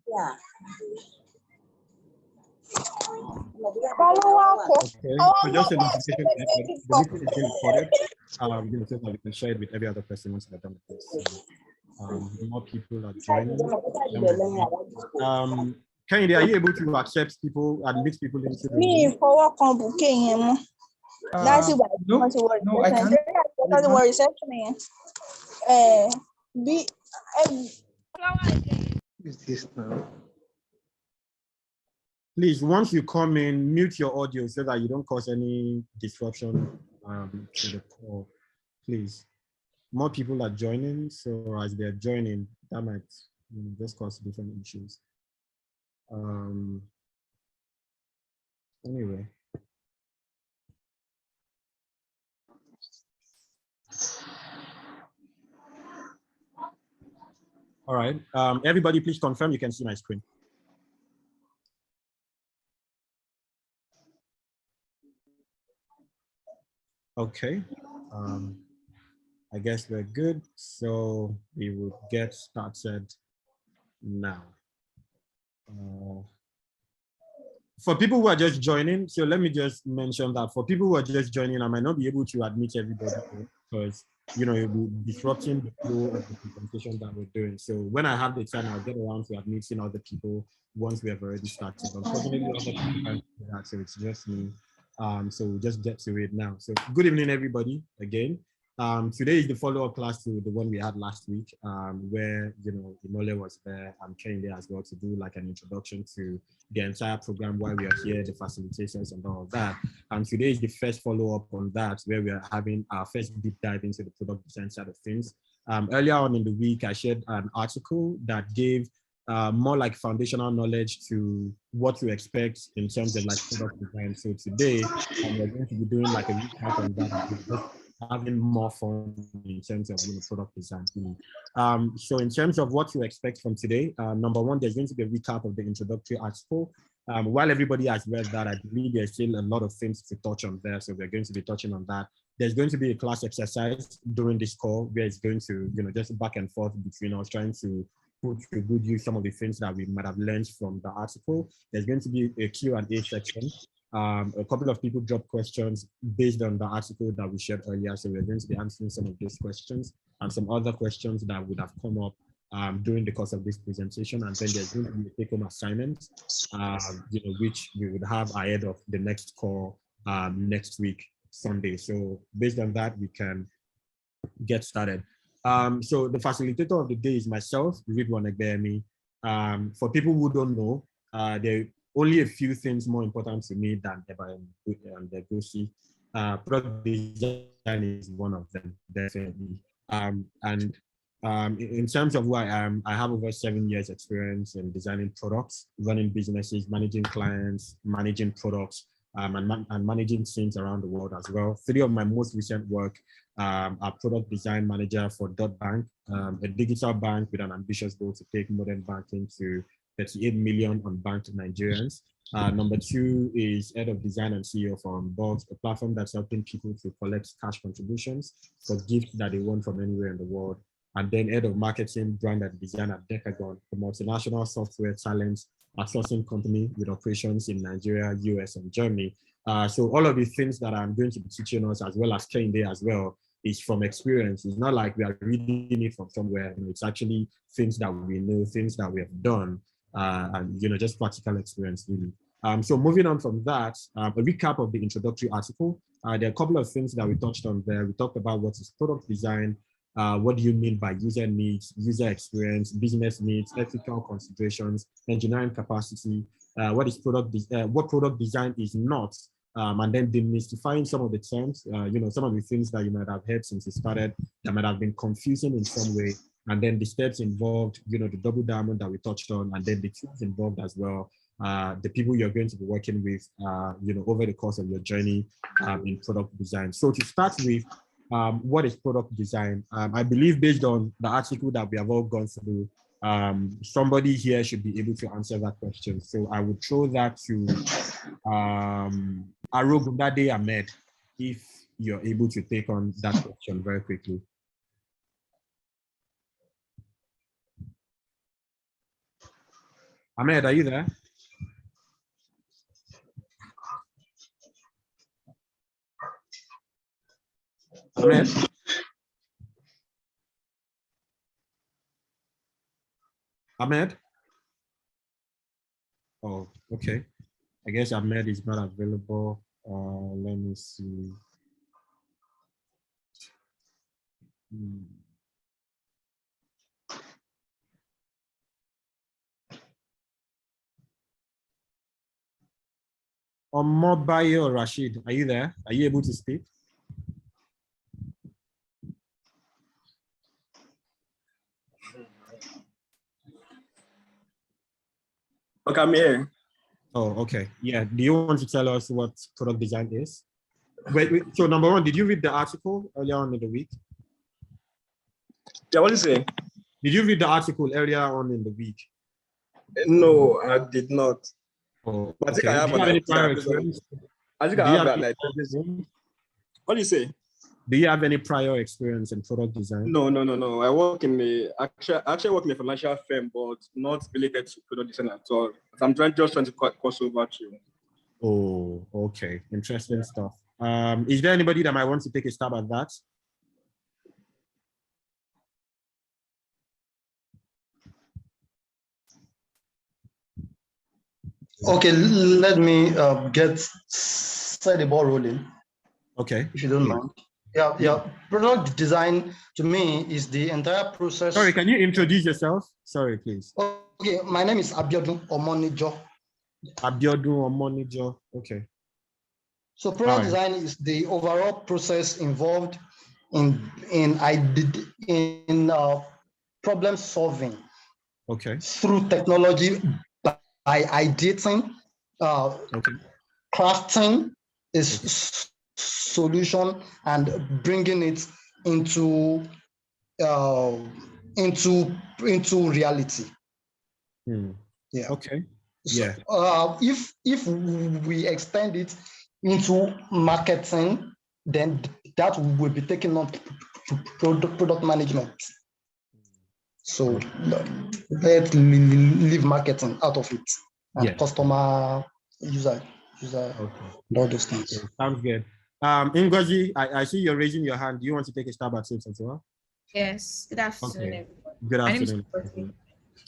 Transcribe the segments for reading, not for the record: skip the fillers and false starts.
Yeah. Okay, so just a notification that the meeting is being recorded. So that we can share it with every other person once we're done with this. So, more people are joining. Kehinde, are you able to accept people, admit people into the room? No, I can't. Is this now? Please, once you come in, mute your audio so that you don't cause any disruption to the call, please. More people are joining, so as they're joining, that might just cause different issues. Anyway. All right, everybody please confirm you can see my screen. Okay, I guess we're good, so we will get started now. For people who are just joining, so let me just mention that for people who are just joining, I might not be able to admit everybody because it will be disrupting the flow of the presentation that we're doing. So when I have the time, I'll get around to admitting other people once we have already started. Unfortunately, other people can't do that, so it's just me. So we'll just get to it now. So good evening, everybody, again. Today is the follow-up class to the one we had last week, where Imole was there and Kehinde as well to do like an introduction to the entire program, why we are here, the facilitations and all of that. And today is the first follow-up on that, where we are having our first deep dive into the product design side of things. Earlier on in the week, I shared an article that gave more like foundational knowledge to what to expect in terms of like product design. So today, we're going to be doing like a recap on that, having more fun in terms of product design. So in terms of what to expect from today, number one, there's going to be a recap of the introductory article. While everybody has read that, I believe there's still a lot of things to touch on there, so we're going to be touching on that. There's going to be a class exercise during this call where it's going to, just back and forth between us trying to put to good use some of the things that we might have learned from the article. There's going to be a Q&A section. A couple of people dropped questions based on the article that we shared earlier. So we're going to be answering some of those questions and some other questions that would have come up during the course of this presentation. And then there's going to be a take-home assignment, which we would have ahead of the next call next week, Sunday. So based on that, we can get started. So the facilitator of the day is myself, Ridwan. For people who don't know, there are only a few things more important to me than the GOSI. Product design is one of them, definitely. In terms of who I am, I have over 7 years experience in designing products, running businesses, managing clients, managing products, and managing teams around the world as well. 3 of my most recent work are product design manager for Bank, a digital bank with an ambitious goal to take modern banking to 38 million unbanked Nigerians. Number 2 is head of design and CEO for Unbox, a platform that's helping people to collect cash contributions for gifts that they want from anywhere in the world. And then head of marketing, brand and design at Techhaven, a multinational software talent outsourcing company with operations in Nigeria, US, and Germany. So all of the things that I'm going to be teaching us, as well as Kehinde as well, is from experience. It's not like we are reading it from somewhere. It's actually things that we know, things that we have done, and just practical experience, really. So moving on from that, a recap of the introductory article. There are a couple of things that we touched on there. We talked about what is product design. What do you mean by user needs, user experience, business needs, ethical considerations, engineering capacity, what product design is not, and then demystifying some of the terms, some of the things that you might have heard since it started that might have been confusing in some way, and then the steps involved, the double diamond that we touched on, and then the tools involved as well, the people you're going to be working with, over the course of your journey in product design. So to start with, what is product design? I believe based on the article that we have all gone through, somebody here should be able to answer that question. So I would throw that to Arogundade Ahmed, if you're able to take on that question very quickly. Ahmed, are you there? Ahmed? Ahmed? Oh, okay. I guess Ahmed is not available. Let me see. Omobayo Rashid, are you there? Are you able to speak? Okay, I'm here. Oh, okay. Yeah. Do you want to tell us what product design is? Wait, so number one, did you read the article earlier on in the week? Yeah, what is it? Did you read the article earlier on in the week? No, I did not. Oh, But I think okay. I have Do you have any prior like, experience? I think Do I you have have like any- what do you say? Do you have any prior experience in product design? No. I work in the actually work in a financial firm, but not related to product design at all. I'm just trying to cross over to. Oh, okay. Interesting stuff. Is there anybody that might want to take a stab at that? Okay, let me set the ball rolling. Okay. If you don't mind. Yeah. Product design to me is the entire process. Sorry, can you introduce yourself? Sorry, please. Okay, my name is Abiodun Omonijo. Abiodun Omonijo. Okay. So product design is the overall process involved in problem solving. Okay. Through technology by ideating, crafting is solution and bringing it into reality. Yeah. Okay. So, Yeah. If we extend it into marketing, then that will be taken on product management. So let's leave marketing out of it and customer user all those things. Okay. Sounds good. Ngozi, I see you're raising your hand. Do you want to take a stab at it as well? Yes. Good afternoon, Okay. everyone. Good My name is afternoon.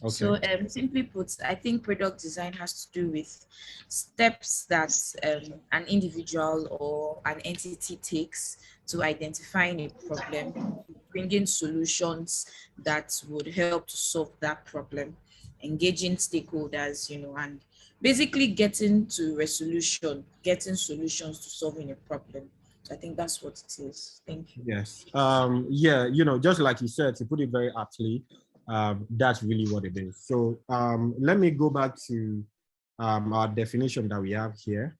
Okay. So simply put, I think product design has to do with steps that an individual or an entity takes to identifying a problem, bringing solutions that would help to solve that problem, engaging stakeholders, and basically getting to resolution, getting solutions to solving a problem. I think that's what it is. Thank you. Yes. Yeah, just like you said, to put it very aptly, that's really what it is. So let me go back to our definition that we have here.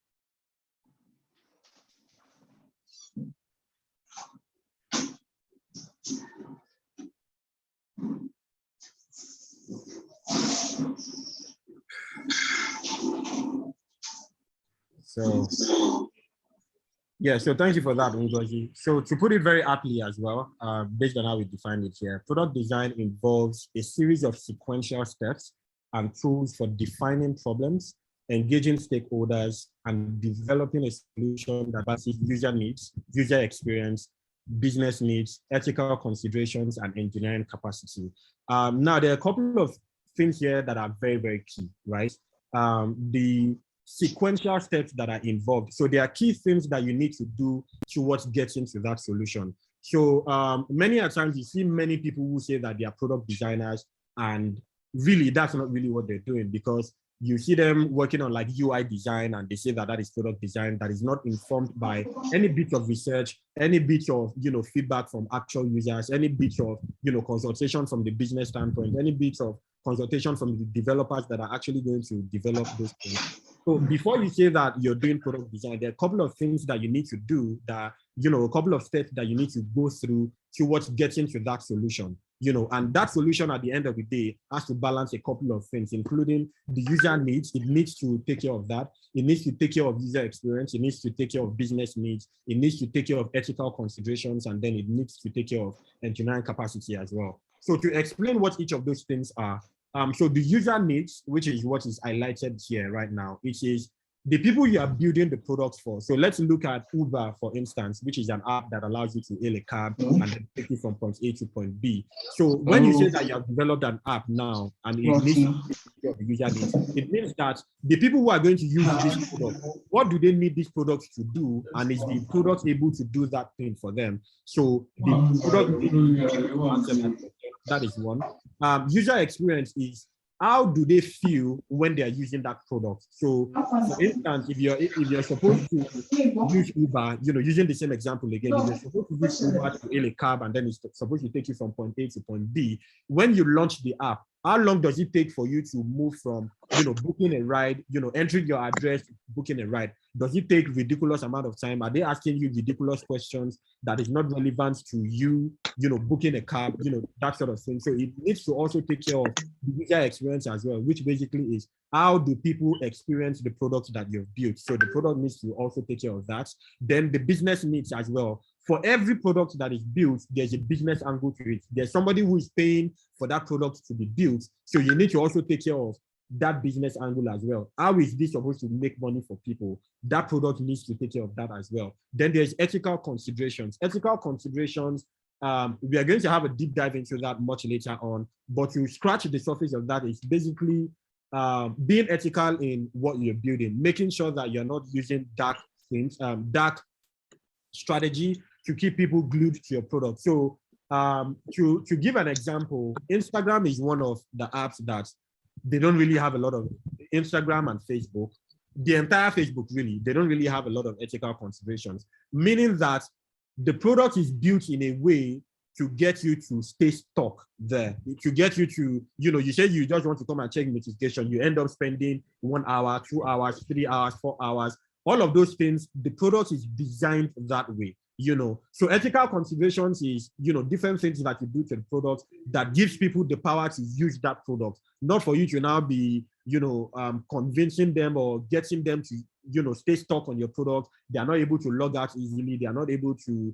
So yeah, so thank you for that, Ngozi. So to put it very aptly as well, based on how we define it here, product design involves a series of sequential steps and tools for defining problems, engaging stakeholders, and developing a solution that balances user needs, user experience, business needs, ethical considerations, and engineering capacity. Now, there are a couple of things here that are very, very key, right? The sequential steps that are involved. So there are key things that you need to do towards getting to that solution. So many a times you see many people who say that they are product designers, and really that's not really what they're doing, because you see them working on like UI design and they say that that is product design that is not informed by any bit of research, any bit of feedback from actual users, any bit of consultation from the business standpoint, any bit of consultation from the developers that are actually going to develop those things. So before you say that you're doing product design, there are a couple of things that you need to do that, a couple of steps that you need to go through towards getting to that solution, and that solution at the end of the day has to balance a couple of things, including the user needs. It needs to take care of that. It needs to take care of user experience. It needs to take care of business needs. It needs to take care of ethical considerations, and then it needs to take care of engineering capacity as well. So to explain what each of those things are, So the user needs, which is what is highlighted here right now, it is the people you are building the product for. So let's look at Uber, for instance, which is an app that allows you to hail a cab and then take you from point A to point B. So when you say that you have developed an app now and it needs the user needs, it means that the people who are going to use this product, what do they need this product to do? And is the product able to do that thing for them? So the product needs, that is one. User experience is, how do they feel when they are using that product? So, for instance, if you're supposed to use Uber, using the same example again, if you're supposed to use Uber to hail a cab and then it's supposed to take you from point A to point B, when you launch the app, how long does it take for you to move from, booking a ride, entering your address, booking a ride? Does it take ridiculous amount of time? Are they asking you ridiculous questions that is not relevant to you, booking a cab, that sort of thing? So it needs to also take care of the user experience as well, which basically is, how do people experience the product that you've built? So the product needs to also take care of that. Then the business needs as well. For every product that is built, there's a business angle to it. There's somebody who is paying for that product to be built. So you need to also take care of that business angle as well. How is this supposed to make money for people? That product needs to take care of that as well. Then there's ethical considerations. Ethical considerations, we are going to have a deep dive into that much later on, but to scratch the surface of that is basically being ethical in what you're building, making sure that you're not using dark things, dark strategy to keep people glued to your product. So to give an example, Instagram is one of the apps that they don't really have a lot of. Instagram and Facebook, the entire Facebook really, they don't really have a lot of ethical considerations, meaning that the product is built in a way to get you to stay stuck there, to get you to, you say you just want to come and check notification, you end up spending 1 hour, 2 hours, 3 hours, 4 hours, all of those things. The product is designed that way, So ethical considerations is, different things that you do to the product that gives people the power to use that product, not for you to now be, convincing them or getting them to, stay stuck on your product. They are not able to log out easily. They are not able to,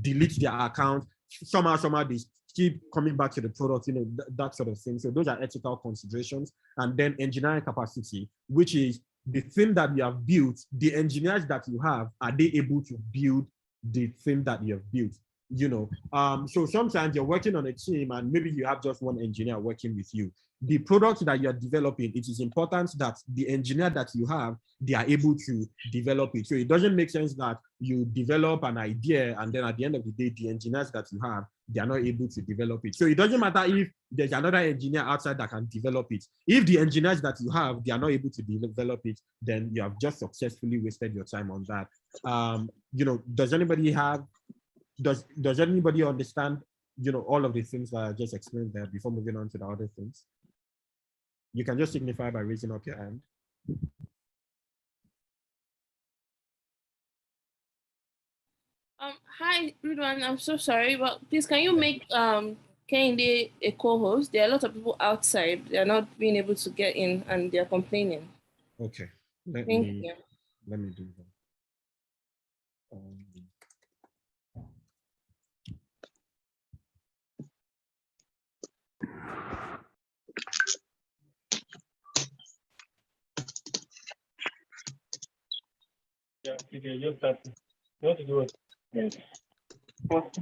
delete their account. Somehow they keep coming back to the product, that sort of thing. So those are ethical considerations. And then engineering capacity, which is the thing that you have built, the engineers that you have, are they able to build the thing that you have built? So sometimes you're working on a team and maybe you have just one engineer working with you. The product that you're developing, it is important that the engineer that you have, they are able to develop it. So it doesn't make sense that you develop an idea and then at the end of the day, the engineers that you have, they are not able to develop it. So it doesn't matter if there's another engineer outside that can develop it. If the engineers that you have, they are not able to develop it, then you have just successfully wasted your time on that. Does anybody understand, all of the things that I just explained there before moving on to the other things? You can just signify by raising up your hand. Hi, Ridwan. I'm so sorry, but please can you make Kehinde a co-host? There are a lot of people outside. They are not being able to get in and they're complaining. Okay. Let Thank me you. do that. Yeah, okay, just that. You want to do it? Yes. What?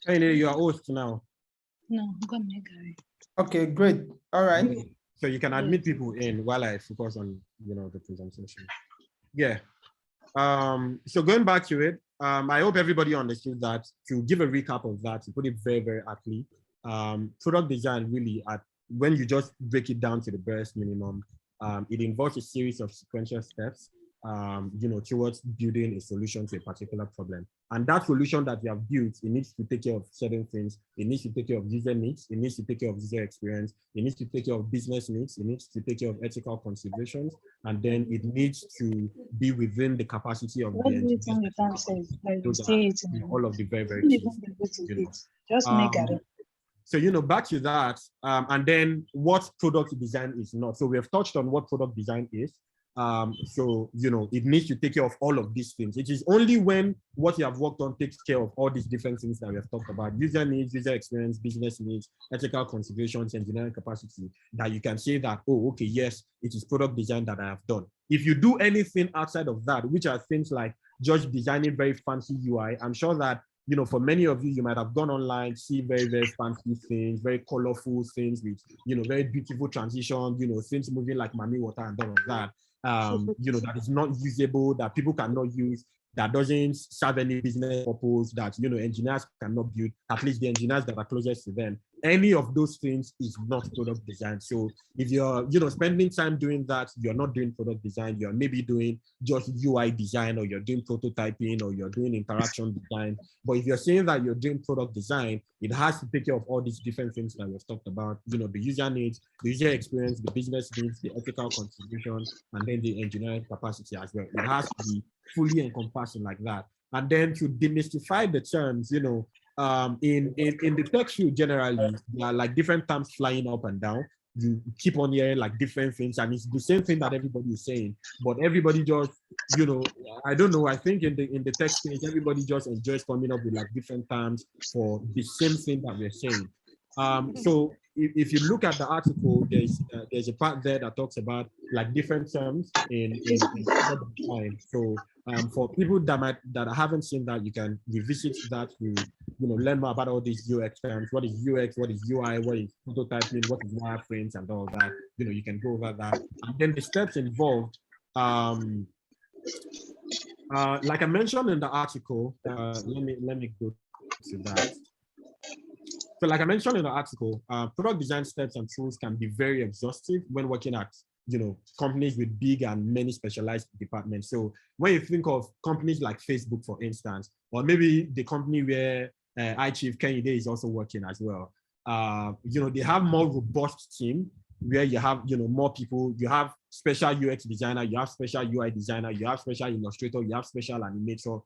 Hey, you are host now. No, go make Gary. Okay, great. All right. So you can admit people in while I focus on, the presentation. Yeah. So going back to it, I hope everybody understood that. To give a recap of that, to put it very, very aptly, product design really, when you just break it down to the barest minimum, it involves a series of sequential steps, towards building a solution to a particular problem. And that solution that you have built, it needs to take care of certain things. It needs to take care of user needs. It needs to take care of user experience. It needs to take care of business needs. It needs to take care of ethical considerations. And then it needs to be within the capacity of the engineers. All of the very, very key. Just make it. So, back to that, and then what product design is not. So we have touched on what product design is. So, it needs to take care of all of these things. It is only when what you have worked on takes care of all these different things that we have talked about, user needs, user experience, business needs, ethical considerations, engineering capacity, that you can say that, oh, okay, yes, it is product design that I have done. If you do anything outside of that, which are things like just designing very fancy UI, I'm sure that, for many of you, you might have gone online, see very, very fancy things, very colorful things with, very beautiful transition, things moving like mommy water and all of that. That is not usable, that people cannot use, that doesn't serve any business purpose, that engineers cannot build, at least the engineers that are closest to them. Any of those things is not product design. So if you're spending time doing that, you're not doing product design, you're maybe doing just UI design, or you're doing prototyping, or you're doing interaction design. But if you're saying that you're doing product design, it has to take care of all these different things that we've talked about, the user needs, the user experience, the business needs, the ethical contribution, and then the engineering capacity as well. It has to be fully encompassing like that. And then to demystify the terms, in the tech field generally, there are like different terms flying up and down. You keep on hearing like different things, and it's the same thing that everybody is saying, but everybody just, I don't know, I think in the tech space, everybody just enjoys coming up with like different terms for the same thing that we're saying. So if you look at the article, there's a part there that talks about like different terms in design. So for people that haven't seen that, you can revisit that to learn more about all these UX terms. What is UX? What is UI? What is prototyping? What is wireframes and all that? You can go over that. And then the steps involved. Like I mentioned in the article, let me go to that. So like I mentioned in the article, product design steps and tools can be very exhaustive when working at companies with big and many specialized departments. So when you think of companies like Facebook, for instance, or maybe the company where Chief Kehinde is also working as well, they have more robust team where you have more people. You have special UX designer, you have special UI designer, you have special illustrator, you have special animator,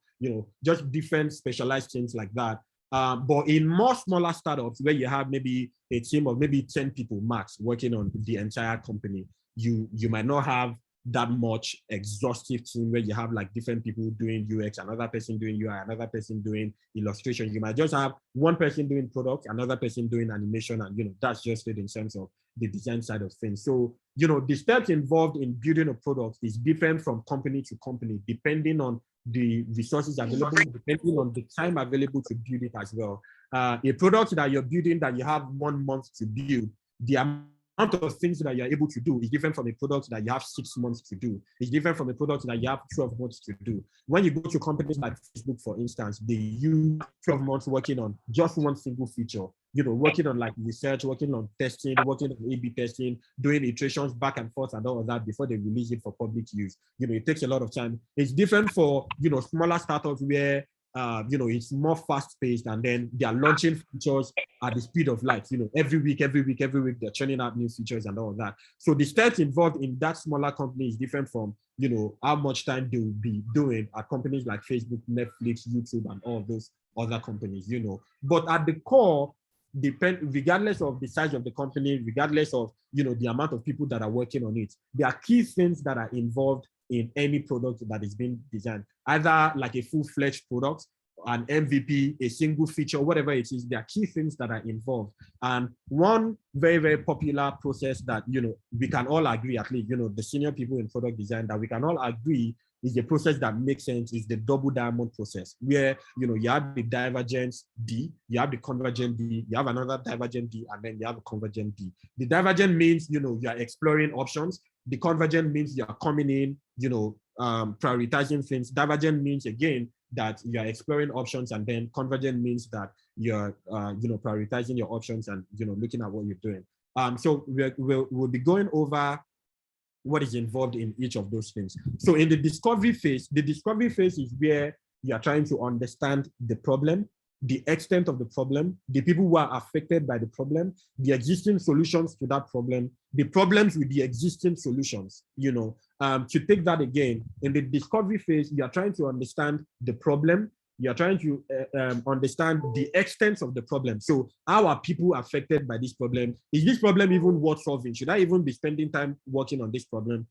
just different specialized things like that. But in more smaller startups where you have maybe a team of maybe 10 people max working on the entire company, you might not have that much exhaustive team where you have like different people doing UX, another person doing UI, another person doing illustration. You might just have one person doing product, another person doing animation, and that's just it in terms of the design side of things. So the steps involved in building a product is different from company to company, depending on the resources available, depending on the time available to build it as well. A product that you're building that you have 1 month to build, the amount of things that you're able to do is different from a product that you have 6 months to do. It's different from a product that you have 12 months to do. When you go to companies like Facebook, for instance, they use 12 months working on just one single feature, working on like research, working on testing, working on A/B testing, doing iterations back and forth and all of that before they release it for public use. It takes a lot of time. It's different for, smaller startups where it's more fast-paced, and then they are launching features at the speed of light. Every week they're churning out new features and all of that. So the steps involved in that smaller company is different from how much time they will be doing at companies like Facebook, Netflix, YouTube, and all of those other companies. But at the core, regardless of the size of the company, regardless of the amount of people that are working on it, there are key things that are involved in any product that is being designed, either like a full-fledged product, an MVP, a single feature, whatever it is. There are key things that are involved. And one very, very popular process that we can all agree, at least the senior people in product design, that we can all agree is the process that makes sense, is the double diamond process, where you have the divergence D, you have the convergent D, you have another divergent D, and then you have a convergent D. The divergent means you are exploring options. The convergent means you are coming in, prioritizing things. Divergent means again that you are exploring options, and then convergent means that you're prioritizing your options and looking at what you're doing. So we'll be going over what is involved in each of those things. So in the discovery phase is where you are trying to understand the problem, the extent of the problem, the people who are affected by the problem, the existing solutions to that problem, the problems with the existing solutions. To take that again, in the discovery phase, you are trying to understand the problem, you're trying to understand the extent of the problem. So how are people affected by this problem? Is this problem even worth solving? Should I even be spending time working on this problem?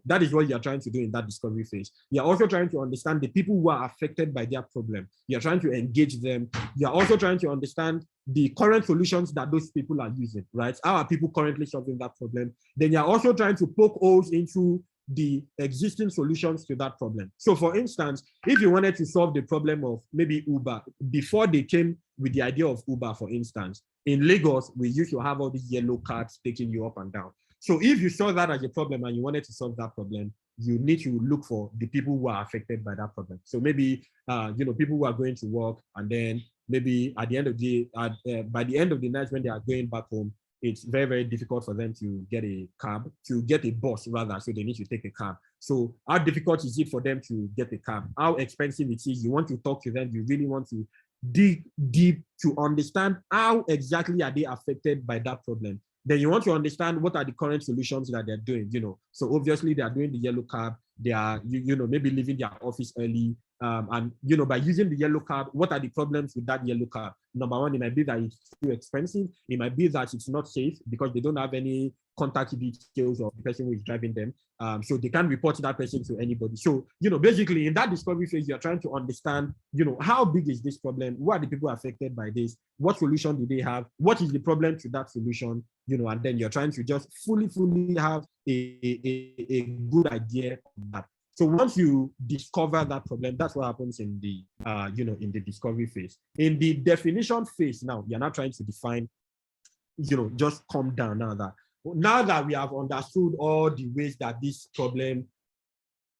That is what you're trying to do in that discovery phase. You're also trying to understand the people who are affected by their problem. You're trying to engage them. You're also trying to understand the current solutions that those people are using, right? How are people currently solving that problem? Then you're also trying to poke holes into the existing solutions to that problem. So for instance, if you wanted to solve the problem of maybe Uber, before they came with the idea of Uber, for instance, in Lagos, we used to have all these yellow carts taking you up and down. So if you saw that as a problem and you wanted to solve that problem, you need to look for the people who are affected by that problem. So maybe, people who are going to work, and then maybe at the end of the day, by the end of the night when they are going back home, it's very, very difficult for them to get a cab, to get a bus rather, so they need to take a cab. So how difficult is it for them to get a cab? How expensive it is? You want to talk to them, you really want to dig deep to understand how exactly are they affected by that problem. Then you want to understand what are the current solutions that they're doing, So obviously they are doing the yellow cab, they are, maybe leaving their office early. And by using the yellow card, what are the problems with that yellow card? Number one, it might be that it's too expensive. It might be that it's not safe because they don't have any contact details of the person who is driving them. So they can't report that person to anybody. So, basically in that discovery phase, you're trying to understand, how big is this problem? Who are the people affected by this? What solution do they have? What is the problem to that solution? And then you're trying to just fully have a good idea of that. So once you discover that problem, that's what happens in the, in the discovery phase. In the definition phase, now you're not trying to define, just calm down now that we have understood all the ways that this problem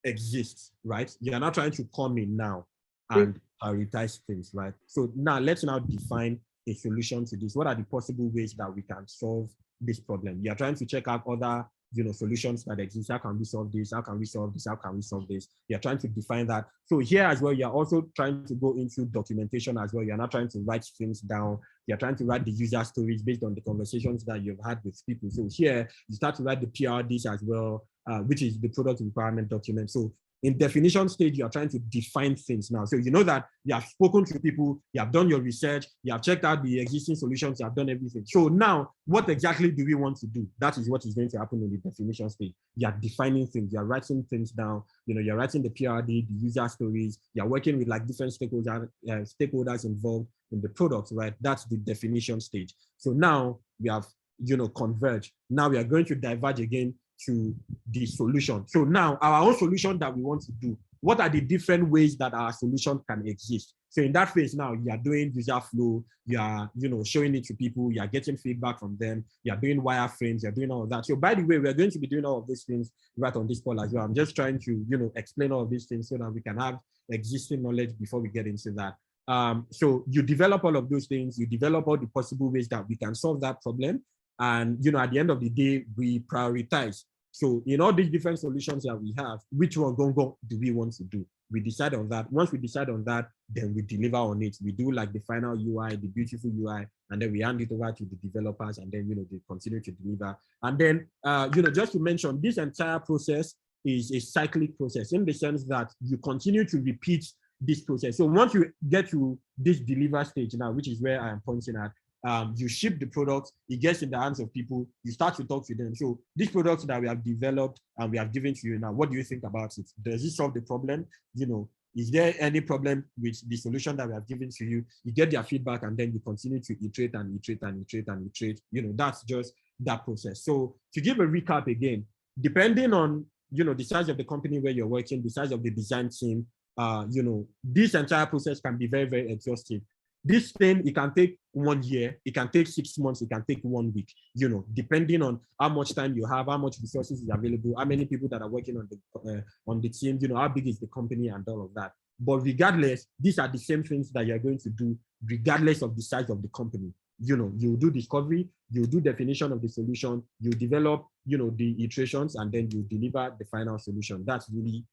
exists, right? You're not trying to come in now and prioritize things, right? So now let's now define a solution to this. What are the possible ways that we can solve this problem? You're trying to check out other solutions that exist. How can we solve this? How can we solve this? How can we solve this? You're trying to define that. So here as well, you're also trying to go into documentation as well. You're not trying to write things down. You're trying to write the user stories based on the conversations that you've had with people. So here you start to write the PRDs as well, which is the product requirement document. So in definition stage, you're trying to define things now. So you know that you have spoken to people, you have done your research, you have checked out the existing solutions, you have done everything. So now, what exactly do we want to do? That is what is going to happen in the definition stage. You are defining things, you're writing things down, you're writing the PRD, the user stories, you're working with like different stakeholders involved in the product, right? That's the definition stage. So now we have, converged. Now we are going to diverge again to the solution. So now our own solution that we want to do, what are the different ways that our solution can exist? So in that phase now, you are doing user flow, you are, showing it to people, you are getting feedback from them, you are doing wireframes, you're doing all of that. So by the way, we're going to be doing all of these things right on this call as well. I'm just trying to, explain all of these things so that we can have existing knowledge before we get into that. So you develop all of those things, you develop all the possible ways that we can solve that problem. And, at the end of the day, we prioritize. So in all these different solutions that we have, which one do we want to do? We decide on that. Once we decide on that, then we deliver on it. We do like the final UI, the beautiful UI, and then we hand it over to the developers, and then, they continue to deliver. And then, just to mention, this entire process is a cyclic process in the sense that you continue to repeat this process. So once you get to this deliver stage now, which is where I am pointing at, you ship the product, it gets in the hands of people, you start to talk to them. So these products that we have developed and we have given to you now, what do you think about it? Does it solve the problem? Is there any problem with the solution that we have given to you? You get their feedback, and then you continue to iterate and iterate and iterate and iterate. That's just that process. So to give a recap again, depending on, the size of the company where you're working, the size of the design team, this entire process can be very, very exhaustive. This thing, it can take 1 year, it can take 6 months, it can take 1 week, depending on how much time you have, how much resources is available, how many people that are working on the team, how big is the company and all of that. But regardless, these are the same things that you're going to do regardless of the size of the company. You do discovery, you do definition of the solution, you develop, the iterations, and then you deliver the final solution. That's really,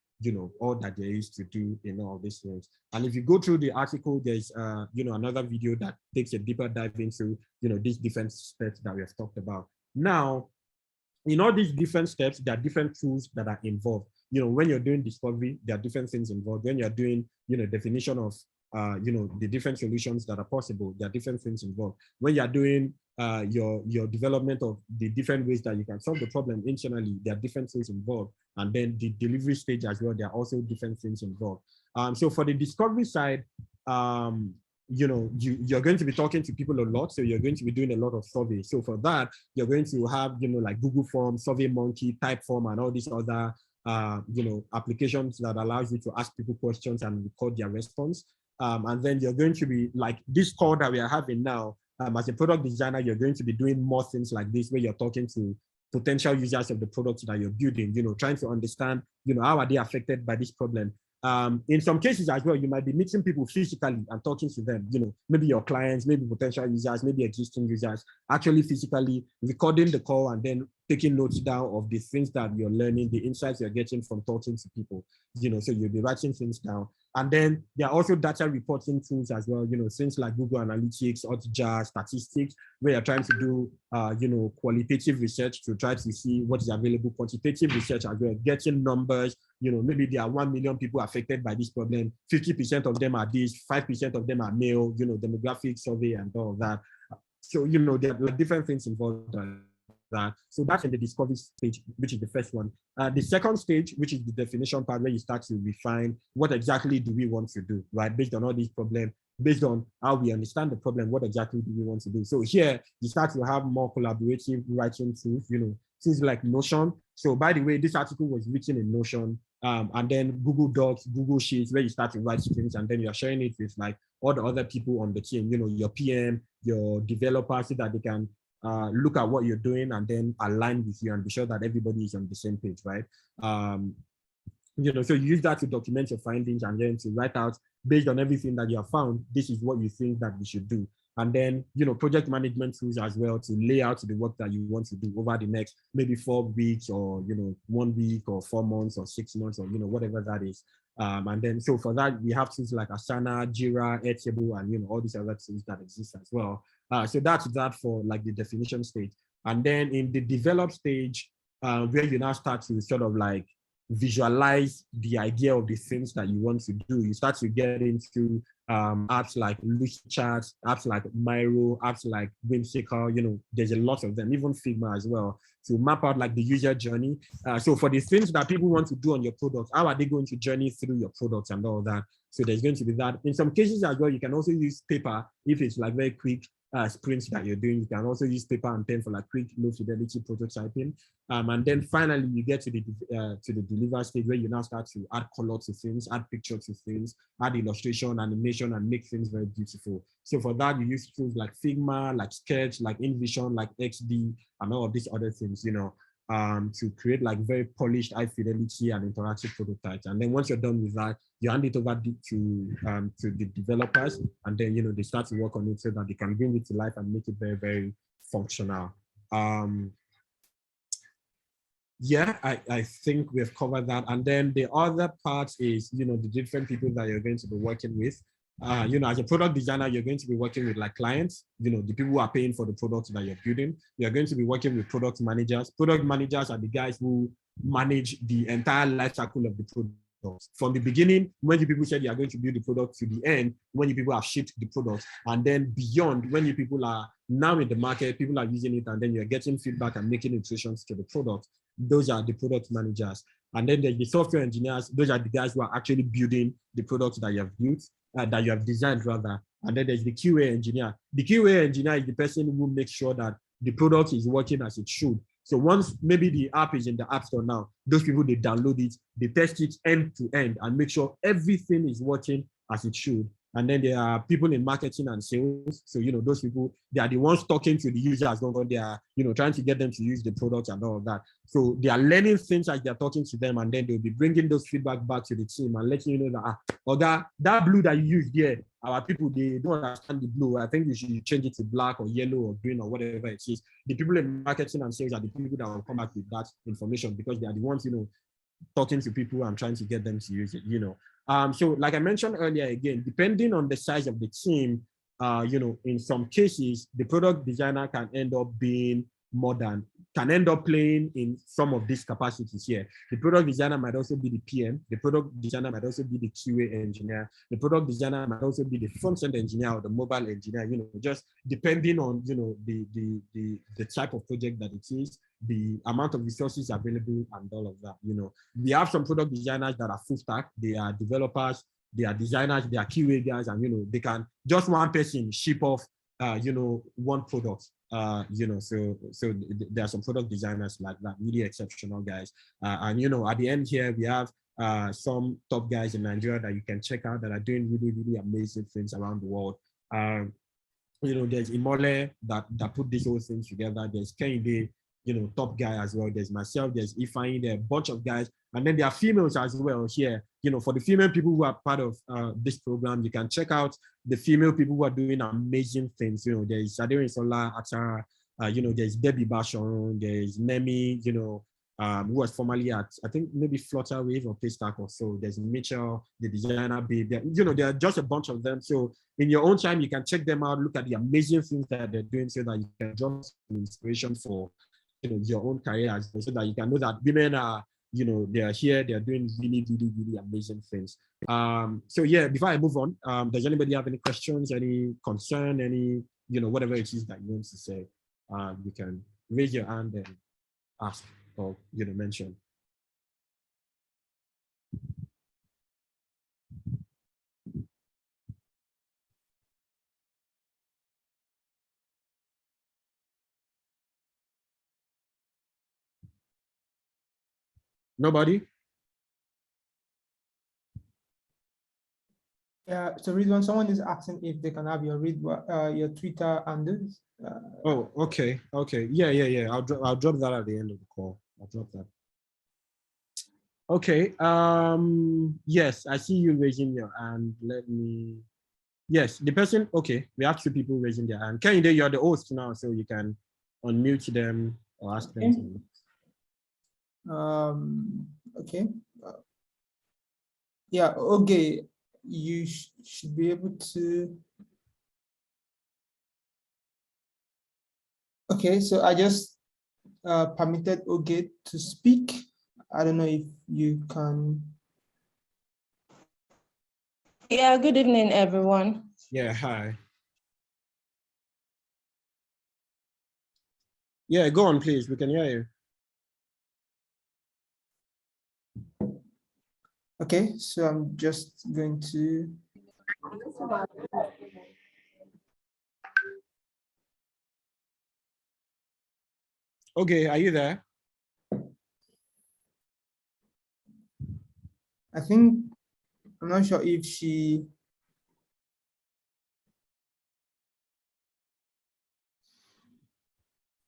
all that there is to do in all these things. And if you go through the article, there's, another video that takes a deeper dive into, these different steps that we have talked about. Now, in all these different steps, there are different tools that are involved. When you're doing discovery, there are different things involved. When you're doing, definition of the different solutions that are possible. There are different things involved. When you're doing your development of the different ways that you can solve the problem internally, there are different things involved. And then the delivery stage as well, there are also different things involved. So for the discovery side, you're going to be talking to people a lot. So you're going to be doing a lot of surveys. So for that, you're going to have, like Google Forms, SurveyMonkey, Typeform, and all these other, applications that allows you to ask people questions and record their response. And then you're going to be like this call that we are having now. As a product designer, you're going to be doing more things like this, where you're talking to potential users of the product that you're building, trying to understand, how are they affected by this problem. In some cases as well, you might be meeting people physically and talking to them, maybe your clients, maybe potential users, maybe existing users, actually physically recording the call and then taking notes down of the things that you're learning, the insights you're getting from talking to people, so you'll be writing things down. And then there are also data reporting tools as well, things like Google Analytics, Hotjar, statistics, where you're trying to do, qualitative research to try to see what is available, quantitative research as well, getting numbers, maybe there are 1 million people affected by this problem, 50% of them are this, 5% of them are male, demographic survey and all of that. So, there are different things involved. So that's in the discovery stage, which is the first one. The second stage, which is the definition part, where you start to refine what exactly do we want to do, right? Based on all these problems, based on how we understand the problem, what exactly do we want to do? So here you start to have more collaborative writing tools, things like Notion. So by the way, this article was written in Notion, and then Google Docs, Google Sheets, where you start to write things, and then you're sharing it with like all the other people on the team, your PM, your developers, so that they can look at what you're doing and then align with you and be sure that everybody is on the same page, right? So you use that to document your findings and then to write out, based on everything that you have found, this is what you think that we should do. And then, project management tools as well to lay out the work that you want to do over the next maybe 4 weeks or, 1 week or 4 months or 6 months or, whatever that is. And then, so for that, we have tools like Asana, Jira, Airtable, and, all these other tools that exist as well. So that's that for like the definition stage. And then in the develop stage, where you now start to sort of like visualize the idea of the things that you want to do, you start to get into apps like Lucidchart, apps like Miro, apps like Whimsical, there's a lot of them, even Figma as well, to map out like the user journey. So for the things that people want to do on your product, how are they going to journey through your products and all that? So there's going to be that. In some cases as well, you can also use paper if it's like very quick sprints that you're doing. You can also use paper and pen for like quick low fidelity prototyping. And then finally you get to the deliver stage, where you now start to add color to things, add picture to things, add illustration, animation, and make things very beautiful. So for that, you use tools like Figma, like Sketch, like InVision, like XD, and all of these other things, to create like very polished, high fidelity and interactive prototypes. And then once you're done with that, you hand it over to the developers, and then they start to work on it so that they can bring it to life and make it very, very functional. Yeah, I think we've covered that. And then the other part is, the different people that you're going to be working with. As a product designer, you're going to be working with like clients, the people who are paying for the products that you're building. You're going to be working with product managers. Product managers are the guys who manage the entire life cycle of the product. From the beginning, when you people said you are going to build the product, to the end, when you people have shipped the product, and then beyond, when you people are now in the market, people are using it, and then you're getting feedback and making iterations to the product. Those are the product managers. And then there's the software engineers. Those are the guys who are actually building the products that you have built, that you have designed rather. And then there's the QA engineer. The QA engineer is the person who makes sure that the product is working as it should. So once maybe the app is in the App Store now, those people, they download it, they test it end to end and make sure everything is working as it should. And then there are people in marketing and sales. So, those people, they are the ones talking to the users, they are, trying to get them to use the product and all of that. So they are learning things as they're talking to them, and then they'll be bringing those feedback back to the team and letting you know that, that blue that you used there, our people, they don't understand the blue. I think you should change it to black or yellow or green or whatever it is. The people in marketing and sales are the people that will come back with that information, because they are the ones, talking to people and trying to get them to use it, So like I mentioned earlier, again, depending on the size of the team, in some cases, the product designer can end up being more than can end up playing in some of these capacities here. The product designer might also be the PM. The product designer might also be the QA engineer. The product designer might also be the front-end engineer or the mobile engineer, just depending on, the type of project that it is, the amount of resources available and all of that, We have some product designers that are full stack. They are developers, they are designers, they are QA guys, and, they can, just one person ship off, one product. So there are some product designers like that, really exceptional guys. And at the end here, we have some top guys in Nigeria that you can check out that are doing really, really amazing things around the world. There's Imole that put this whole thing together. There's Kehinde, top guy as well. There's myself, there's Ifeanyi, there are a bunch of guys. And then there are females as well here. For the female people who are part of this program, you can check out the female people who are doing amazing things. There's Adere Sola, Atara, there's Debbie Bashon, there's Nemi, who was formerly at, I think maybe Flutterwave or Paystack or so. There's Mitchell, the designer babe. There are just a bunch of them. So in your own time, you can check them out, look at the amazing things that they're doing so that you can draw some inspiration for your own career, so that you can know that women are, they are here, they are doing really, really, really amazing things. So yeah, before I move on, does anybody have any questions, any concern, any, whatever it is that you want to say? You can raise your hand and ask or, mention. Nobody? Yeah, so Ridwan, someone is asking if they can have your your Twitter handles. Oh, okay. Yeah. I'll drop that at the end of the call. I'll drop that. Okay. Yes, I see you raising your hand. Yes, the person. Okay, we have 2 people raising their hand. Kehinde, you're the host now, so you can unmute them or ask them something. Okay. Yeah. Okay. You should be able to. Okay, so I just permitted Oge to speak. I don't know if you can. Yeah, good evening, everyone. Yeah, hi. Yeah, go on, please. We can hear you. Okay, so I'm just going to. Okay, are you there? I think, I'm not sure if she.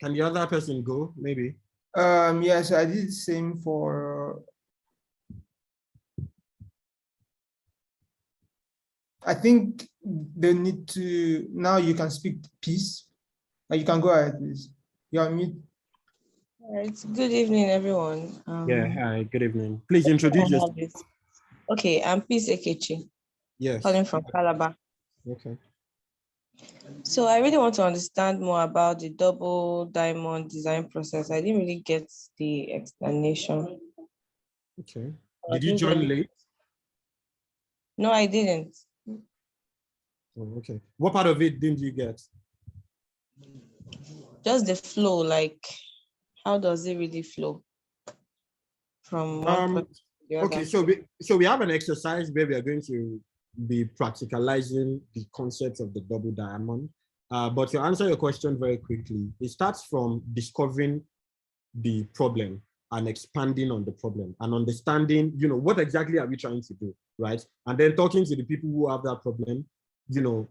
Can the other person go, maybe? Yes, I did the same for. I think they need to, now you can speak peace. You can go ahead, please. You're on mute. All right, good evening, everyone. Yeah, hi, good evening. Please introduce yourself. Okay, I'm Peace Ekechi. Yes. Calling from Calabar. Okay. So I really want to understand more about the double diamond design process. I didn't really get the explanation. Okay. Did you join late? No, I didn't. Oh, okay. What part of it didn't you get? Just the flow, like how does it really flow from one point to the other? Okay, so we have an exercise where we are going to be practicalizing the concept of the double diamond. But to answer your question very quickly, it starts from discovering the problem and expanding on the problem and understanding, what exactly are we trying to do, right? And then talking to the people who have that problem,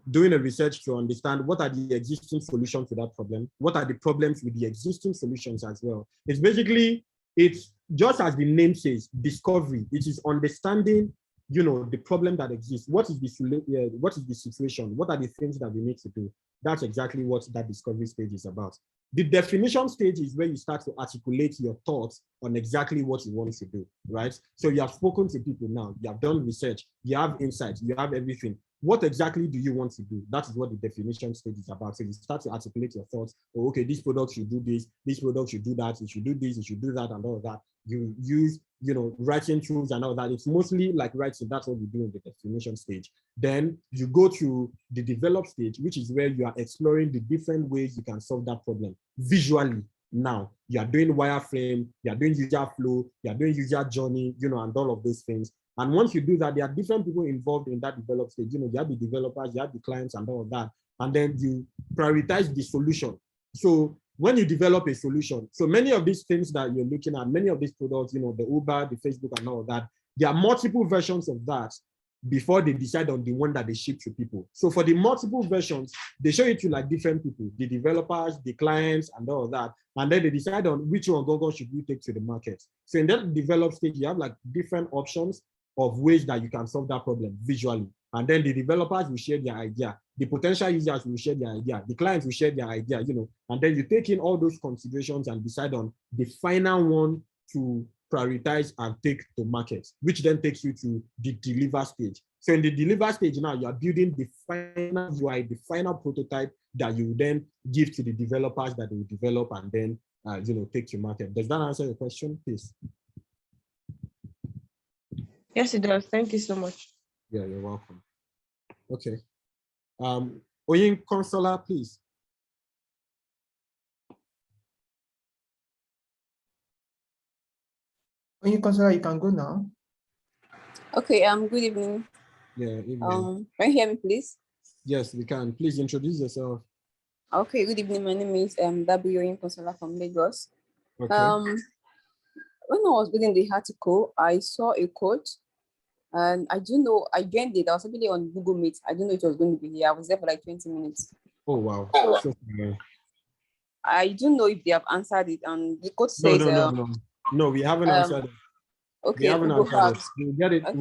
doing a research to understand what are the existing solutions to that problem, what are the problems with the existing solutions as well. It's basically, it's just as the name says, discovery. It is understanding, the problem that exists. What is the situation? What are the things that we need to do? That's exactly what that discovery stage is about. The definition stage is where you start to articulate your thoughts on exactly what you want to do, right? So you have spoken to people now, you have done research, you have insights, you have everything. what exactly do you want to do? That is what the definition stage is about. So you start to articulate your thoughts. Oh, okay, this product should do this product should do that, it should do this, it should do that, and all of that. You use, writing tools and all that. It's mostly like writing. That's what we do in the definition stage. Then you go to the develop stage, which is where you are exploring the different ways you can solve that problem visually. Now you are doing wireframe, you are doing user flow, you are doing user journey, and all of those things. And once you do that, there are different people involved in that develop stage. You have the developers, you have the clients, and all of that. And then you prioritize the solution. So when you develop a solution, so many of these things that you're looking at, many of these products, the Uber, the Facebook, and all of that, there are multiple versions of that before they decide on the one that they ship to people. So for the multiple versions, they show it to like different people, the developers, the clients, and all of that. And then they decide on which one should we take to the market. So in that develop stage, you have like different options of ways that you can solve that problem visually. And then the developers will share their idea. The potential users will share their idea. The clients will share their idea, and then you take in all those considerations and decide on the final one to prioritize and take to market, which then takes you to the deliver stage. So in the deliver stage now, you are building the final UI, the final prototype that you then give to the developers that they will develop and then take to market. Does that answer your question, please? Yes, it does. Thank you so much. Yeah, you're welcome. Okay. Oyin Consola, please. When you consider, you can go now. Okay, good evening. Yeah, evening. Can you hear me, please? Yes, we can. Please introduce yourself. Okay, good evening. My name is W. Consola from Lagos. Okay. When I was reading the article, I saw a quote, and I do know I joined it. I was actually on Google Meet. I didn't know it was going to be here. I was there for like 20 minutes. Oh wow. So, I don't know if they have answered it, and the quote says, No, we haven't answered it. Okay, we haven't answered it. We'll get it. Okay.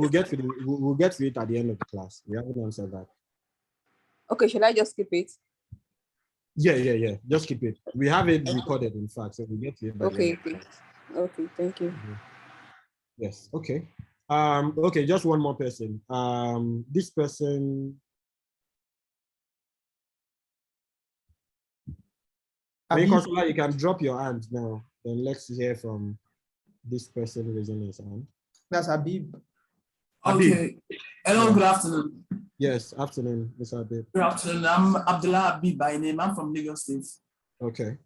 We'll get to it at the end of the class. We haven't answered that. Okay, should I just skip it? Yeah. Just keep it. We have it recorded, in fact, so we'll get to it. Okay. Okay, thank you. Yes. Okay. Okay, just one more person. This person. You can drop your hand now. Then let's hear from this person raising his hand. That's Habib. Okay. Hello, good afternoon. Yes, afternoon, Mr. Habib. Good afternoon. I'm Abdullah Habib by name. I'm from Lagos State. Okay.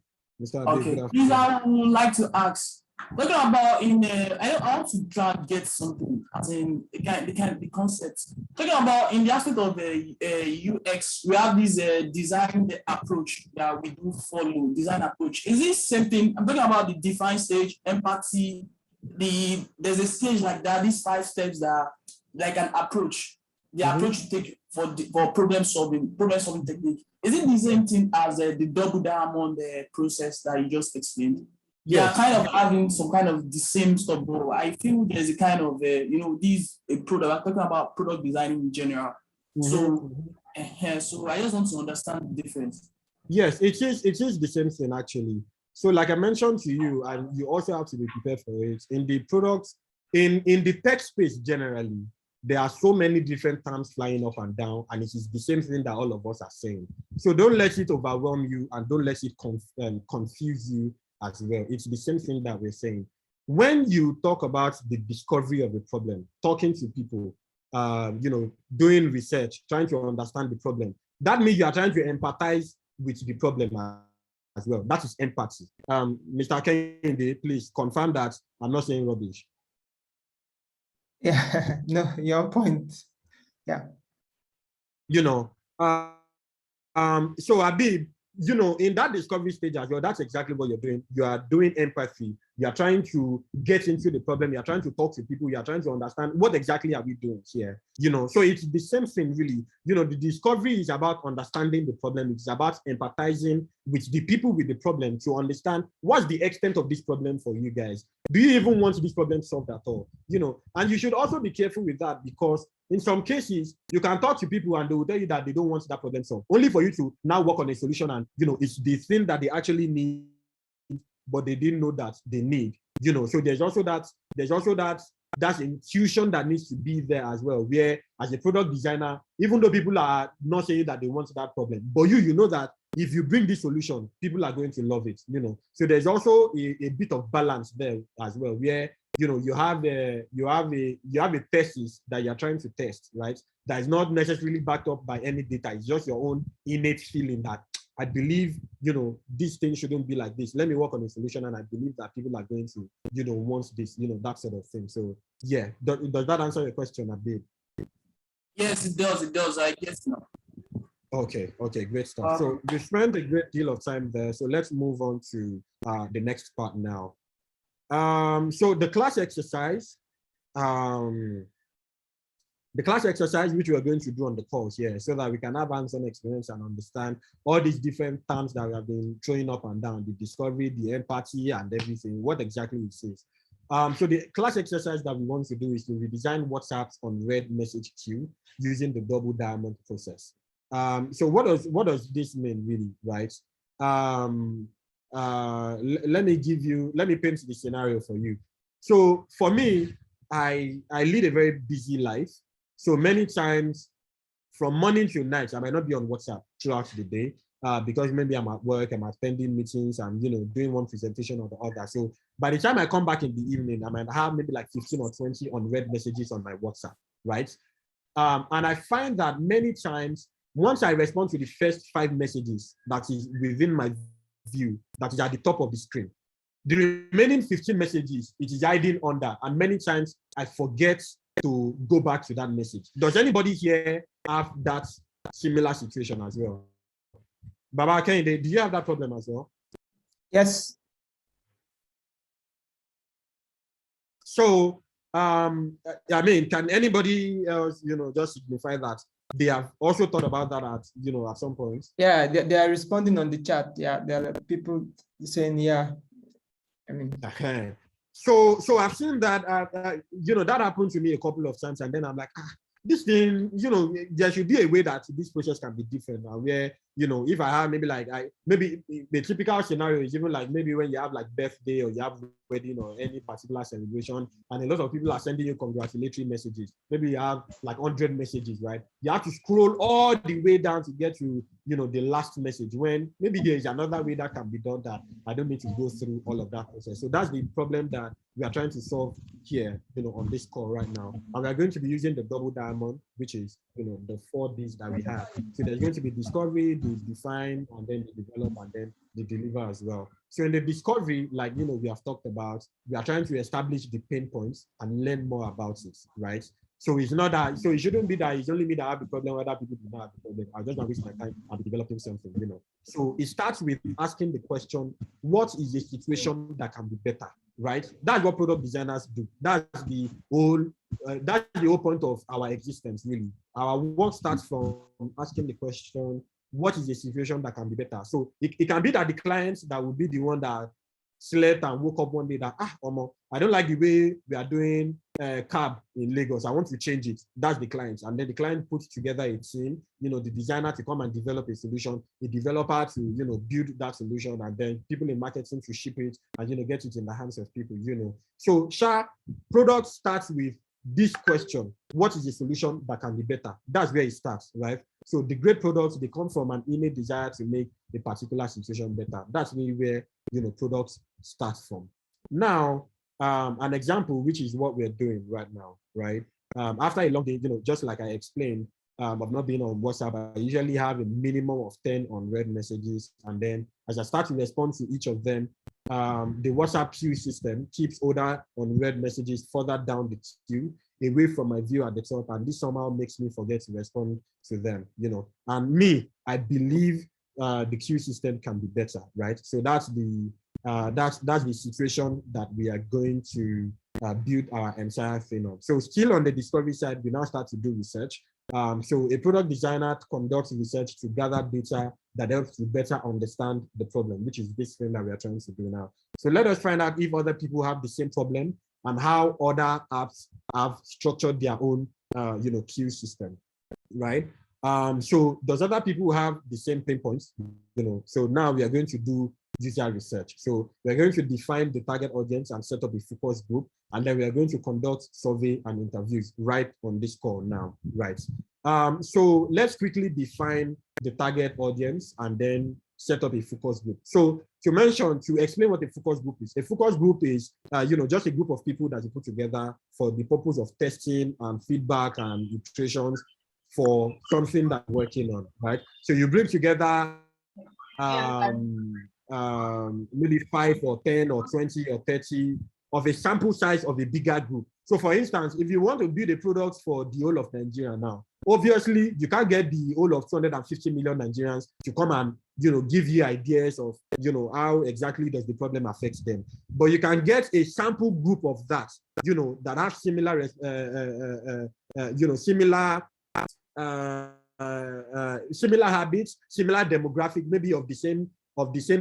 Mr. Habib, okay. Good afternoon. Please, I would like to ask, talking about I want to try and get something, as in the concept. Talking about in the aspect of UX, we have this design approach that we do follow, design approach. Is this same thing? I'm talking about the define stage, empathy, there's a stage like that, these 5 steps that like an approach, the approach you take for problem solving technique. Is it the same thing as the double diamond process that you just explained? Yes. They are kind of having some kind of the same stuff, but I feel there's a kind of product. I'm talking about product design in general. So I just want to understand the difference. Yes, it is the same thing actually. So like I mentioned to you, and you also have to be prepared for it, in the products, in the tech space generally, there are so many different terms flying up and down, and it is the same thing that all of us are saying. So don't let it overwhelm you, and don't let it confuse you as well. It's the same thing that we're saying. When you talk about the discovery of a problem, talking to people, doing research, trying to understand the problem, that means you are trying to empathize with the problem as well. That is empathy. Mr. Kehinde, please confirm that I'm not saying rubbish. Yeah, no, your point. Yeah. So Habib, in that discovery stage as well, that's exactly what you're doing. You are doing empathy. You are trying to get into the problem. You are trying to talk to people. You are trying to understand what exactly are we doing here. So it's the same thing really. The discovery is about understanding the problem. It's about empathizing with the people with the problem to understand what's the extent of this problem for you guys. Do you even want this problem solved at all? And you should also be careful with that, because in some cases, you can talk to people and they will tell you that they don't want that problem solved, only for you to now work on a solution and, it's the thing that they actually need, but they didn't know that they need. So there's also that that's intuition that needs to be there as well, where as a product designer, even though people are not saying that they want that problem, but you know that if you bring this solution, people are going to love it, you know. So there's also a bit of balance there as well, where you have a thesis that you're trying to test, right? That is not necessarily backed up by any data. It's just your own innate feeling that I believe, this thing shouldn't be like this. Let me work on a solution, and I believe that people are going to, want this, that sort of thing. So yeah, does that answer your question a bit? Yes, it does. It does. I guess now. Okay, great stuff. So we spent a great deal of time there. So let's move on to the next part now. So the class exercise, which we are going to do on the course, so that we can have hands-on experience and understand all these different terms that we have been throwing up and down, the discovery, the empathy, and everything, what exactly it says. So the class exercise that we want to do is to redesign WhatsApp's on-read message queue using the double diamond process. So what does this mean really, right? Let me paint the scenario for you. So for me, I lead a very busy life. So many times from morning till night, I might not be on WhatsApp throughout the day because maybe I'm at work, I'm attending meetings, I'm doing one presentation or the other. So by the time I come back in the evening, I might have maybe like 15 or 20 unread messages on my WhatsApp, right? And I find that many times, once I respond to the first 5 messages that is within my view, that is at the top of the screen, the remaining 15 messages, it is hiding under, and many times I forget to go back to that message. Does anybody here have that similar situation as well? Baba Kehinde, do you have that problem as well? Yes. So, I mean, can anybody else, just signify that they have also thought about that at some point? Yeah, they are responding on the chat. Yeah, there are people saying, yeah. I mean, so I've seen that that happened to me a couple of times, and then I'm like, this thing, there should be a way that this process can be different now, where if I have maybe the typical scenario is even like maybe when you have like birthday or you have wedding or any particular celebration, and a lot of people are sending you congratulatory messages. Maybe you have like 100 messages, right? You have to scroll all the way down to get to the last message, when maybe there is another way that can be done that I don't need to go through all of that process. So that's the problem that we are trying to solve here, on this call right now. And we are going to be using the double diamond, which is the 4 Ds that we have. So there's going to be discovery, the define, and then the develop, and then the deliver as well. So in the discovery, like we have talked about, we are trying to establish the pain points and learn more about it, right? So it's not that, so it shouldn't be that it's only me that have the problem, other people do not have the problem. I just not waste my time and be developing something, So it starts with asking the question, what is the situation that can be better, right? That's what product designers do. That's the whole point of our existence, really. Our work starts from asking the question, what is the situation that can be better? So it can be that the clients that will be the one that slept and woke up one day that, I don't like the way we are doing cab in Lagos. I want to change it. That's the client. And then the client puts together a team, the designer to come and develop a solution, the developer to, build that solution, and then people in marketing to ship it and, get it in the hands of people, So product starts with this question, what is the solution that can be better? That's where it starts, right? So the great products, they come from an innate desire to make a particular situation better. That's really where, products start from. Now, an example, which is what we're doing right now, right? After a long day, just like I explained, of not being on WhatsApp, I usually have a minimum of 10 unread messages. And then as I start to respond to each of them, the WhatsApp queue system keeps other unread messages further down the queue, away from my view at the top, and this somehow makes me forget to respond to them, And me, I believe the queue system can be better, right? So that's the situation that we are going to build our entire thing on. So still on the discovery side, we now start to do research. So a product designer conducts research to gather data that helps to better understand the problem, which is this thing that we are trying to do now. So let us find out if other people have the same problem and how other apps have structured their own, queue system, right? So does other people have the same pain points? So now we are going to do user research. So we're going to define the target audience and set up a focus group. And then we are going to conduct survey and interviews right on this call now, right? So let's quickly define the target audience and then set up a focus group. So to explain what a focus group is just a group of people that you put together for the purpose of testing and feedback and iterations for something that you're working on, right? So you bring together maybe 5 or 10 or 20 or 30 of a sample size of a bigger group. So for instance, if you want to build a product for the whole of Nigeria now, obviously you can't get the whole of 250 million Nigerians to come and give you ideas of how exactly does the problem affect them. But you can get a sample group of that, that have similar similar habits, similar demographic, maybe of the same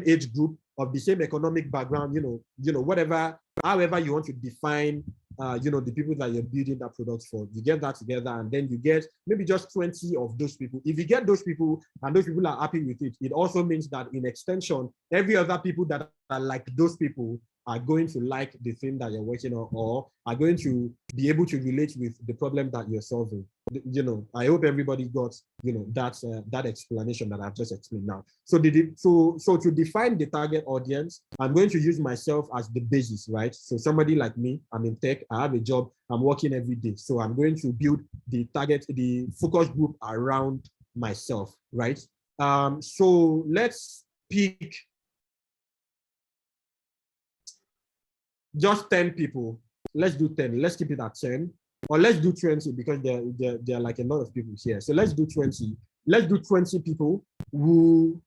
age group, of the same economic background, whatever, however you want to define the people that you're building that product for. You get that together, and then you get maybe just 20 of those people. If you get those people and those people are happy with it, it also means that in extension, every other people that are like those people are going to like the thing that you're working on, or are going to be able to relate with the problem that you're solving. I hope everybody got that explanation that I've just explained now. So to define the target audience, I'm going to use myself as the basis, right? So somebody like me, I'm in tech, I have a job, I'm working every day. So I'm going to build the focus group around myself, right? So let's pick just 10 people. Let's do 10. Let's keep it at 10. Or let's do 20 because there are like a lot of people here. So let's do 20. Let's do 20 people who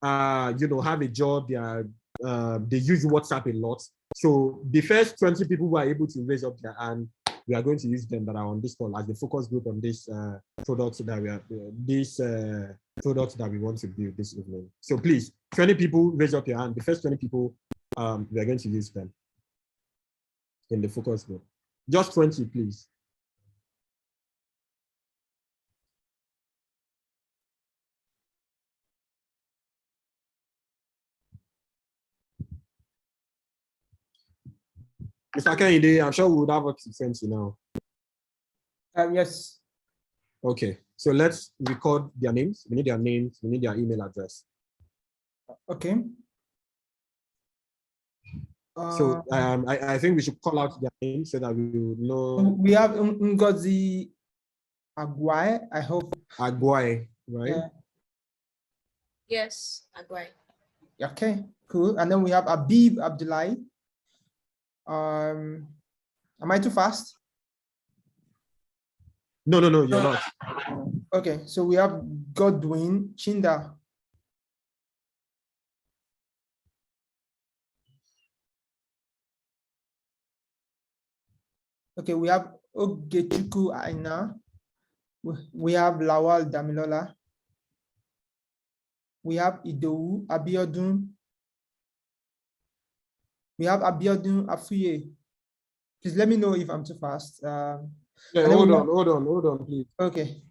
have a job. They use WhatsApp a lot. So the first 20 people who are able to raise up their hand, we are going to use them that are on this call as the focus group on this product that we want to build this evening. So please, 20 people raise up your hand. The first 20 people, we are going to use them in the focus group. Just 20, please. Mr. Kehinde, I'm sure we would have up to 20 now. Yes. Okay, so let's record their names. We need their names, we need their email address. Okay. So I think we should call out their names so that we will know. We have Ngozi Agwai, I hope. Agwai, right? Yeah. Yes, Agwai. Okay, cool. And then we have Abib Abdullahi. Am I too fast? No, you're not. Okay, so we have Godwin Chinda. Okay, we have Ogechuku Aina. We have Lawal Damilola. We have Idowu Abiodun. We have Abiodun Afuye. Please let me know if I'm too fast. Yeah, hold on, please. Okay.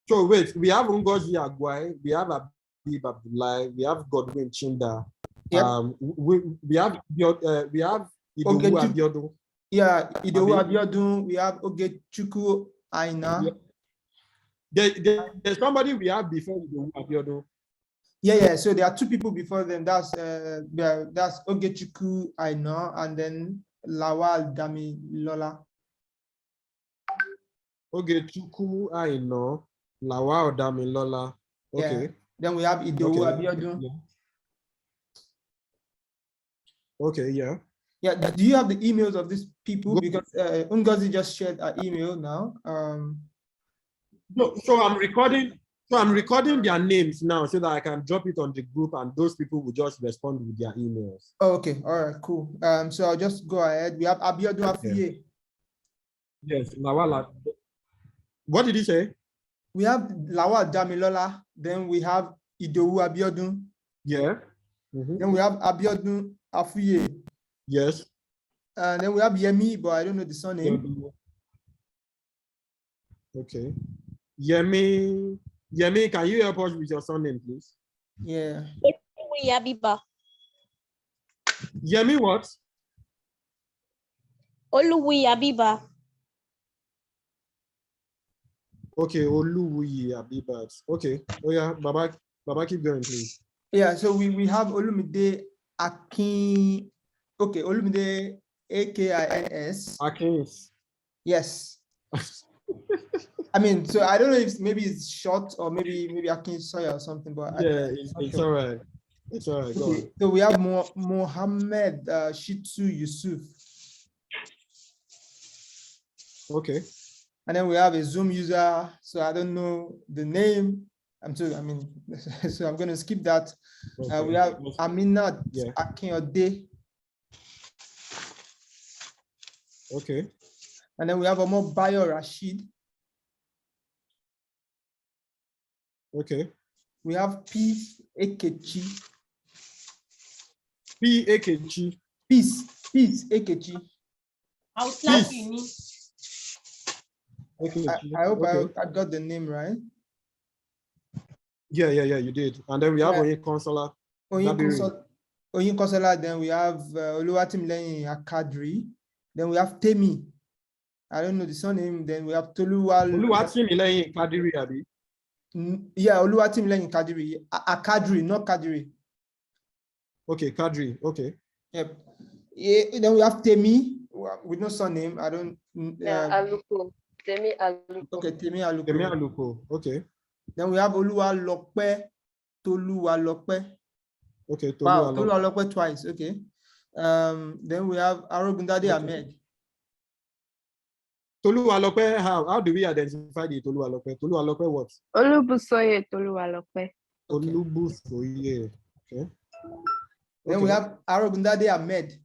So wait, we have Ngozi Agwai, we have Abib Abdullahi, we have Godwin Chinda. Yep. We have Idowu Abiodun. Yeah, Idowu Abiodun. We have Ogechuku Aina. Yep. There's somebody we have before Idowu Abiodun. Yeah. So there are two people before them. That's Ogechuku Aina and then Lawal Damilola. Ogechuku Aina, Lawal Damilola. Okay. Yeah. Then we have Idowu Abiodun. Yeah. Okay, yeah. Yeah, do you have the emails of these people? Because Ngozi just shared an email now. No, so I'm recording their names now so that I can drop it on the group and those people will just respond with their emails. Oh, okay, all right, cool. So I'll just go ahead. We have Abiodun Afuye. Yes, Lawal. What did he say? We have Lawal Damilola. Then we have Idowu Abiodun. Yeah. Then we have Abiodun Afuye. Yes. And then we have Yemi, but I don't know the surname. Okay. Yemi, can you help us with your surname, please? Yeah. Yabiba. Yemi what? Oluwi Abiba. Okay, Oluwi Abibat. Okay. Oh yeah, Baba, keep going, please. Yeah, so we have Olumide Akin. Okay, Olumide Akins. Akins. Yes. I mean, so I don't know if maybe it's short or maybe Akins Sawyer or something, but Yeah, it's all right. It's all right. Go on. So we have Mohammed Shitu Yusuf. Okay. And then we have a Zoom user. So I don't know the name. So I'm going to skip that. Okay. We have Aminat Yeah. Akinode. Okay. And then we have Bayo Rashid. Okay. We have Peace Ekechi. P. Ekechi. Peace Ekechi. I'll slap you. I hope I got the name right. Yeah, you did. And then we have Oyin Consola. Oyin Consola, then we have Oluwatimileni Akadri. Then we have Temi. I don't know the surname. Then we have Oluwatimileni Kadiri, Abi. Yeah, Oluwatimileni Kadiri. Akadri, not Kadiri. Okay, Kadri. Okay. Yep. Yeah, then we have Temi with no surname. I don't. Aluko. Temi Aluko. Okay, Temi Aluko. Temi Aluko. Okay. Then we have Oluwalope, Toluwalope. Okay, Toluwalope twice. Okay. Then we have Arogundade Ahmed. Toluwalope, how do we identify the Toluwalope? Toluwalope what? Olubusoye Toluwalope. Olubusoye. Okay. Then we have Arogundade Ahmed.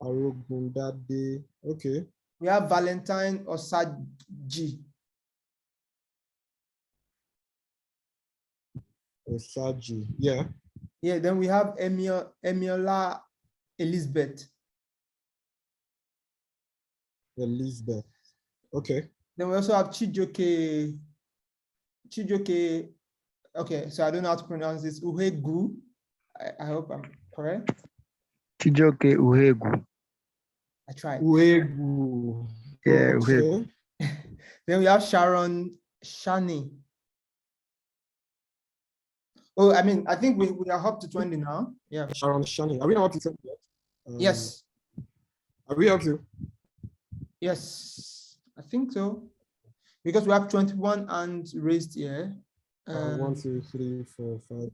Arogundade. Okay. We have Valentine Osaji. Osaji. Yeah. Yeah. Then we have Emiola Elizabeth. Elizabeth. Okay. Then we also have Chijoke. Okay, so I don't know how to pronounce this. Uhegu. I hope I'm correct. Chijoke Uhegu. I tried. Uhegu. Yeah, Uhegu. Then we have Sharon Shani. Oh, I mean, I think we are up to 20 now. Yeah. Sharon Shani. Are we not up to 20 yet? Yes. Are we up to? Yes, I think so. Because we have 21 and raised here. 1, 2, 3, 4, 5.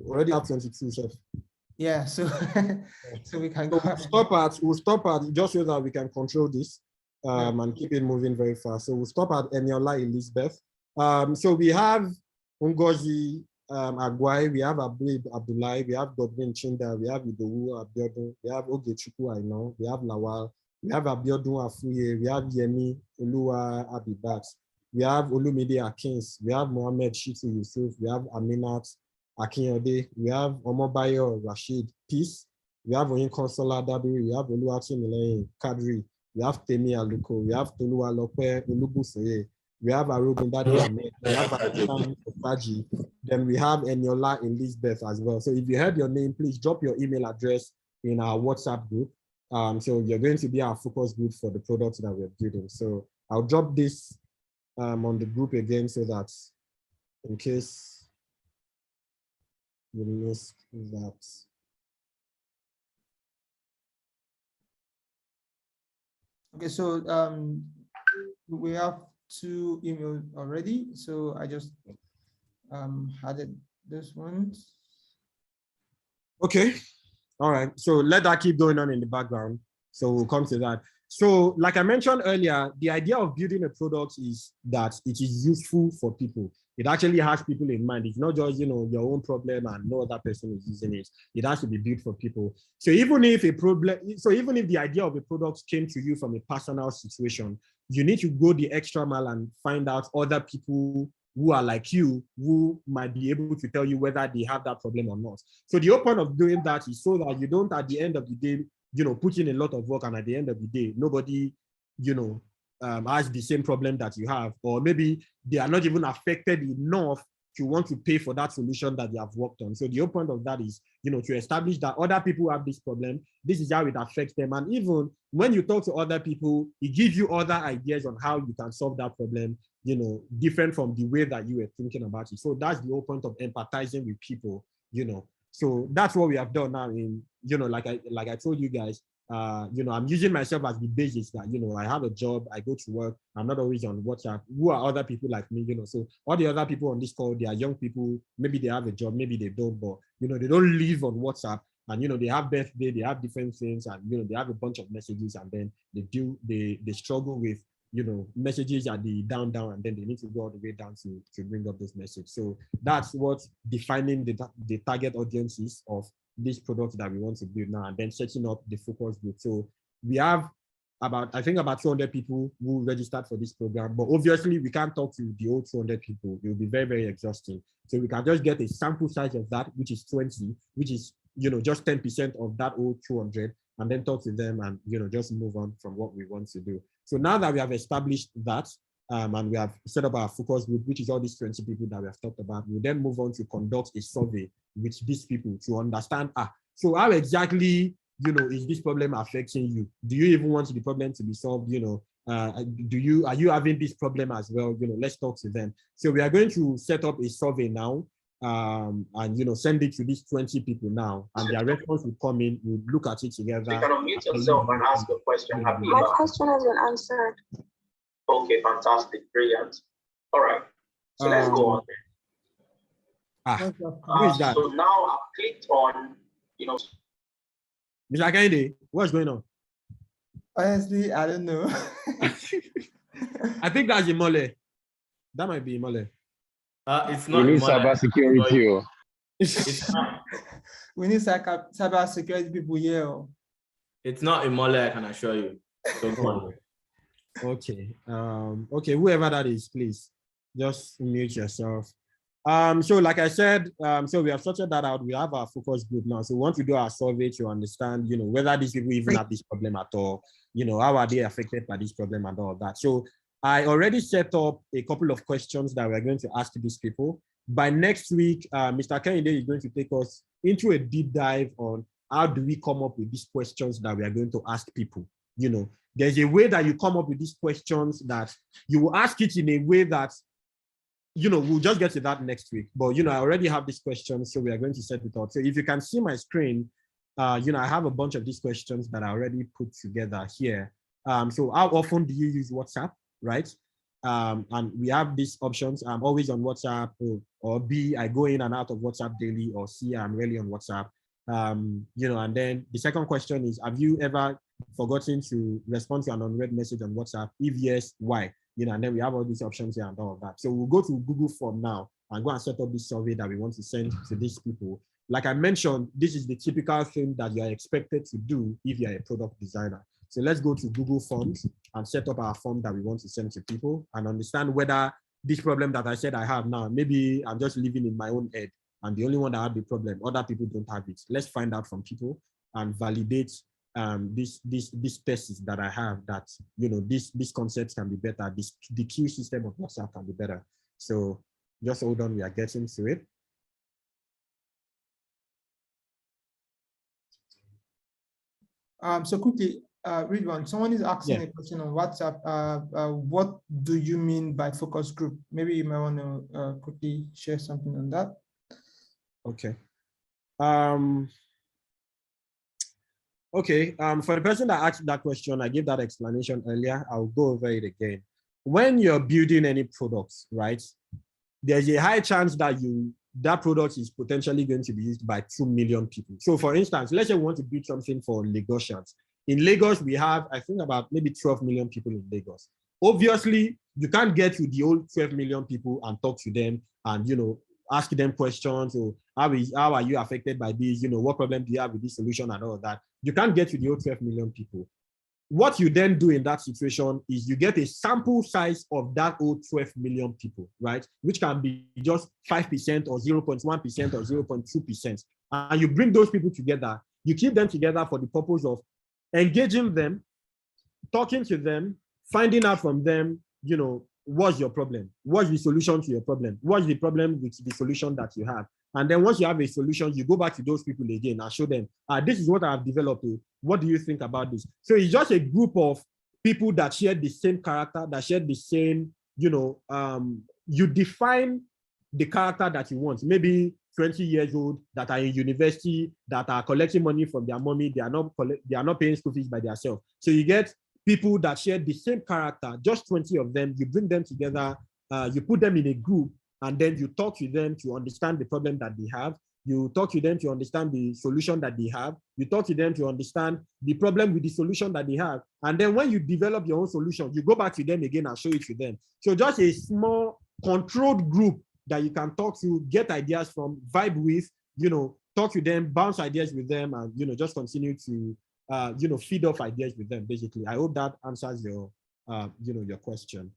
Already have 22, chef. Yeah, so so we can go. We'll stop at just so that we can control this and keep it moving very fast. So we'll stop at Emiola Elizabeth. So we have Ngozi Agwai, we have Abib Abdullahi, we have Godwin Chinda, we have Idowu Abiodun, we have Ogechuku Aino, we have Lawal, we have Abiodun Afuye, we have Yemi Oluwa Abibat, we have Olumide Akins, we have Mohammed Shitu Yusuf, we have Aminat Akinyode, we have Omobayo Rashid Peace, we have Oyin Consola Dabiri, we have Oluwatimileni Kadri, we have Temi Aluko, we have Toluwalope Olubusoye, we have Arugundade Ahmed, we have Osaji, then we have Eniola Elizabeth as well. So if you heard your name, please drop your email address in our WhatsApp group. So you're going to be our focus group for the products that we're building. So I'll drop this on the group again so that in case you missed that. Okay, so we have 2 emails already. So I just added this one. Okay. All right. So let that keep going on in the background. So we'll come to that. So like I mentioned earlier, the idea of building a product is that it is useful for people. It actually has people in mind. It's not just, your own problem and no other person is using it. It has to be built for people. So even if the idea of a product came to you from a personal situation, you need to go the extra mile and find out other people who are like you, who might be able to tell you whether they have that problem or not. So the whole point of doing that is so that you don't, at the end of the day, put in a lot of work, and at the end of the day, nobody, has the same problem that you have, or maybe they are not even affected enough to want to pay for that solution that they have worked on. So the whole point of that is, to establish that other people have this problem. This is how it affects them. And even when you talk to other people, it gives you other ideas on how you can solve that problem, different from the way that you were thinking about it. So that's the whole point of empathizing with people, So that's what we have done now in, like I told you guys, I'm using myself as the basis that, I have a job, I go to work, I'm not always on WhatsApp. Who are other people like me, So all the other people on this call, they are young people, maybe they have a job, maybe they don't, but, they don't live on WhatsApp, and, they have birthday, they have different things, and, they have a bunch of messages, and then they struggle with, messages at the down, and then they need to go all the way down to bring up this message. So that's what defining the target audiences of this product that we want to build now, and then setting up the focus group. So we have about 200 people who registered for this program, but obviously we can't talk to the whole 200 people. It will be very, very exhausting. So we can just get a sample size of that, which is 20, which is, just 10% of that whole 200, and then talk to them and, just move on from what we want to do. So now that we have established that, and we have set up our focus group, which is all these 20 people that we have talked about, we'll then move on to conduct a survey with these people to understand, so how exactly, is this problem affecting you? Do you even want the problem to be solved? Are you having this problem as well? Let's talk to them. So we are going to set up a survey now, and send it to these 20 people now, and their response will come in. We'll look at it together. So you can unmute yourself and ask a question. My question has been answered. Okay, fantastic, brilliant. All right, so let's go on. Who is that? So now I've clicked on, Mr. Kehinde, what's going on? Honestly, I don't know. I think that's Imole. That might be Imole. It's not. We need cybersecurity. It's not. We need cyber security people here. It's not Imole, I can assure you. Don't worry. Okay. Okay, whoever that is, please just mute yourself. So like I said, so we have sorted that out. We have our focus group now. So we want to do our survey to understand, whether these people even have this problem at all, how are they affected by this problem and all that. So I already set up a couple of questions that we're going to ask these people. By next week, Mr. Kehinde is going to take us into a deep dive on how do we come up with these questions that we are going to ask people. There's a way that you come up with these questions that you will ask it in a way that, we'll just get to that next week. But, I already have these questions, so we are going to set it out. So if you can see my screen, I have a bunch of these questions that I already put together here. So how often do you use WhatsApp, right? And we have these options. I'm always on WhatsApp, or B, I go in and out of WhatsApp daily, or C, I'm really on WhatsApp. And then the second question is, have you ever forgotten to respond to an unread message on WhatsApp? If yes, why? And then we have all these options here and all of that. So we'll go to Google Form now and go and set up this survey that we want to send to these people. Like I mentioned, this is the typical thing that you are expected to do if you're a product designer. So let's go to Google Forms and set up our form that we want to send to people and understand whether this problem that I said I have now, maybe I'm just living in my own head and the only one that had the problem, other people don't have it. Let's find out from people and validate this thesis that I have, that this concept can be better, the queue system of WhatsApp can be better. So just hold on, we are getting to it. So quickly, Ridwan, someone is asking a question on WhatsApp. What do you mean by focus group? Maybe you might want to quickly share something on that. Okay. Okay, for the person that asked that question, I gave that explanation earlier. I'll go over it again. When you're building any products, right, there's a high chance that that product is potentially going to be used by 2 million people. So for instance, let's say we want to build something for Lagosians. In Lagos, we have, I think, about maybe 12 million people in Lagos. Obviously, you can't get to the old 12 million people and talk to them and, ask them questions, or how are you affected by this? What problem do you have with this solution and all of that? You can't get to the old 12 million people. What you then do in that situation is you get a sample size of that old 12 million people, right? Which can be just 5% or 0.1% or 0.2%. And you bring those people together, you keep them together for the purpose of engaging them, talking to them, finding out from them, what's your problem? What's the solution to your problem? What's the problem with the solution that you have? And then once you have a solution, you go back to those people again and show them, this is what I've developed. What do you think about this? So it's just a group of people that share the same character, that share the same, you define the character that you want. Maybe 20 years old that are in university, that are collecting money from their mommy, they are not paying school fees by themselves. So you get people that share the same character, just 20 of them, you bring them together, you put them in a group, and then you talk to them to understand the problem that they have. You talk to them to understand the solution that they have. You talk to them to understand the problem with the solution that they have. And then when you develop your own solution, you go back to them again and show it to them. So just a small controlled group that you can talk to, get ideas from, vibe with, talk to them, bounce ideas with them, and, just continue to, feed off ideas with them, basically. I hope that answers your, your question.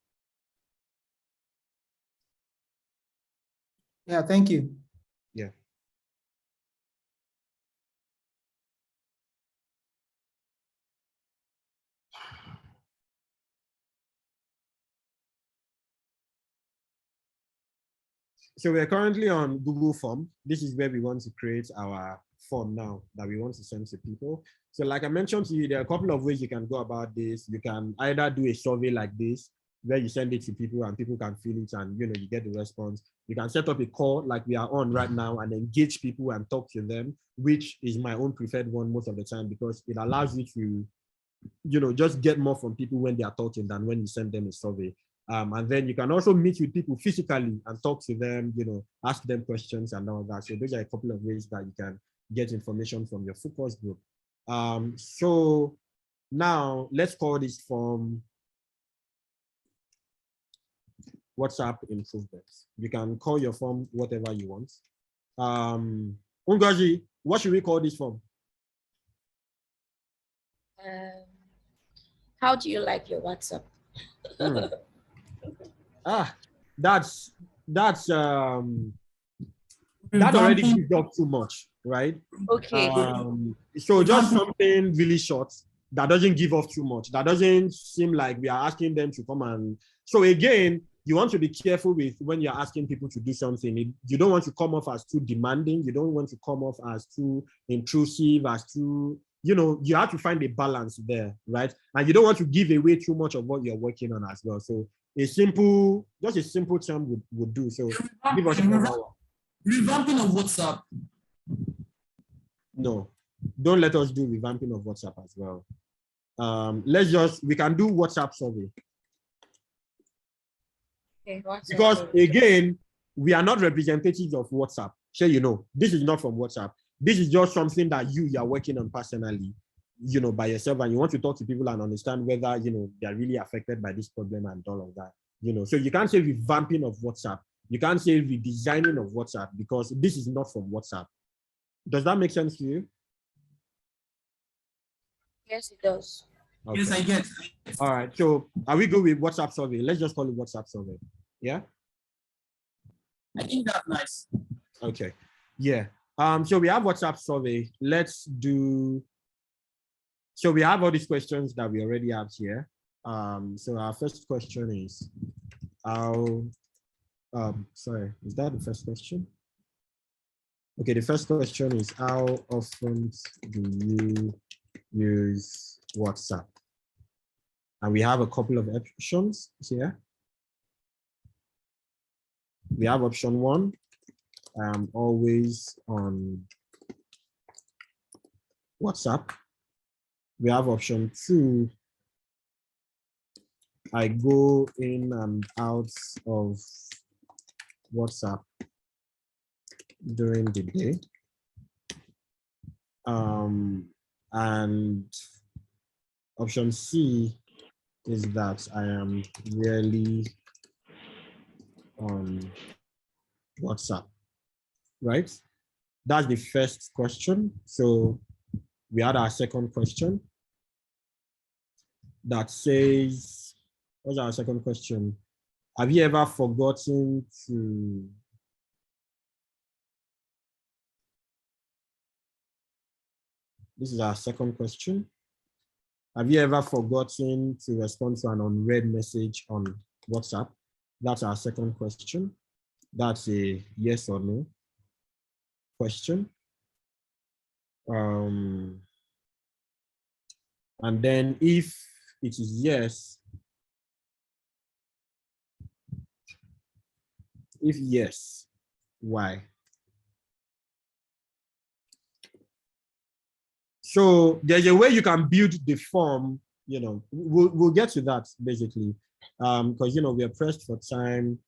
Yeah, thank you. Yeah. So we're currently on Google Form. This is where we want to create our form now that we want to send to people. So like I mentioned to you, there are a couple of ways you can go about this. You can either do a survey like this, where you send it to people and people can fill it and, you get the response. You can set up a call like we are on right now and engage people and talk to them, which is my own preferred one most of the time because it allows you to, just get more from people when they are talking than when you send them a survey. And then you can also meet with people physically and talk to them, ask them questions and all that. So those are a couple of ways that you can get information from your focus group. So now let's call this form WhatsApp improvements. You can call your form whatever you want. Ungaji, what should we call this form? How do you like your WhatsApp? That already gives up too much, right? Okay. So just something really short that doesn't give off too much. That doesn't seem like we are asking them to come and. So again, you want to be careful with when you're asking people to do something. You don't want to come off as too demanding. You don't want to come off as too intrusive, as too, you have to find a balance there, right? And you don't want to give away too much of what you're working on as well. So just a simple term would do. So give us an hour. Revamping of WhatsApp. No, don't let us do revamping of WhatsApp as well. We can do WhatsApp survey. Okay, because again, we are not representatives of WhatsApp. Sure, this is not from WhatsApp. This is just something that you are working on personally, by yourself, and you want to talk to people and understand whether, they are really affected by this problem and all of that, So you can't say revamping of WhatsApp. You can't say redesigning of WhatsApp because this is not from WhatsApp. Does that make sense to you? Yes, it does. Okay. Yes, I get. All right. So are we good with WhatsApp survey? Let's just call it WhatsApp survey. Yeah. I think that's nice. Okay. Yeah. So we have WhatsApp survey. Let's do. So we have all these questions that we already have here. So our first question is, sorry, is that the first question? Okay, the first question is, how often do you use WhatsApp? And we have a couple of options here. We have option 1, always on WhatsApp. We have option 2, I go in and out of WhatsApp during the day. And option C is that I am rarely on WhatsApp, right? That's the first question. So we had our second question that says, what's our second question? Have you ever forgotten to this is our second question. Have you ever forgotten to respond to an unread message on WhatsApp? That's our second question. That's a yes or no question. And then if it is yes, if yes, why? So there's a way you can build the form, we'll get to that basically. Because we are pressed for time.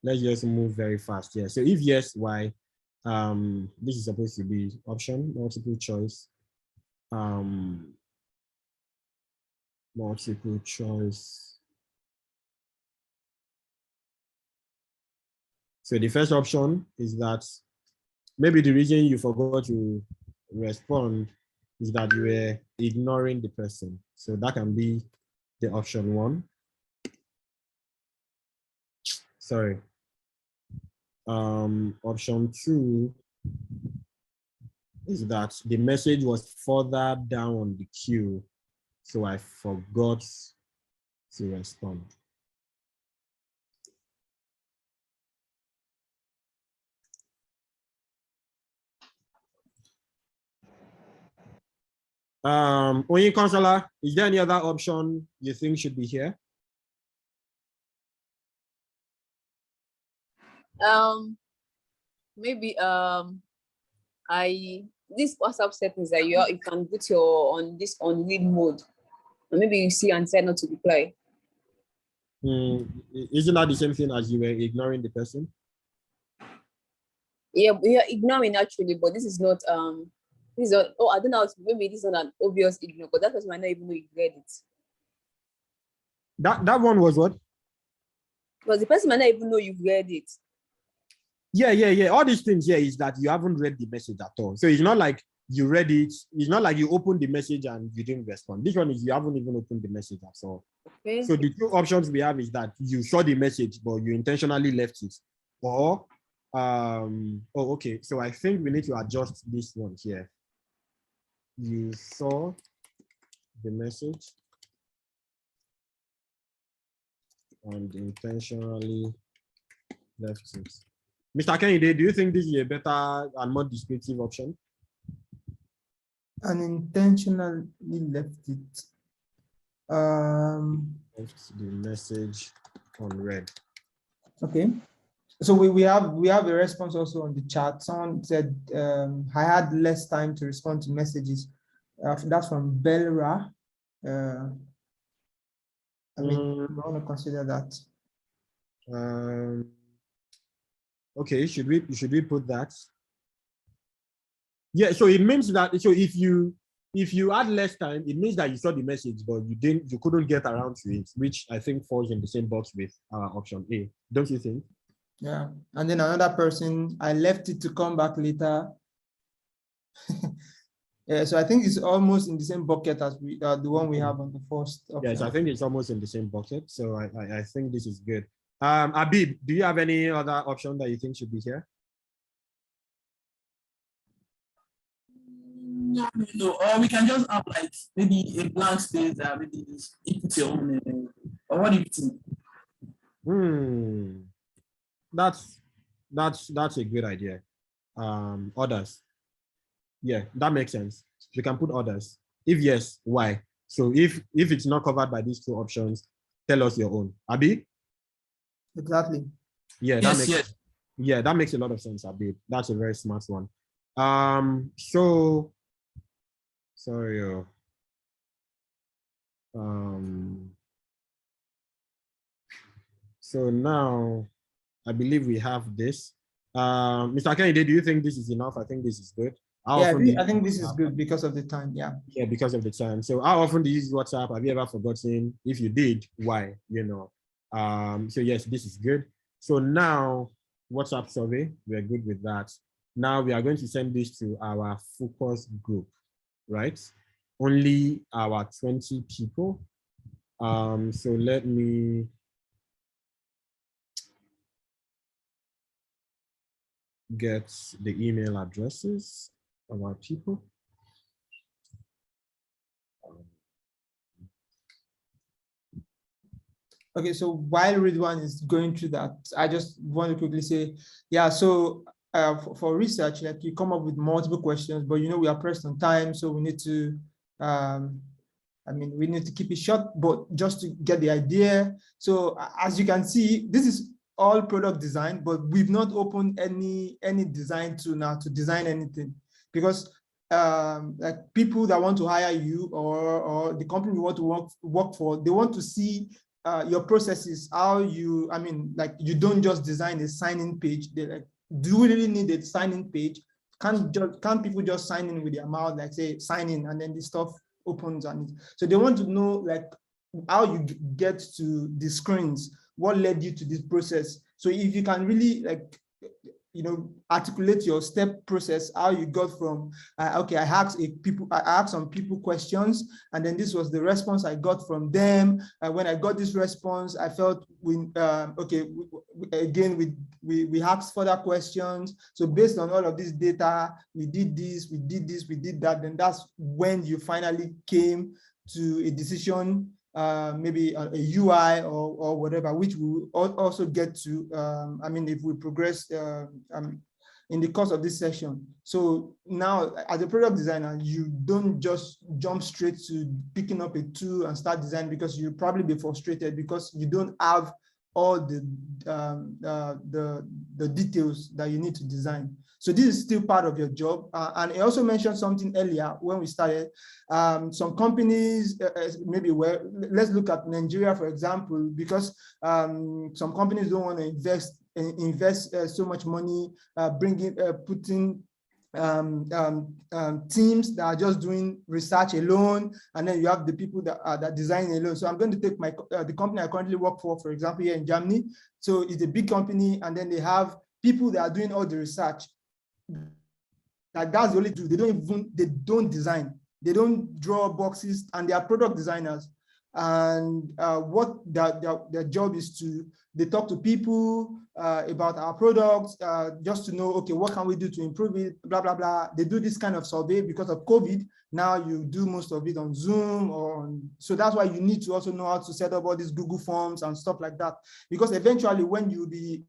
Let's just move very fast here. So if yes, why? This is supposed to be option, multiple choice. Multiple choice. So the first option is that maybe the reason you forgot to respond is that you were ignoring the person. So that can be the option one. Sorry. Option two is that the message was further down on the queue, so I forgot to respond. Onye Counselor, is there any other option you think should be here? Maybe this WhatsApp settings that you can put on read mode, and maybe you see and say not to reply. Isn't that the same thing as you were ignoring the person? Yeah, we are ignoring actually, but this is not this is not, oh, I don't know, maybe this is not an obvious ignore, but that person might not even know you read it. That one was what? Because the person might not even know you've read it. Yeah. All these things here is that you haven't read the message at all. So it's not like you read it. It's not like you opened the message and you didn't respond. This one is you haven't even opened the message at all. Okay. So the two options we have is that you saw the message, but you intentionally left it. Or, okay. So I think we need to adjust this one here. You saw the message and intentionally left it. Mr. Kehinde, do you think this is a better and more descriptive option? Unintentionally left it. Left the message unread. Okay. So we have a response also on the chat. Someone said I had less time to respond to messages. That's from Belra. I mean, I want to consider that. Okay, should we put that? Yeah, so it means that if you had less time, it means that you saw the message, but you couldn't get around to it, which I think falls in the same box with option A. Don't you think? Yeah, and then another person, I left it to come back later. Yeah, so I think it's almost in the same bucket as the one we have on the first option. Yes, I think it's almost in the same bucket. So I think this is good. Abib, do you have any other option that you think should be here? No. We can just have like maybe a blank space that maybe you put your own. Or what do you think? That's a good idea. Others. Yeah, that makes sense. We can put others. If yes, why? So if it's not covered by these two options, tell us your own. Abi? Exactly. Yeah, that makes a lot of sense, Abi. That's a very smart one. So sorry. So now I believe we have this. Mr. Kehinde, do you think this is enough? I think this is good. I think this is good because of the time. Yeah, because of the time. So how often do you use WhatsApp? Have you ever forgotten? If you did, why? So yes, this is good. So now WhatsApp survey, we're good with that. Now we are going to send this to our focus group, right? Only our 20 people. So let me get the email addresses of our people. Okay, so while Ridwan is going through that, I just want to quickly say, yeah, so for research, like you come up with multiple questions, but we are pressed on time, so we need to, we need to keep it short, but just to get the idea. So as you can see, this is all product design, but we've not opened any design tool now to design anything, because like people that want to hire you or the company you want to work for, they want to see your processes, how you, like you don't just design a sign-in page. They like, do we really need a sign-in page? Can't people just sign in with their mouth, like say sign in, and then the stuff opens on it? So they want to know like how you get to the screens, what led you to this process. So if you can really like, articulate your step process, how you got from, okay, I asked some people questions, and then this was the response I got from them. When I got this response, I felt we asked further questions. So based on all of this data, we did this, we did this, we did that. Then that's when you finally came to a decision, maybe a UI or whatever, which we will also get to, if we progress in the course of this session. So now, as a product designer, you don't just jump straight to picking up a tool and start designing, because you'll probably be frustrated because you don't have all the details that you need to design. So this is still part of your job. And I also mentioned something earlier when we started. Some companies, let's look at Nigeria, for example, because some companies don't want to invest so much money, putting teams that are just doing research alone, and then you have the people that are designing alone. So I'm going to take the company I currently work for example, here in Germany. So it's a big company, and then they have people that are doing all the research. Like that's the only do. They don't design. They don't draw boxes, and they are product designers. And what their job is they talk to people about our products, just to know, okay, what can we do to improve it, blah, blah, blah. They do this kind of survey because of COVID. Now you do most of it on Zoom so that's why you need to also know how to set up all these Google Forms and stuff like that. Because eventually when you'll be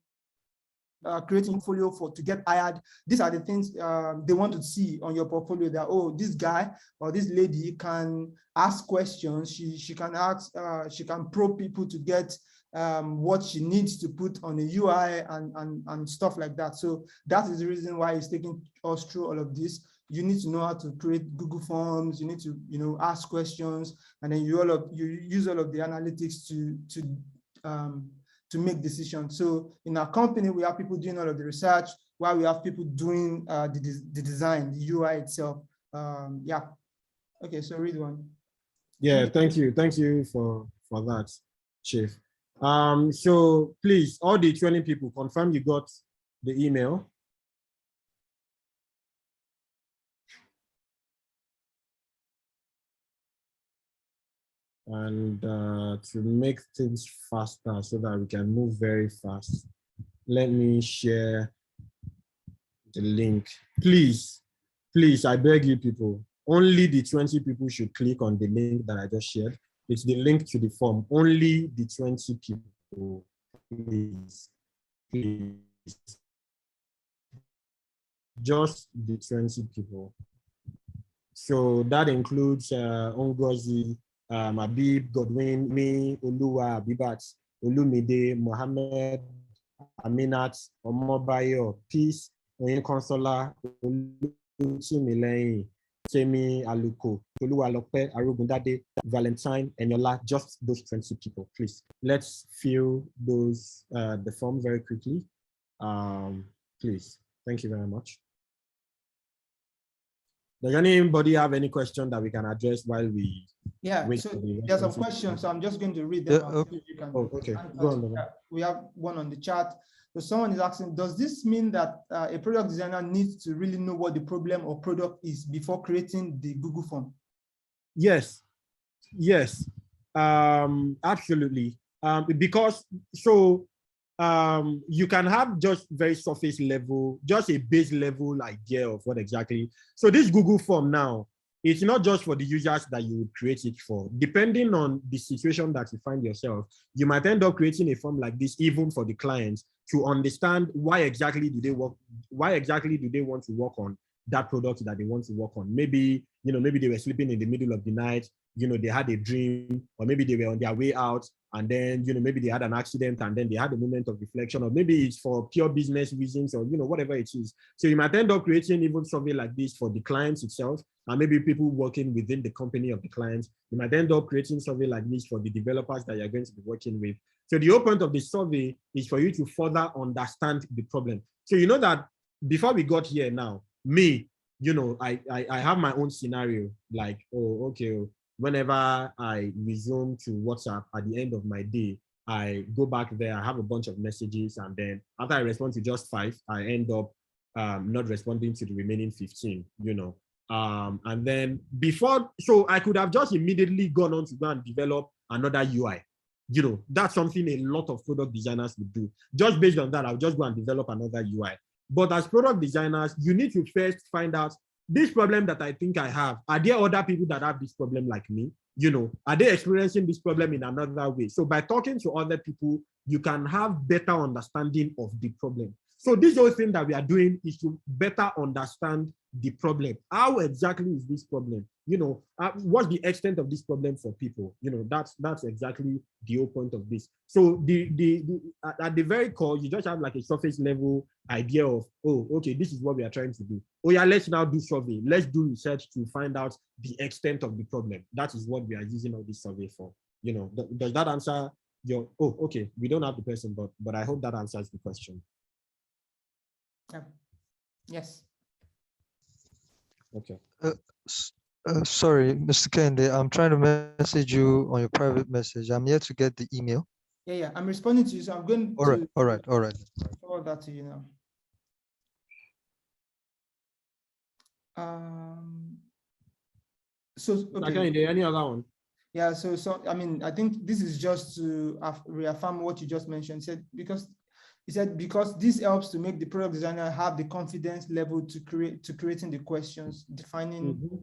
creating a portfolio to get hired, these are the things they want to see on your portfolio, that, oh, this guy or this lady can ask questions, she can probe people to get what she needs to put on a UI and stuff like that. So that is the reason why it's taking us through all of this. You need to know how to create Google Forms, you need to ask questions, and then you use all of the analytics to make decisions. So in our company, we have people doing all of the research, while we have people doing the design, the UI itself. Yeah. Okay, so Ridwan. Yeah, thank you for that, Chief. So please, all the 20 people, confirm you got the email. And to make things faster so that we can move very fast, let me share the link. Please, I beg you people, only the 20 people should click on the link that I just shared. It's the link to the form. Only the 20 people, please. Just the 20 people. So that includes Ngozi, Abib, Godwin, me, Oluwa, Abibat, Olumide, Mohammed, Aminat, Omobayo, Peace, Oyin Consola, Olutumilei, Temi Aluko, Oluwalope, Arugundade, Valentine, Eniola, just those 20 people, please. Let's fill those the form very quickly. Please. Thank you very much. Does anybody have any question that we can address while we wait? So there's some questions, so I'm just going to read them out. Okay. You can okay. Go on. We have one on the chat. So someone is asking, does this mean that a product designer needs to really know what the problem or product is before creating the Google form? Yes, absolutely. Because you can have just very surface level, just a base level idea of what exactly. So this Google form now, it's not just for the users that you would create it for. Depending on the situation that you find yourself, you might end up creating a form like this even for the clients to understand why exactly do they want to work on that product that they want to work on. Maybe, maybe they were sleeping in the middle of the night, they had a dream, or maybe they were on their way out, and then, maybe they had an accident and then they had a moment of reflection, or maybe it's for pure business reasons, or, whatever it is. So you might end up creating even something like this for the clients itself, and maybe people working within the company of the clients. You might end up creating something like this for the developers that you're going to be working with. So the whole point of the survey is for you to further understand the problem. So you know that before we got here now, me, I have my own scenario, like, oh, okay, whenever I resume to WhatsApp at the end of my day, I go back there, I have a bunch of messages, and then after I respond to just 5, I end up not responding to the remaining 15, and then so I could have just immediately gone on to go and develop another UI. That's something a lot of product designers would do. Just based on that, I'll just go and develop another UI. But as product designers, you need to first find out this problem that I think I have. Are there other people that have this problem like me? Are they experiencing this problem in another way? So by talking to other people, you can have better understanding of the problem. So this whole thing that we are doing is to better understand the problem. How exactly is this problem? What's the extent of this problem for people? That's exactly the whole point of this. So at the very core, you just have like a surface level idea of, oh, okay, this is what we are trying to do. Oh yeah, let's now do survey. Let's do research to find out the extent of the problem. That is what we are using all this survey for. Does that answer your? Oh, okay, we don't have the person, but I hope that answers the question. Yeah. Yes. Okay. Sorry, Mr. Kehinde, I'm trying to message you on your private message. I'm yet to get the email. Yeah, I'm responding to you, so I'm going all right. forward that to you now. Okay. Any other one? Yeah, so I mean, I think this is just to reaffirm what you just mentioned. He said because this helps to make the product designer have the confidence level to creating the questions, defining. Mm-hmm.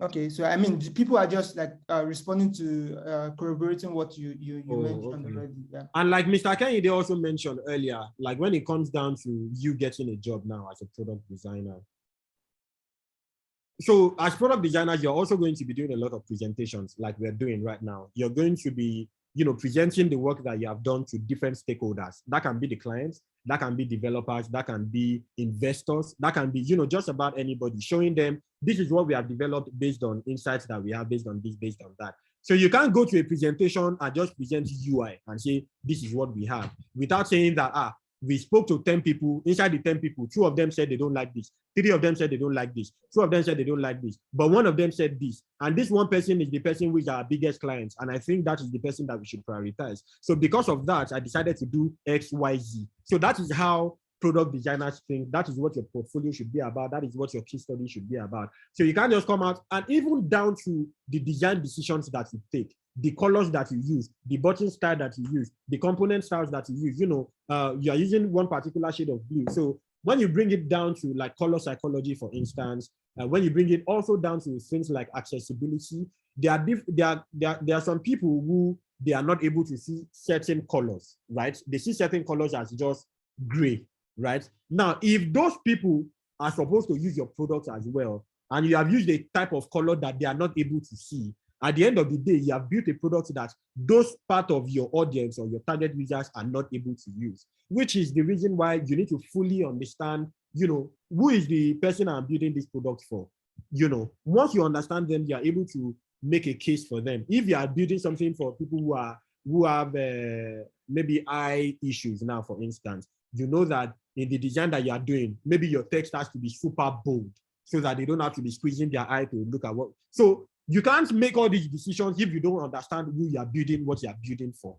Okay. So I mean, people are just like responding to corroborating what you mentioned already. Yeah. And like Mr. Kehinde also mentioned earlier, like when it comes down to you getting a job now as a product designer. So as product designers, you're also going to be doing a lot of presentations like we're doing right now. You're going to be presenting the work that you have done to different stakeholders. That can be the clients, that can be developers, that can be investors, that can be, just about anybody, showing them this is what we have developed based on insights that we have, based on this, based on that. So you can't go to a presentation and just present UI and say, this is what we have, without saying that, we spoke to 10 people, inside the 10 people, 2 of them said they don't like this, 3 of them said they don't like this, 2 of them said they don't like this, but 1 of them said this. And this one person is the person who is our biggest client. And I think that is the person that we should prioritize. So because of that, I decided to do X, Y, Z. So that is how product designers think. That is what your portfolio should be about. That is what your case study should be about. So you can't just come out, and even down to the design decisions that you take, the colors that you use, the button style that you use, the component styles that you use, you are using one particular shade of blue. So when you bring it down to like color psychology, for instance, when you bring it also down to things like accessibility, there are some people who they are not able to see certain colors, right? They see certain colors as just gray, right? Now, if those people are supposed to use your product as well, and you have used a type of color that they are not able to see, at the end of the day, you have built a product that those part of your audience or your target users are not able to use, which is the reason why you need to fully understand, who is the person I'm building this product for. Once you understand them, you are able to make a case for them. If you are building something for people who have maybe eye issues now, for instance, you know that in the design that you are doing, maybe your text has to be super bold so that they don't have to be squeezing their eye to look at what. So you can't make all these decisions if you don't understand who you are building, what you are building for,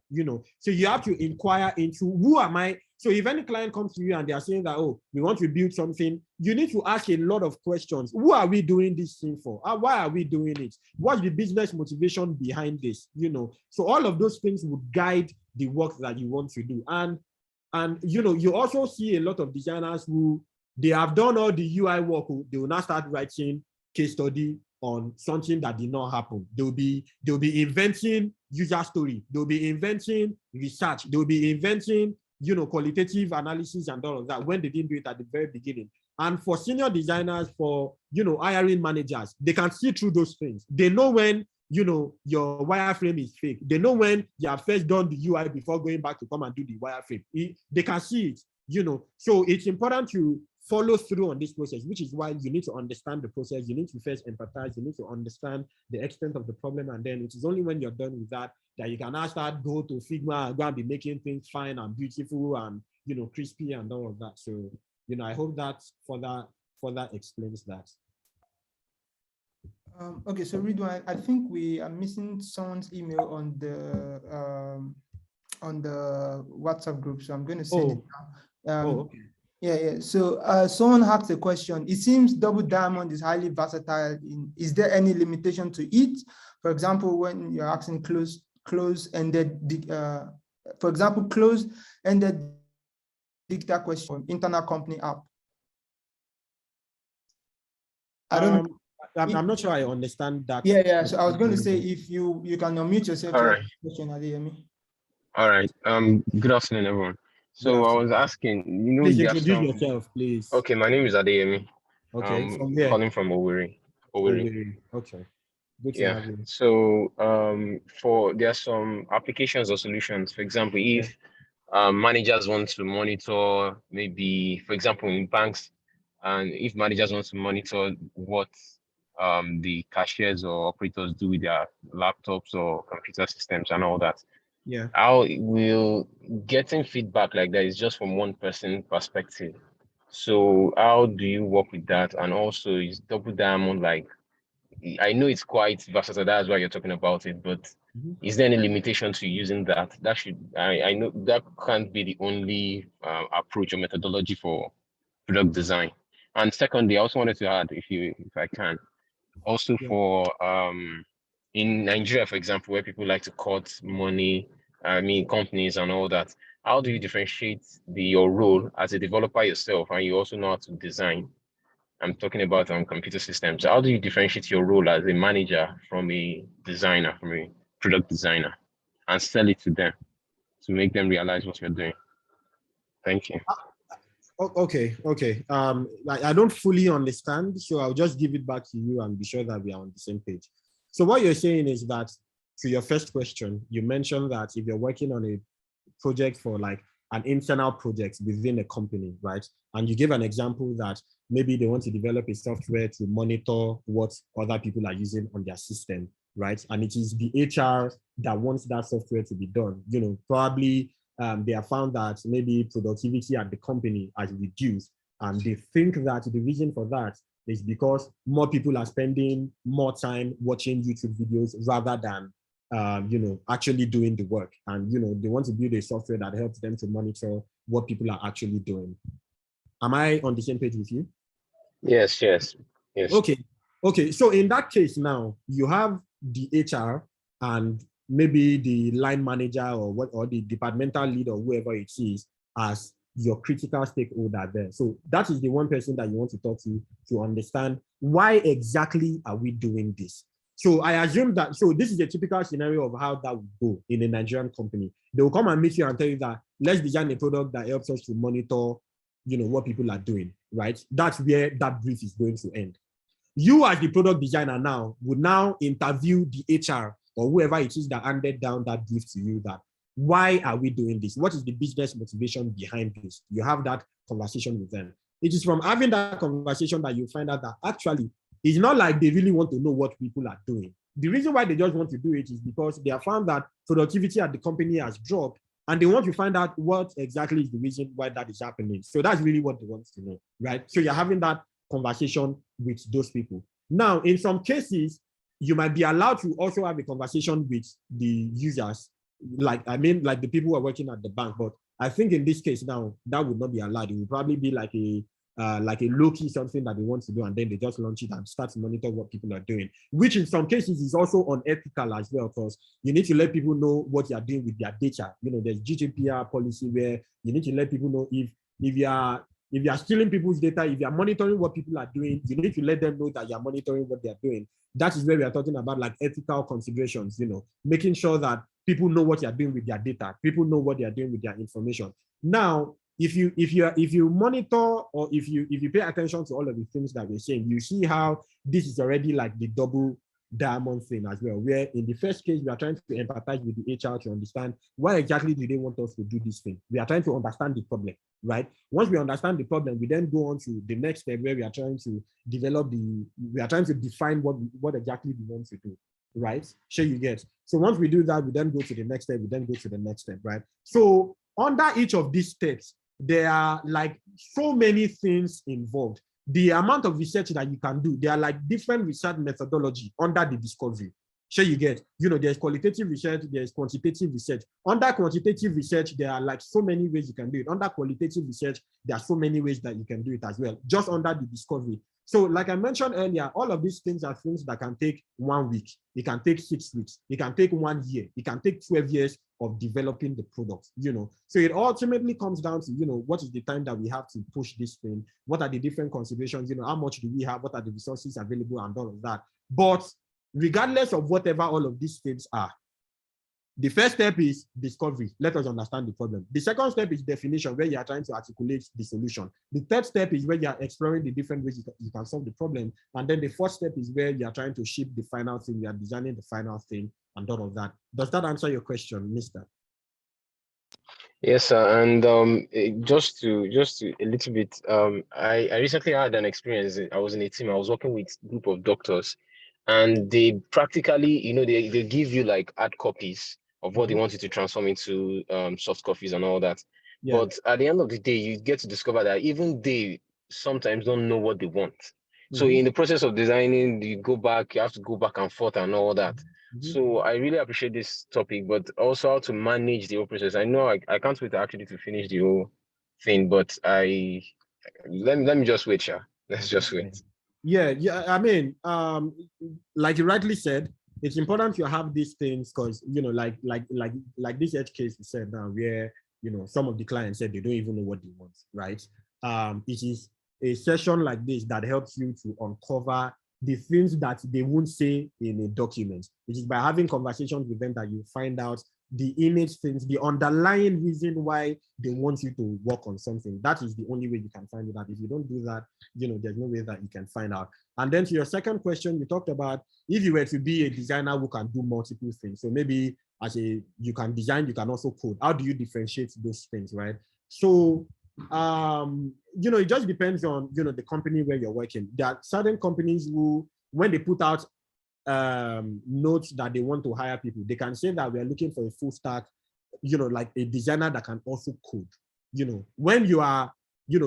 So you have to inquire into who am I? So if any client comes to you and they are saying that, oh, we want to build something, you need to ask a lot of questions. Who are we doing this thing for? Why are we doing it? What's the business motivation behind this? So all of those things would guide the work that you want to do. And you also see a lot of designers who they have done all the UI work, they will now start writing case study on something that did not happen. They'll be inventing user story. They'll be inventing research. They'll be inventing, qualitative analysis and all of that when they didn't do it at the very beginning. And for senior designers, for, hiring managers, they can see through those things. They know when, your wireframe is fake. They know when you have first done the UI before going back to come and do the wireframe. They can see it, So it's important to follow through on this process, which is why you need to understand the process. You need to first empathize. You need to understand the extent of the problem. And then it is only when you're done with that you can now start go to Figma and go and be making things fine and beautiful and, crispy and all of that. So, I hope that further explains that. Okay, so Ridwan, I think we are missing someone's email on the WhatsApp group, so I'm going to send it now. Okay. Yeah. So someone asked a question. It seems double diamond is highly versatile. Is there any limitation to it? For example, when you're asking close-ended, for example, close-ended dicta question, internal company app. I don't know. I'm not sure I understand that. Yeah. So I was going to say, if you can unmute yourself. All right. Question, Oluyemi. All right. Good afternoon, everyone. So I was asking, please introduce yourself, please. Okay, my name is Oluyemi. Okay. From where? Calling from Olalere. Okay. Good to have you. So there are some applications or solutions. For example, if managers want to monitor, maybe, for example, in banks, and if managers want to monitor what the cashiers or operators do with their laptops or computer systems and all that. Yeah. How will getting feedback like that is just from one person perspective. So how do you work with that? And also, is double diamond, like, I know it's quite versatile, that's why you're talking about it, but is there any limitation to using that? I know that can't be the only approach or methodology for product design. And secondly, I also wanted to add, if I can, also for in Nigeria, for example, where people like to cut money, companies and all that, how do you differentiate your role as a developer yourself, and you also know how to design? I'm talking about computer systems. How do you differentiate your role as a manager from a designer, from a product designer, and sell it to them to make them realize what you're doing? Thank you. Okay. I don't fully understand, so I'll just give it back to you and be sure that we are on the same page. So what you're saying is that, to your first question, you mentioned that if you're working on a project for like an internal project within a company, right? And you give an example that maybe they want to develop a software to monitor what other people are using on their system, right? And it is the HR that wants that software to be done. Probably they have found that maybe productivity at the company has reduced, and they think that the reason for that is because more people are spending more time watching YouTube videos rather than actually doing the work. And they want to build a software that helps them to monitor what people are actually doing. Am I on the same page with you? Yes. Okay. So in that case, now you have the HR and maybe the line manager or the departmental lead or whoever it is as your critical stakeholder there. So that is the one person that you want to talk to understand why exactly are we doing this. So I assume that, so this is a typical scenario of how that would go in a Nigerian company. They will come and meet you and tell you that let's design a product that helps us to monitor, what people are doing, right? That's where that brief is going to end. You as the product designer now would now interview the HR or whoever it is that handed down that brief to you, that why are we doing this? What is the business motivation behind this? You have that conversation with them. It is from having that conversation that you find out that actually it's not like they really want to know what people are doing. The reason why they just want to do it is because they have found that productivity at the company has dropped, and they want to find out what exactly is the reason why that is happening. So that's really what they want to know, right? So you're having that conversation with those people. Now, in some cases, you might be allowed to also have a conversation with the users, like the people who are working at the bank. But I think in this case now, that would not be allowed. It would probably be like a low-key something that they want to do, and then they just launch it and start to monitor what people are doing, which in some cases is also unethical as well, because you need to let people know what you are doing with their data. There's GDPR policy where you need to let people know if If you are stealing people's data, if you are monitoring what people are doing, you need to let them know that you are monitoring what they are doing. That is where we are talking about like ethical considerations, making sure that people know what you are doing with their data, people know what they are doing with their information. Now, if you monitor or if you pay attention to all of the things that we're saying, you see how this is already like the double diamond thing as well, where in the first case we are trying to empathize with the HR to understand why exactly do they want us to do this thing. We are trying to understand the problem, right? Once we understand the problem, we then go on to the next step where we are trying to define what exactly we want to do, right? Sure, you get. So once we do that, we then go to the next step, right? So under each of these steps, there are like so many things involved. The amount of research that you can do, there are like different research methodology under the discovery. Sure, you get, there's qualitative research, there's quantitative research. Under quantitative research, there are like so many ways you can do it. Under qualitative research, there are so many ways that you can do it as well, just under the discovery. So like I mentioned earlier, all of these things are things that can take 1 week. It can take 6 weeks. It can take 1 year. It can take 12 years of developing the product, So it ultimately comes down to, what is the time that we have to push this thing? What are the different considerations? How much do we have? What are the resources available and all of that? But regardless of whatever all of these things are, the first step is discovery. Let us understand the problem. The second step is definition, where you are trying to articulate the solution. The third step is where you are exploring the different ways you can solve the problem. And then the fourth step is where you are trying to ship the final thing. You are designing the final thing and all of that. Does that answer your question, Mister? Yes, sir. And just to a little bit, I recently had an experience. I was in a team. I was working with a group of doctors, and they practically, they give you like hard copies of what they want you to transform into soft copies and all that. Yeah. But at the end of the day, you get to discover that even they sometimes don't know what they want. So in the process of designing, you have to go back and forth and all that. So I really appreciate this topic, but also how to manage the whole process. I know I can't wait actually to finish the whole thing, but let me just wait, Sha. Let's just wait. Yeah. I mean, like you rightly said, it's important to have these things because like this edge case you said now, where some of the clients said they don't even know what they want, right? It is a session like this that helps you to uncover the things that they won't say in a document. It is by having conversations with them that you find out the innate things, the underlying reason why they want you to work on something. That is the only way you can find it out. If you don't do that, there's no way that you can find out. And then to your second question, you talked about if you were to be a designer who can do multiple things. So maybe you can design, you can also code. How do you differentiate those things, right? So it just depends on the company where you're working. There are certain companies who, when they put out notes that they want to hire people, they can say that we are looking for a full stack, like a designer that can also code. When you are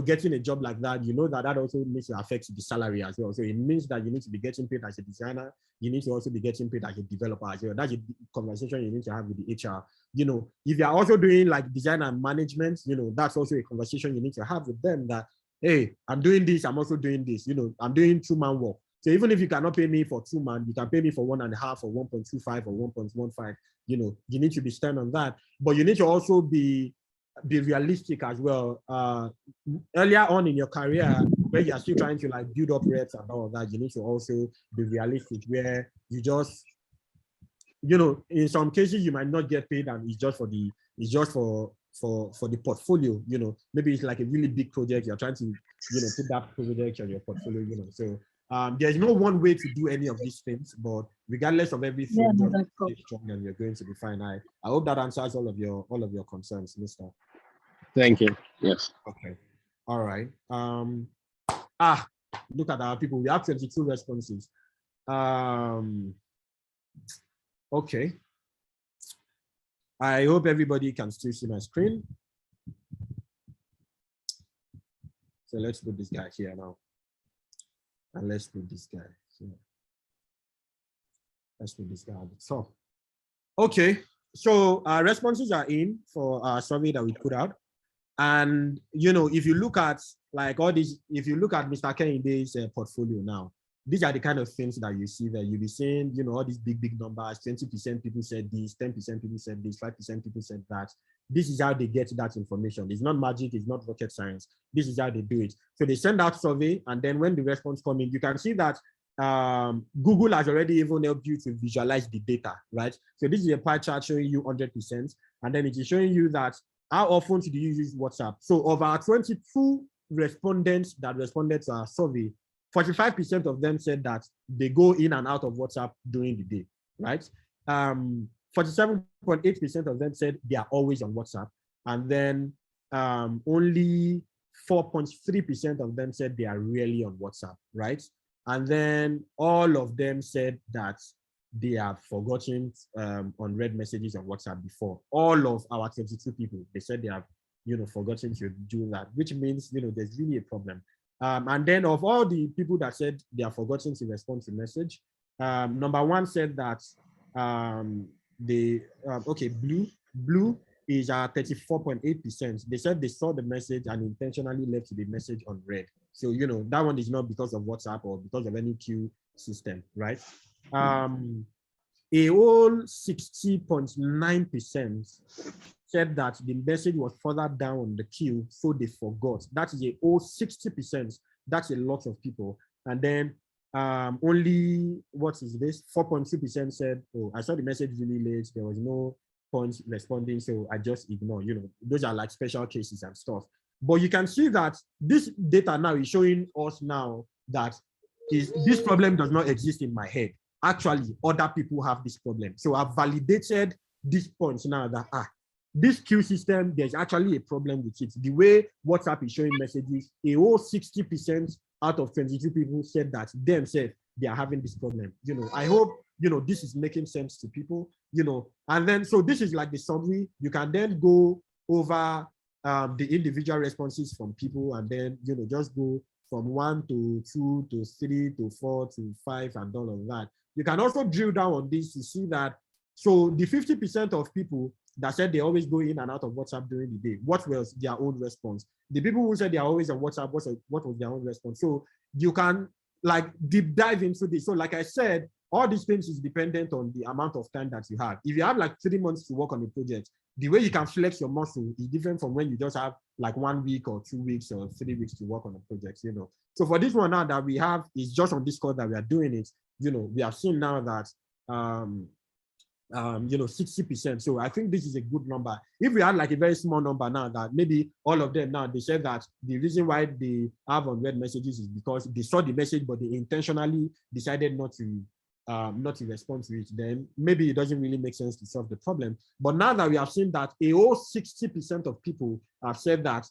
getting a job like that, that also needs to affect the salary as well. So it means that you need to be getting paid as a designer. You need to also be getting paid as a developer as well. That's a conversation you need to have with the HR. If you're also doing like design and management, that's also a conversation you need to have with them that, hey, I'm doing this, I'm also doing this, I'm doing 2-man work. So even if you cannot pay me for 2 man, you can pay me for 1.5 or 1.25 or 1.15. You need to be stern on that. But you need to also be realistic as well. Earlier on in your career, where you're still trying to like build up reps and all of that, you need to also be realistic, where you just, in some cases you might not get paid, and it's just for the portfolio. Maybe it's like a really big project, you're trying to put that project on your portfolio. So there's no one way to do any of these things, but regardless of everything, stay strong and you're going to be fine. I hope that answers all of your concerns, Mister. Thank you. Yes. Okay. All right. Look at our people. We have 22 responses. Okay. I hope everybody can still see my screen. So let's put this guy here now. And let's put this guy here. Let's put this guy at the top. Okay. So responses are in for our survey that we put out. And, if you look at like all these, if you look at Mr. Kehinde's portfolio now, these are the kind of things that you see there. You'll be saying, you know, all these big numbers, 20% people said this, 10% people said this, 5% people said that. This is how they get that information. It's not magic, it's not rocket science. This is how they do it. So they send out survey, and then when the response comes in, you can see that Google has already even helped you to visualize the data, right? So this is a pie chart showing you 100%, and then it is showing you that how often do you use WhatsApp? So of our 22 respondents that responded to our survey, 45% of them said that they go in and out of WhatsApp during the day, right? 47.8% of them said they are always on WhatsApp. And then only 4.3% of them said they are rarely on WhatsApp, right? And then all of them said that they have forgotten unread messages on WhatsApp before. All of our 22 people, they said they have, you know, forgotten to do that, which means, you know, there's really a problem. And then of all the people that said they are forgotten to respond to message, number one said that blue is 34.8%. They said they saw the message and intentionally left the message unread. So, you know, that one is not because of WhatsApp or because of any queue system, right? A whole 60.9% said that the message was further down on the queue, so they forgot. That is a whole 60%. That's a lot of people. And then only, what is this? 4.2% said, oh, I saw the message really late. There was no point responding, so I just ignore. You know, those are like special cases and stuff. But you can see that this data now is showing us now that this problem does not exist in my head. Actually, other people have this problem. So I've validated these points now that this queue system, there's actually a problem with it. The way WhatsApp is showing messages, a whole 60% out of 22 people said that themselves, they are having this problem. You know, I hope, you know, this is making sense to people, you know. And then, so this is like the summary. You can then go over the individual responses from people, and then, you know, just go from 1 to 2 to 3 to 4 to 5 and all of that. You can also drill down on this to see that, so the 50% of people that said they always go in and out of WhatsApp during the day, what was their own response? The people who said they are always on WhatsApp, what was their own response? So you can like deep dive into this. So like I said, all these things is dependent on the amount of time that you have. If you have like 3 months to work on a project, the way you can flex your muscle is different from when you just have like 1 week or 2 weeks or 3 weeks to work on a project, you know. So for this one now that we have, is just on this call that we are doing it, you know, we have seen now that, you know, 60%. So I think this is a good number. If we had like a very small number now that maybe all of them now, they said that the reason why they have unread messages is because they saw the message, but they intentionally decided not to respond to it, then maybe it doesn't really make sense to solve the problem. But now that we have seen that a whole 60% of people have said that,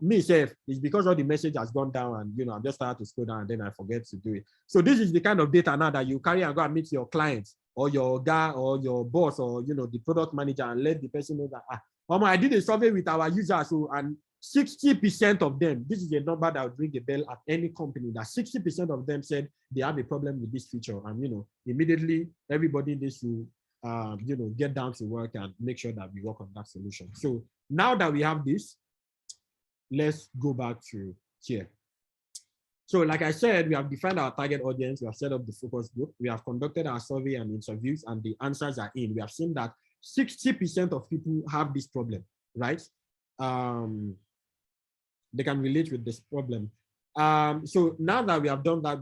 myself, it's because all the message has gone down and, you know, I'm just started to scroll down and then I forget to do it. So this is the kind of data now that you carry and go and meet your clients or your guy or your boss or, you know, the product manager, and let the person know that, I did a survey with our users, so, and 60% of them, this is a number that would ring a bell at any company, that 60% of them said they have a problem with this feature. And, you know, immediately everybody needs to, you know, get down to work and make sure that we work on that solution. So now that we have this, let's go back to here. So like I said, we have defined our target audience, we have set up the focus group, we have conducted our survey and interviews, and the answers are in. We have seen that 60% of people have this problem, right? They can relate with this problem. So now that we have done that,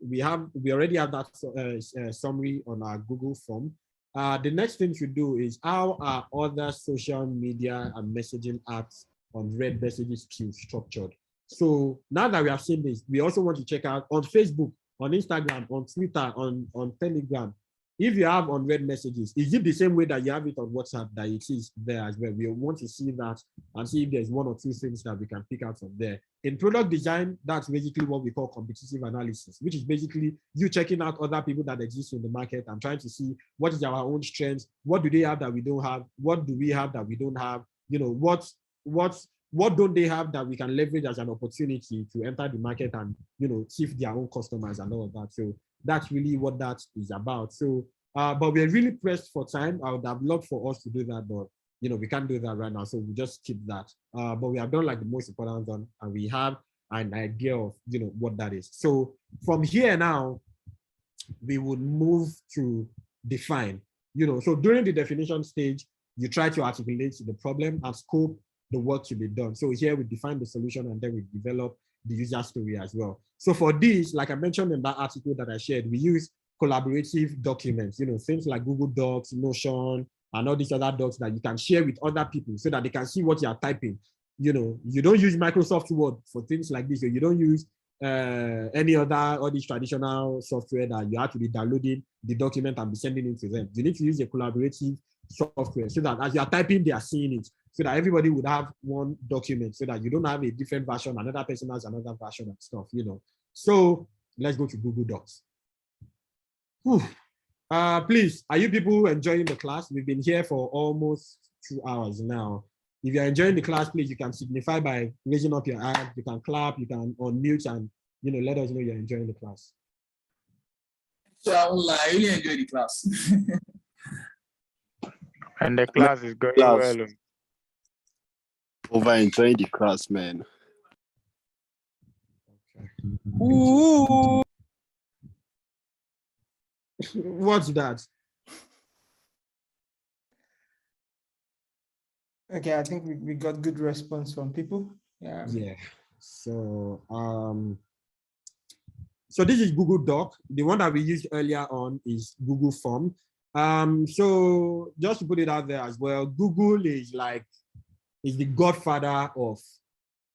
we already have that summary on our Google form. The next thing to do is, how are other social media and messaging apps on read messages queue structured? So now that we have seen this, we also want to check out on Facebook, on Instagram, on Twitter, on Telegram. If you have unread messages, is it the same way that you have it on WhatsApp that it is there as well? We want to see that and see if there's 1 or 2 things that we can pick out from there. In product design, that's basically what we call competitive analysis, which is basically you checking out other people that exist in the market and trying to see what is our own strengths, what do they have that we don't have, what do we have that we don't have, you know, what don't they have that we can leverage as an opportunity to enter the market and, you know, sift their own customers and all of that. So that's really what that is about. So, but we're really pressed for time. I would have loved for us to do that, but, you know, we can't do that right now. So we just keep that. But we have done like the most important one, and we have an idea of, what that is. So from here now, we would move to define, so during the definition stage, you try to articulate the problem and scope the work to be done. So here we define the solution and then we develop the user story as well. So for this, like I mentioned in that article that I shared, we use collaborative documents, things like Google Docs, Notion, and all these other docs that you can share with other people so that they can see what you are typing. You don't use Microsoft Word for things like this, or you don't use any other, all these traditional software that you have to be downloading the document and be sending it to them. You need to use a collaborative software so that as you are typing, they are seeing it, so that everybody would have one document, so that you don't have a different version, another person has another version of stuff, So let's go to Google Docs. Please, are you people enjoying the class? We've been here for almost 2 hours now. If you're enjoying the class, please, you can signify by raising up your hand. You can clap, you can unmute, and let us know you're enjoying the class. So I really enjoy the class. And the class is going well. Over enjoying the class, man. Ooh. What's that? Okay, I think we got good response from people. Yeah. So so this is Google Doc. The one that we used earlier on is Google Form. So just to put it out there as well, Google is the godfather of,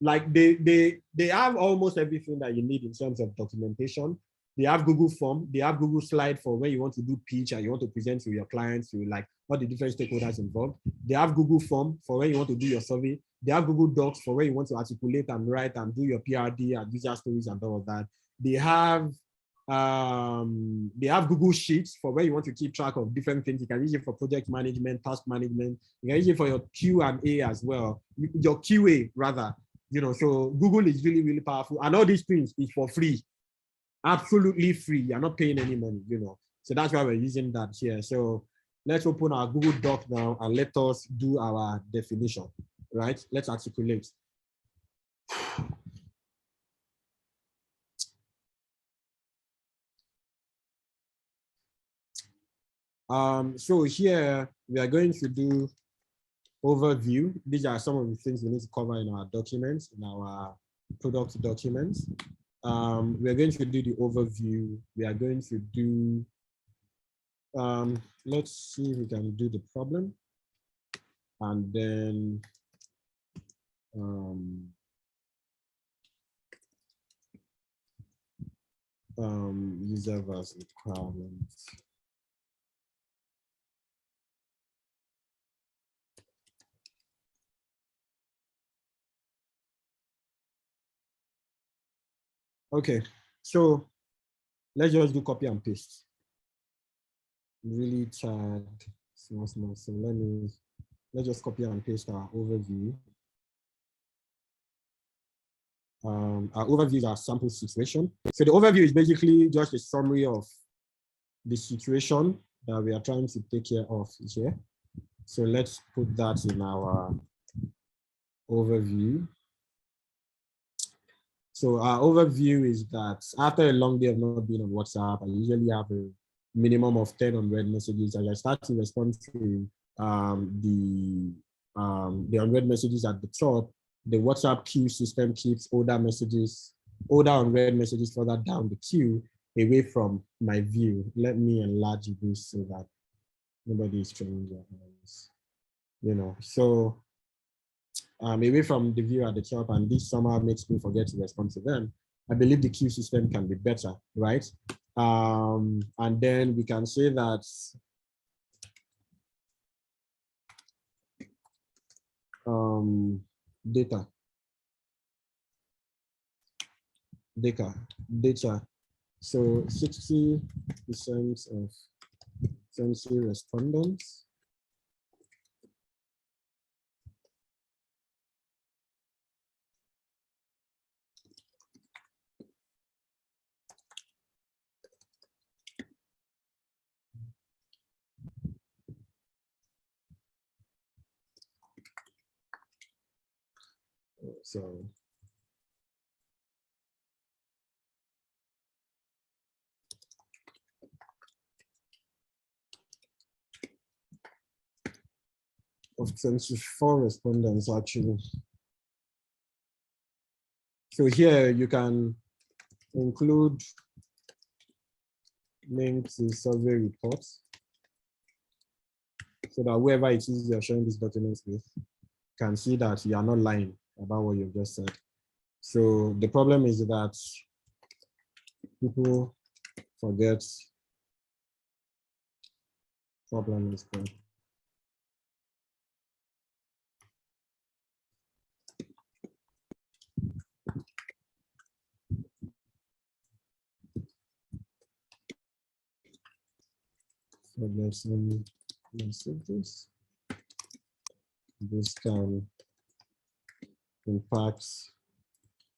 they have almost everything that you need in terms of documentation. They have Google Form, they have Google Slide for when you want to do pitch and you want to present to your clients, to all the different stakeholders involved. They have Google Form for when you want to do your survey. They have Google Docs for when you want to articulate and write and do your PRD and user stories and all of that. They have Google Sheets for when you want to keep track of different things. You can use it for project management, task management. You can use it for your Q&A as well, your QA rather. So Google is really, really powerful, and all these things is for free. Absolutely free. You're not paying any money, So that's why we're using that here. So let's open our Google Doc now and let us do our definition, right? Let's articulate. So here we are going to do overview. These are some of the things we need to cover in our documents, in our product documents. We're going to do the overview. We are going to do, let's see if we can do the problem. And then, user versus requirements. Okay, so let's just do copy and paste. Really tired, small. So let's just copy and paste our overview. Our overview is our sample situation. So the overview is basically just a summary of the situation that we are trying to take care of here. So let's put that in our overview. So our overview is that after a long day of not being on WhatsApp, I usually have a minimum of 10 unread messages. As I start to respond to the unread messages at the top, the WhatsApp queue system keeps older unread messages further down the queue away from my view. Let me enlarge this so that nobody is training their eyes. So away from the view at the top, and this somehow makes me forget to respond to them. I believe the queue system can be better, right? And then we can say that data. So 60% of sensory respondents of 24 respondents actually. So here you can include link to survey reports so that whoever it is you're sharing these documents with can see that you are not lying about what you've just said. So the problem is that people forget. Problem is good. So there's some messages. This can impact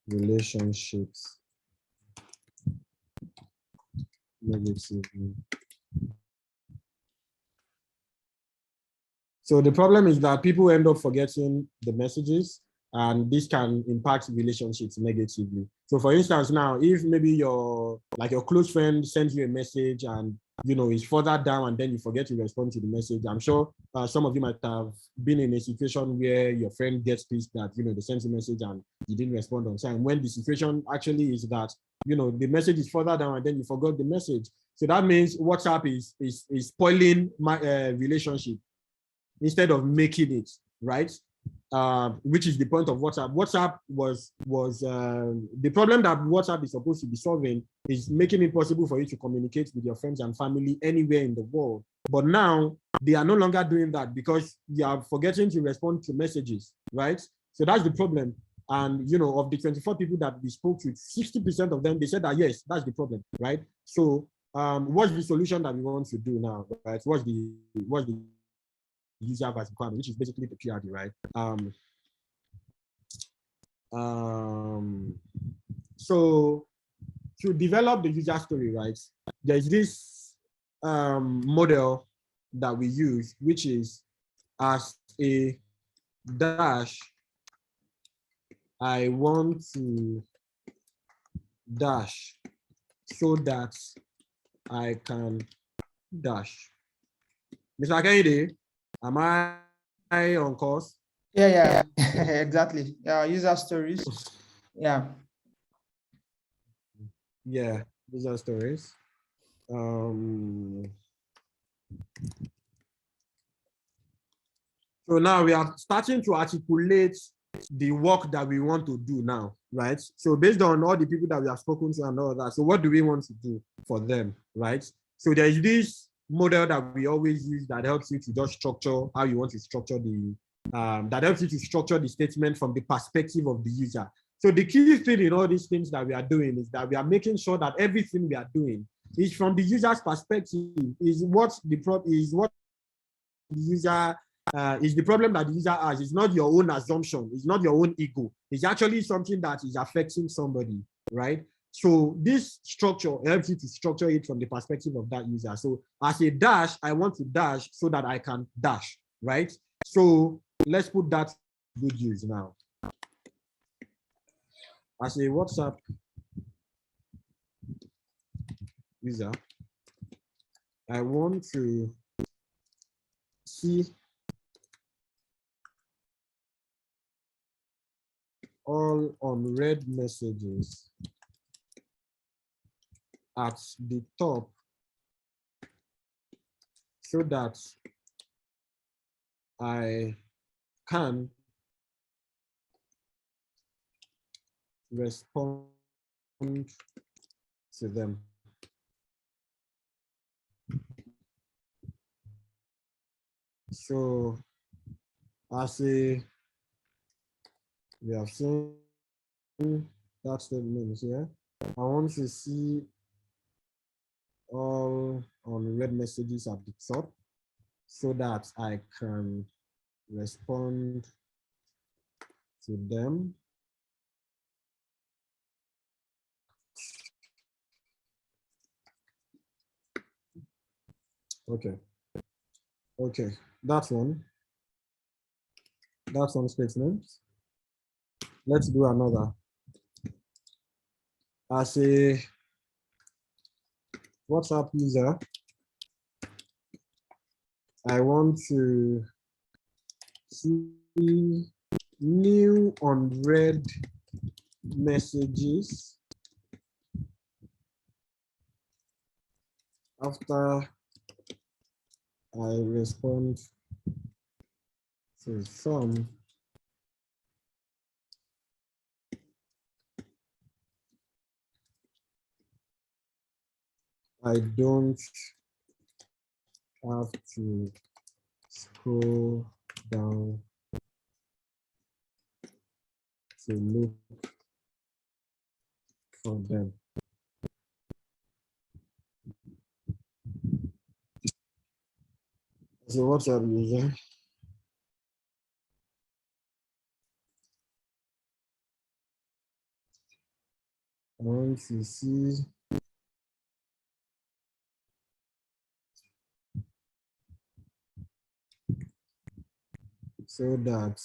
relationships negatively. So the problem is that people end up forgetting the messages, and this can impact relationships negatively. So for instance, now, if maybe your close friend sends you a message and it's further down and then you forget to respond to the message, I'm sure some of you might have been in a situation where your friend gets pissed that they sent you a message and you didn't respond on time, when the situation actually is that the message is further down and then you forgot the message. So that means WhatsApp is spoiling my relationship instead of making it, right? Which is the point of WhatsApp. WhatsApp was the problem that WhatsApp is supposed to be solving is making it possible for you to communicate with your friends and family anywhere in the world. But now they are no longer doing that because you are forgetting to respond to messages, right? So that's the problem. And of the 24 people that we spoke to, 60% of them, they said that yes, that's the problem, right? So what's the solution that we want to do now, right? What's the user as requirement, which is basically the PRD, right? So to develop the user story, right, there's this model that we use, which is as a dash, I want to dash so that I can dash. Mr. Kehinde, am I on course? Yeah, exactly. User stories. Yeah. Yeah, user stories. So now we are starting to articulate the work that we want to do now, right? So based on all the people that we have spoken to and all that, so what do we want to do for them, right? So there is this model that we always use that helps you to just structure how you want to structure that helps you to structure the statement from the perspective of the user. So the key thing in all these things that we are doing is that we are making sure that everything we are doing is from the user's perspective, is what the user is the problem that the user has. It's not your own assumption, it's not your own ego. It's actually something that is affecting somebody, right? So this structure helps you to structure it from the perspective of that user. So as a dash, I want to dash so that I can dash, right? So let's put that to good use now. As a WhatsApp user, I want to see all unread messages at the top so that I can respond to them. So as a, we have seen that statement here. I want to see all unread messages at the top so that I can respond to them. Okay, that's one statement. Let's do another. As a WhatsApp user, I want to see new unread messages after I respond to some. I don't have to scroll down to look for them. So what's up, user? I want to see so that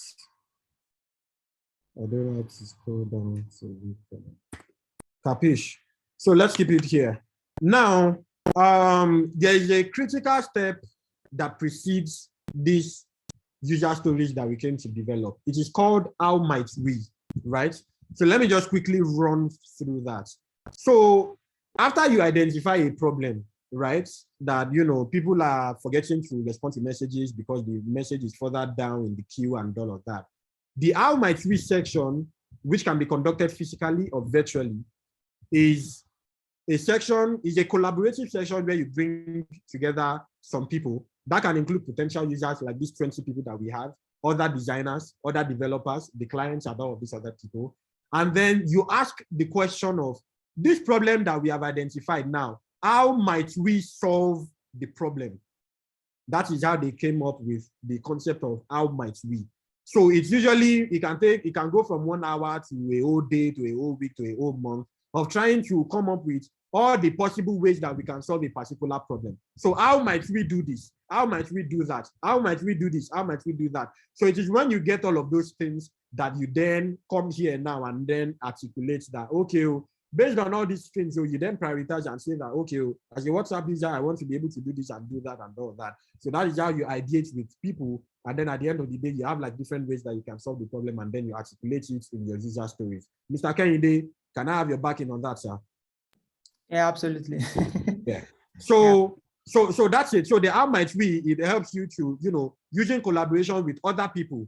I don't have to scroll down to look for them. Capiche? So let's keep it here. Now, there is a critical step that precedes this user stories that we came to develop. It is called how might we, right? So let me just quickly run through that. So after you identify a problem, right, that people are forgetting to respond to messages because the message is further down in the queue and all of that, the how might we section, which can be conducted physically or virtually, is a collaborative section where you bring together some people that can include potential users like these 20 people that we have, other designers, other developers, the clients, and all of these other people. And then you ask the question of this problem that we have identified now, how might we solve the problem? That is how they came up with the concept of how might we. So it's usually, it can go from 1 hour to a whole day, to a whole week, to a whole month of trying to come up with all the possible ways that we can solve a particular problem. So how might we do this? How might we do that? How might we do this? How might we do that? So it is when you get all of those things that you then come here now and then articulate that, okay, based on all these things, so you then prioritize and say that, okay, as a WhatsApp user, I want to be able to do this and do that and all that. So that is how you ideate with people. And then at the end of the day, you have like different ways that you can solve the problem, and then you articulate it in your user stories. Mr. Kehinde, can I have your backing on that, sir? Yeah, absolutely. Yeah. So that's it. So the how might we, it helps you to, using collaboration with other people,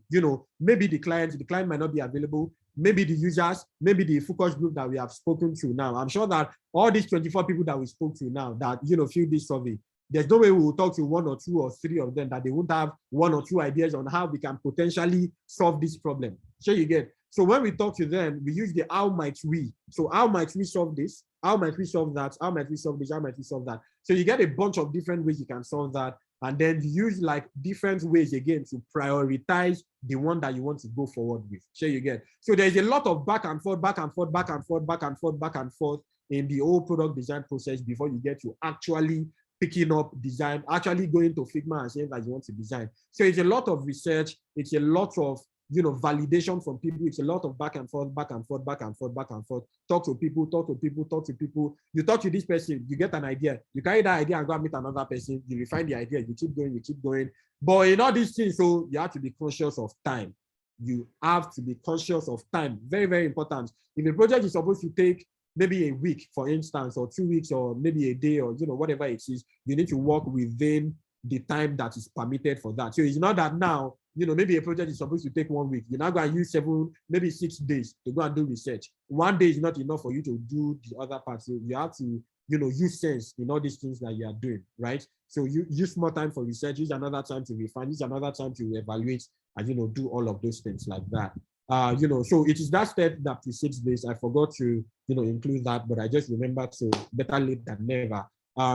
maybe the client might not be available, maybe the users, maybe the focus group that we have spoken to now. I'm sure that all these 24 people that we spoke to now that, fill this survey, there's no way we will talk to 1 or 2 or 3 of them that they won't have 1 or 2 ideas on how we can potentially solve this problem. So you get. So when we talk to them, we use the how might we. So how might we solve this? How might we solve that? How might we solve this? How might we solve that? So you get a bunch of different ways you can solve that. And then you use like different ways again to prioritize the one that you want to go forward with. So you get. So there's a lot of back and forth, back and forth, back and forth, back and forth, back and forth in the whole product design process before you get to actually picking up design, actually going to Figma and saying that you want to design. So it's a lot of research. It's a lot of validation from people. It's a lot of back and forth, back and forth, back and forth, back and forth. Talk to people, talk to people, talk to people. You talk to this person, you get an idea. You carry that idea and go and meet another person. You refine the idea. You keep going, you keep going. But in all these things, so you have to be conscious of time. You have to be conscious of time. Very, very important. If a project is supposed to take maybe a week, for instance, or 2 weeks, or maybe a day, or whatever it is, you need to work within the time that is permitted for that. So it's not that now, maybe a project is supposed to take 1 week. You're not going to use 7, maybe 6 days to go and do research. 1 day is not enough for you to do the other part. So you have to, use sense in all these things that you are doing, right? So you use more time for research, use another time to refine, use another time to evaluate, and, do all of those things like that. So it is that step that precedes this. I forgot to, include that, but I just remembered, so better late than never.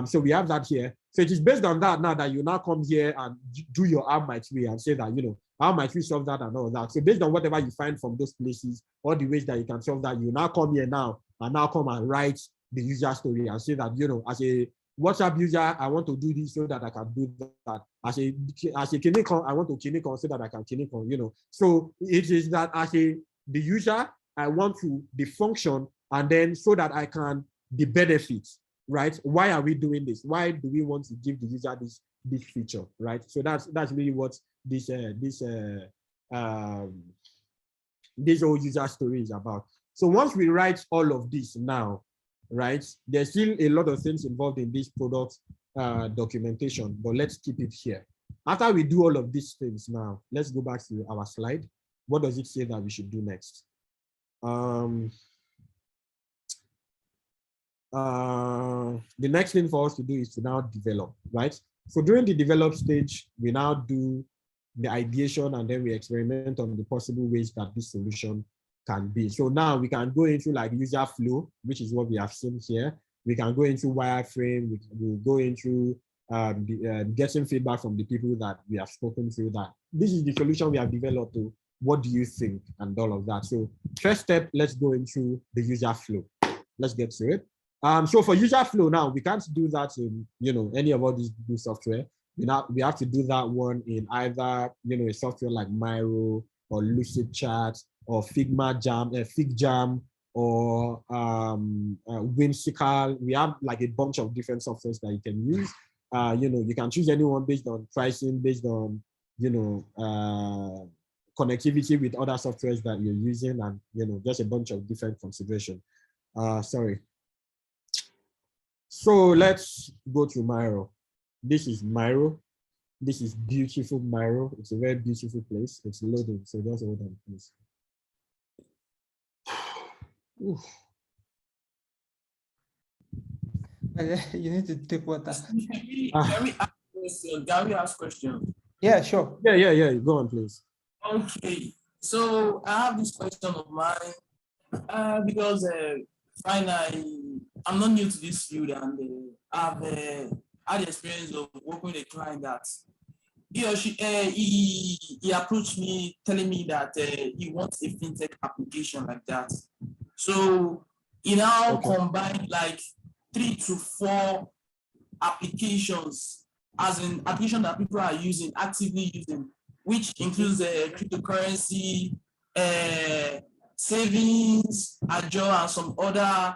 So we have that here. So it is based on that now that you now come here and do your how might we and say that, how might we solve that and all that. So based on whatever you find from those places, all the ways that you can solve that, you now come here now and now come and write the user story and say that, as a WhatsApp user, I want to do this so that I can do that. As a Kinikon, I want to Kinikon so that I can Kinikon, So it is that as the user, I want to the function, and then so that I can the benefits, right? Why are we doing this? Why do we want to give the user this feature, right? So that's really what this this whole user story is about. So once we write all of this now, right, there's still a lot of things involved in this product documentation, but let's keep it here. After we do all of these things now, let's go back to our slide. What does it say that we should do next? The next thing for us to do is to now develop, right? So during the develop stage, we now do the ideation and then we experiment on the possible ways that this solution can be. So now we can go into like user flow, which is what we have seen here. We can go into wireframe, we'll go into getting feedback from the people that we have spoken to, that this is the solution we have developed. What do you think? And all of that. So first step, let's go into the user flow. Let's get to it. So for user flow now, we can't do that in, you know, any of all these new software. We have to do that one in either, you know, a software like Miro or Lucidchat or FigJam or Whimsical. We have like a bunch of different softwares that you can use. You know, you can choose anyone based on pricing, based on, you know, connectivity with other softwares that you're using, and, you know, just a bunch of different considerations. Sorry. So let's go to Miro. This is Miro. This is beautiful Miro. It's a very beautiful place. It's loading, so just hold on, please. You need to take water. Gary has question. Yeah, sure. Yeah. Go on, please. Okay. So I have this question of mine because I'm not new to this field, and I've had the experience of working with a client that he or she he approached me telling me that he wants a fintech application like that. So he now combined like 3 to 4 applications, as in application that people are using, actively using, which includes cryptocurrency, savings, Agile, and some other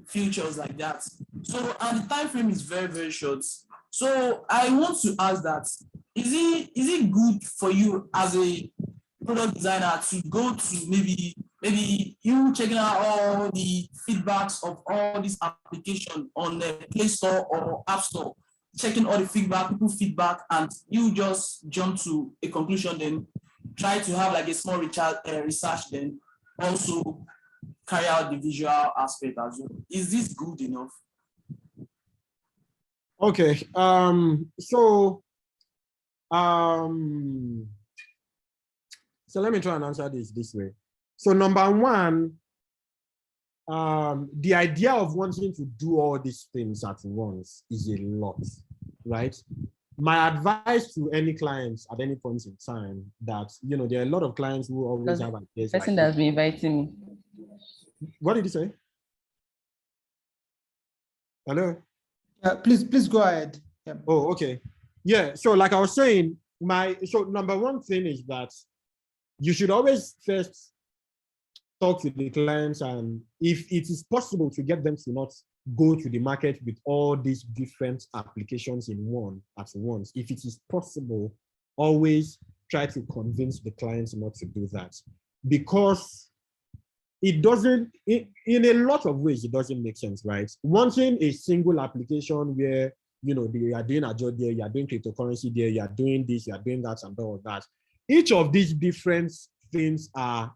features like that. So, and the time frame is very, very short. So I want to ask that, is it good for you as a product designer to go to maybe you checking out all the feedbacks of all these applications on the Play Store or App Store, checking all the feedback, people feedback, and you just jump to a conclusion, then try to have like a small research, then also carry out the visual aspect as well. Is this good enough? Okay. So let me try and answer this way. So number one, the idea of wanting to do all these things at once is a lot, right? My advice to any clients at any point in time that, you know, there are a lot of clients who always have ideas. Person that's been inviting me. What did you say? Hello? Please go ahead. Yeah. Oh, okay. Yeah, so like I was saying, so number one thing is that you should always first talk to the clients, and if it is possible to get them to not go to the market with all these different applications in one at once, if it is possible, always try to convince the clients not to do that, because it doesn't, in a lot of ways, it doesn't make sense, right? Wanting a single application where, you know, you are doing Agile there, you are doing cryptocurrency there, you are doing this, you are doing that, and all of that. Each of these different things are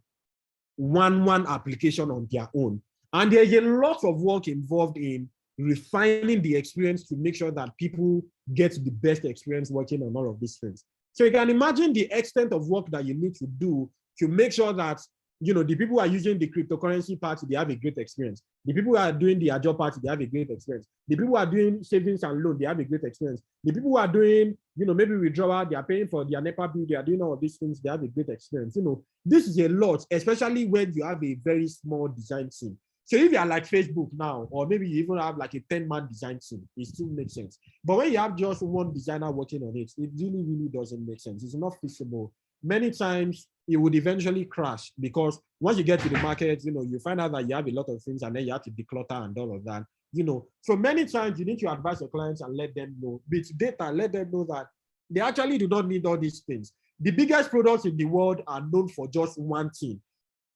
one application on their own. And there's a lot of work involved in refining the experience to make sure that people get the best experience working on all of these things. So you can imagine the extent of work that you need to do to make sure that, you know, the people who are using the cryptocurrency part, they have a great experience. The people who are doing the Agile part, they have a great experience. The people who are doing savings and loan, they have a great experience. The people who are doing, you know, maybe withdrawal, they are paying for their NEPA bill, they are doing all of these things, they have a great experience. You know, this is a lot, especially when you have a very small design team. So if you are like Facebook now, or maybe you even have like a 10-man design team, it still makes sense. But when you have just one designer working on it, it really doesn't make sense. It's not feasible. Many times it would eventually crash, because once you get to the market, you know, you find out that you have a lot of things and then you have to declutter and all of that, you know. So many times you need to advise your clients and let them know with data, let them know that they actually do not need all these things. the biggest products in the world are known for just one thing.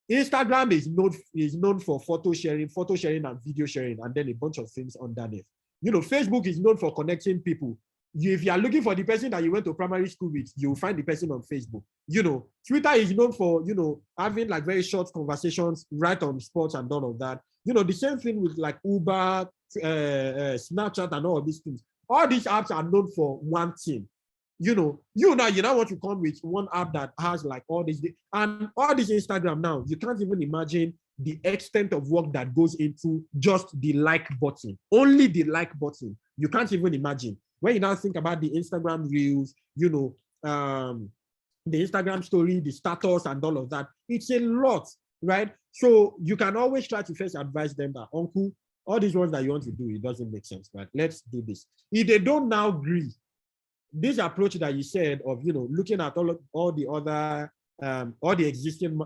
Instagram is known for photo sharing and video sharing, and then a bunch of things underneath. Facebook is known for connecting people. If you are looking for the person that you went to primary school with, you'll find the person on Facebook. Twitter is known for, having like very short conversations right on sports and all of that. The same thing with like Uber, Snapchat and all of these things. All these apps are known for one thing. You now want to come with one app that has like all this, and all this Instagram now, you can't even imagine the extent of work that goes into just the like button. Only the like button. You can't even imagine. When you now think about the Instagram reels, the Instagram story, the status and all of that, it's a lot, right? So you can always try to first advise them that, uncle, all these ones that you want to do, it doesn't make sense, right? Let's do this. If they don't now agree, this approach that you said of, looking at all the other, all the existing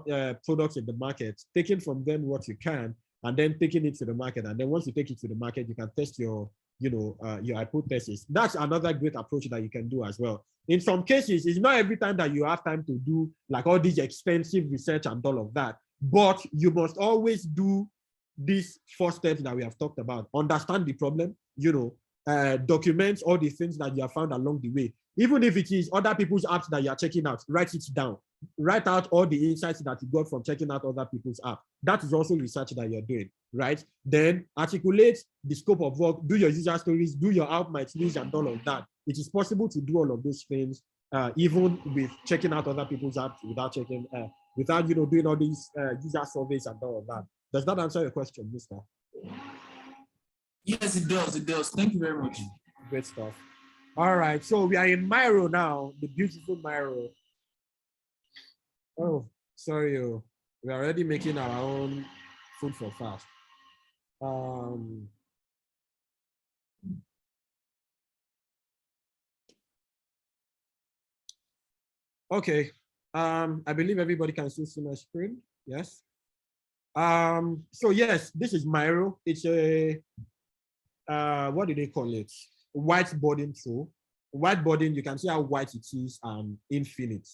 products in the market, taking from them what you can, and then taking it to the market. And then once you take it to the market, you can test your hypothesis. That's another great approach that you can do as well. In some cases, it's not every time that you have time to do like all these expensive research and all of that, but you must always do these 4 steps that we have talked about. Understand the problem, document all the things that you have found along the way. Even if it is other people's apps that you are checking out, write it down. Write out all the insights that you got from checking out other people's apps. That is also research that you're doing, right? Then articulate the scope of work, do your user stories, do your outmight news and all of that. It is possible to do all of those things, even with checking out other people's apps without doing all these user surveys and all of that. Does that answer your question, Mister? Yes, it does. It does. Thank you very much. Great stuff. All right, so we are in Myro now, the beautiful Myro. Oh, sorry, we're already making our own food for fast. Okay, I believe everybody can still see my screen. Yes. So yes, this is Myro. It's a what do they call it? Whiteboarding tool. Whiteboarding, you can see how white it is and infinite.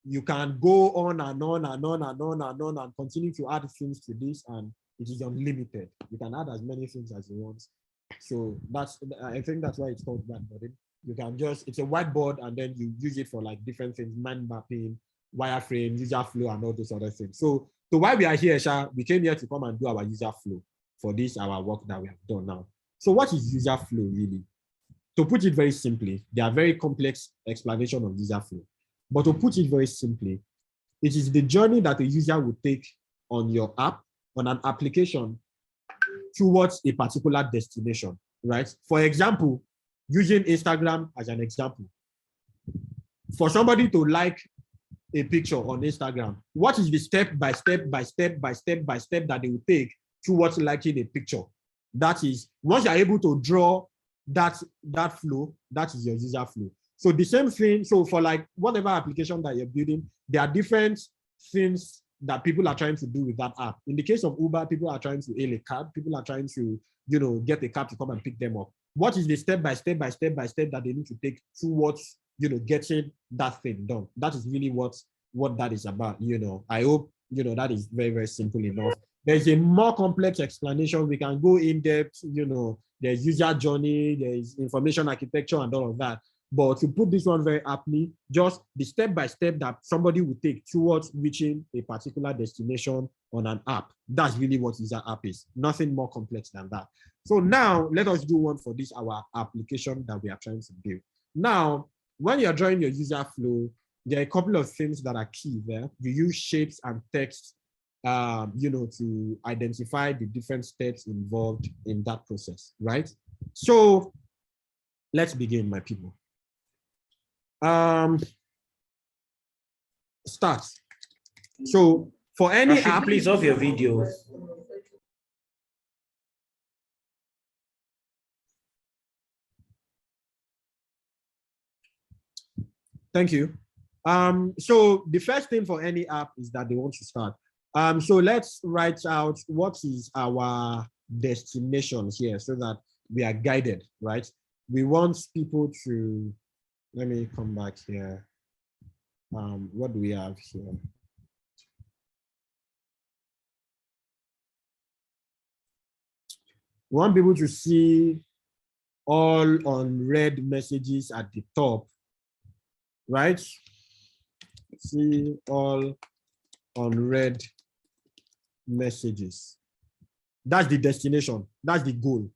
You can go on and on and on and on and on and continue to add things to this, and it is unlimited. You can add as many things as you want. So I think that's why it's called whiteboarding. You can it's a whiteboard and then you use it for like different things, mind mapping, wireframe, user flow, and all those other things. So why we are here, Sha, we came here to come and do our user flow for this, our work that we have done now. So what is user flow really? To put it very simply, there are very complex explanation of user flow. But to put it very simply, it is the journey that a user will take on your app, on an application, towards a particular destination, right? For example, using Instagram as an example. For somebody to like a picture on Instagram, what is the step by step that they will take towards liking a picture? That is, once you're able to draw that flow, that is your user flow. So the same thing, so for like whatever application that you're building, there are different things that people are trying to do with that app. In the case of Uber, people are trying to hail a cab, people are trying to, get a cab to come and pick them up. What is the step by step that they need to take towards, getting that thing done? That is really what that is about, I hope, that is very, very simple enough. There's a more complex explanation. We can go in depth, there's user journey, there's information architecture and all of that. But to put this one very aptly, just the step-by-step that somebody would take towards reaching a particular destination on an app. That's really what user app is. Nothing more complex than that. So now let us do one for this, our application that we are trying to build. Now, when you're drawing your user flow, there are a couple of things that are key there. You use shapes and text, to identify the different steps involved in that process, right? So let's begin, my people. Start. So for any Rashid, app, please off your video. Thank you. So the first thing for any app is that they want to start. So let's write out what is our destination here so that we are guided, right? We want people to, let me come back here. what do we have here? We want people to see all unread messages at the top, right? See all unread messages. That's the destination. That's the goal.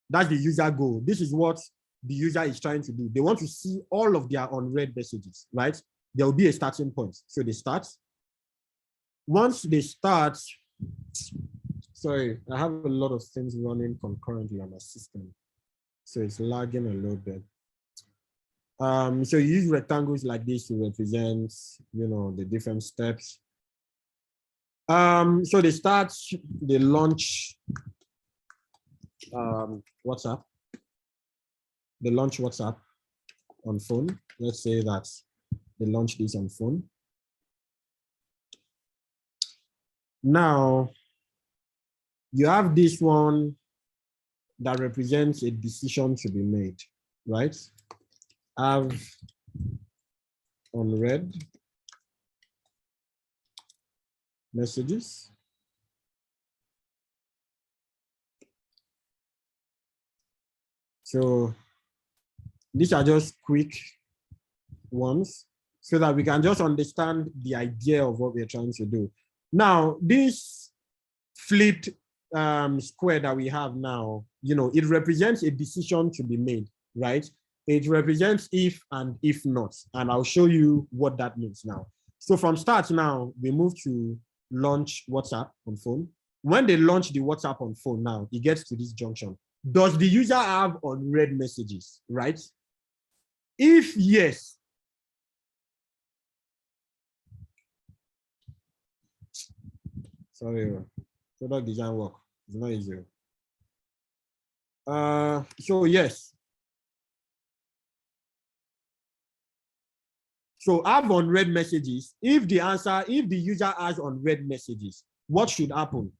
That's the user goal. This is what the user is trying to do. They want to see all of their unread messages, right? There will be a starting point. So they start. Once they start, sorry, I have a lot of things running concurrently on my system. So it's lagging a little bit. So you use rectangles like this to represent, the different steps. So they start, they launch WhatsApp. They launch WhatsApp on phone. Let's say that they launch this on phone. Now, you have this one that represents a decision to be made, right? Have unread messages. So these are just quick ones so that we can just understand the idea of what we're trying to do. Now, this flipped square that we have now, it represents a decision to be made, right? It represents if and if not, and I'll show you what that means now. So from start now, we move to launch WhatsApp on phone. When they launch the WhatsApp on phone now, it gets to this junction. Does the user have unread messages, right? If yes, sorry, product design work. It's not easy. So yes. So have unread messages. If the user has unread messages, what should happen?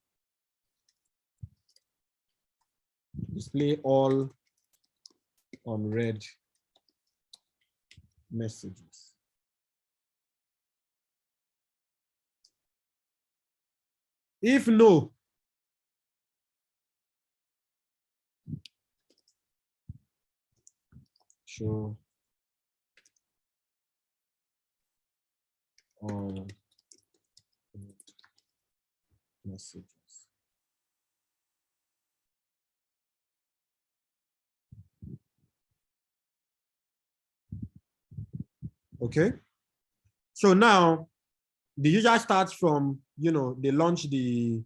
Display all unread messages. If no, show all messages. Okay. So now the user starts from, they launch the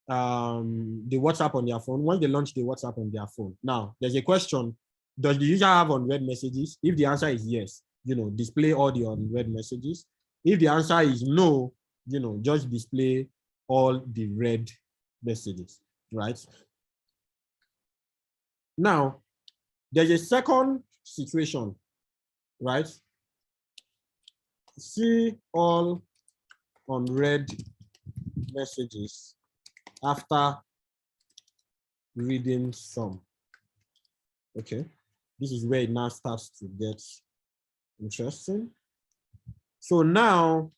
WhatsApp on their phone. Once they launch the WhatsApp on their phone, now there's a question: does the user have unread messages? If the answer is yes, display all the unread messages. If the answer is no, just display all the read messages, right? Now, there's a second situation, right? See all unread messages after reading some. Okay, this is where it now starts to get interesting. So now,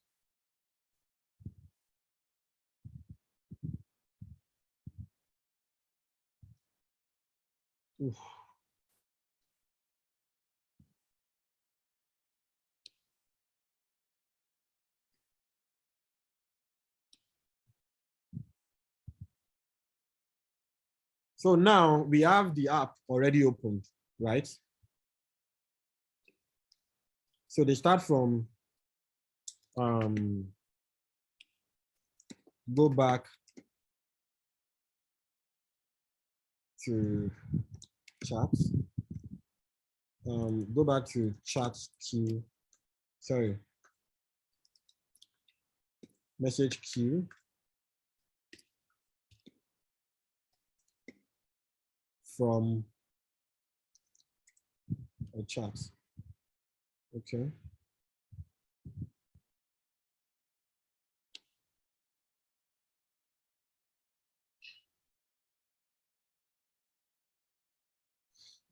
so now we have the app already opened, right? So they start from go back to chat. Go back to chat queue. Sorry. Message queue. From a chat. Okay.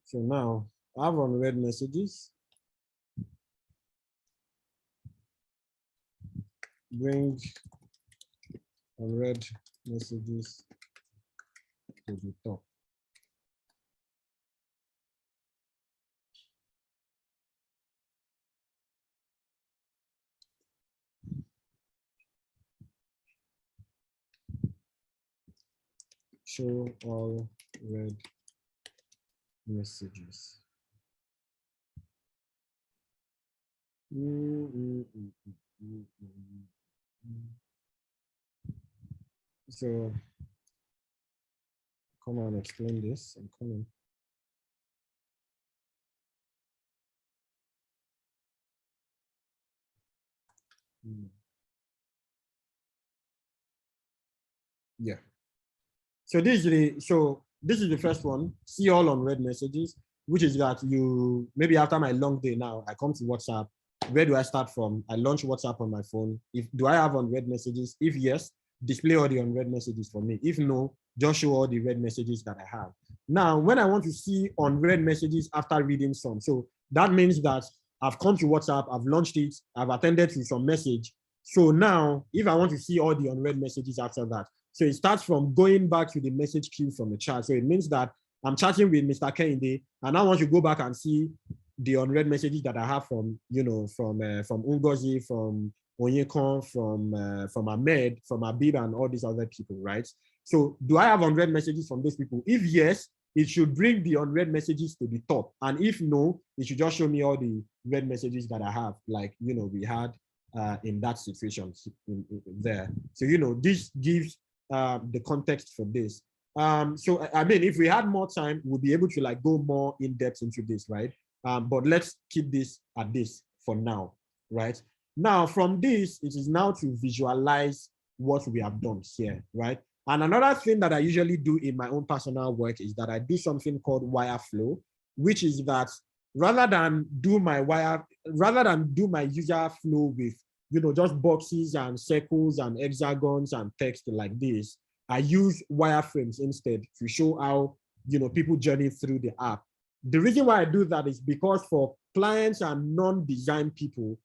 So now I have unread messages. bring unread messages to the top. Show all read messages. So come on, explain this. I'm coming. Yeah. So this is the first one. See all unread messages, which is that you maybe after my long day now, I come to WhatsApp. Where do I start from? I launch WhatsApp on my phone. Do I have unread messages? If yes, display all the unread messages for me. If no, just show all the read messages that I have. Now, when I want to see unread messages after reading some, so that means that I've come to WhatsApp, I've launched it, I've attended to some message. So now, if I want to see all the unread messages after that, so it starts from going back to the message queue from the chat. So it means that I'm chatting with Mr. Kehinde, and I want to go back and see the unread messages that I have from, from Ngozi, from Onyekon, from Ahmed, from Abib, and all these other people, right? So do I have unread messages from those people? If yes, it should bring the unread messages to the top. And if no, it should just show me all the read messages that I have, like, we had in that situation there. So, this gives the context for this. So, I mean, if we had more time, we'll be able to like go more in depth into this, right? But let's keep this at this for now, right? Now, from this, it is now to visualize what we have done here, right? And another thing that I usually do in my own personal work is that I do something called wire flow, which is that rather than do my user flow with, just boxes and circles and hexagons and text like this, I use wireframes instead to show how, people journey through the app. The reason why I do that is because for clients and non-design people,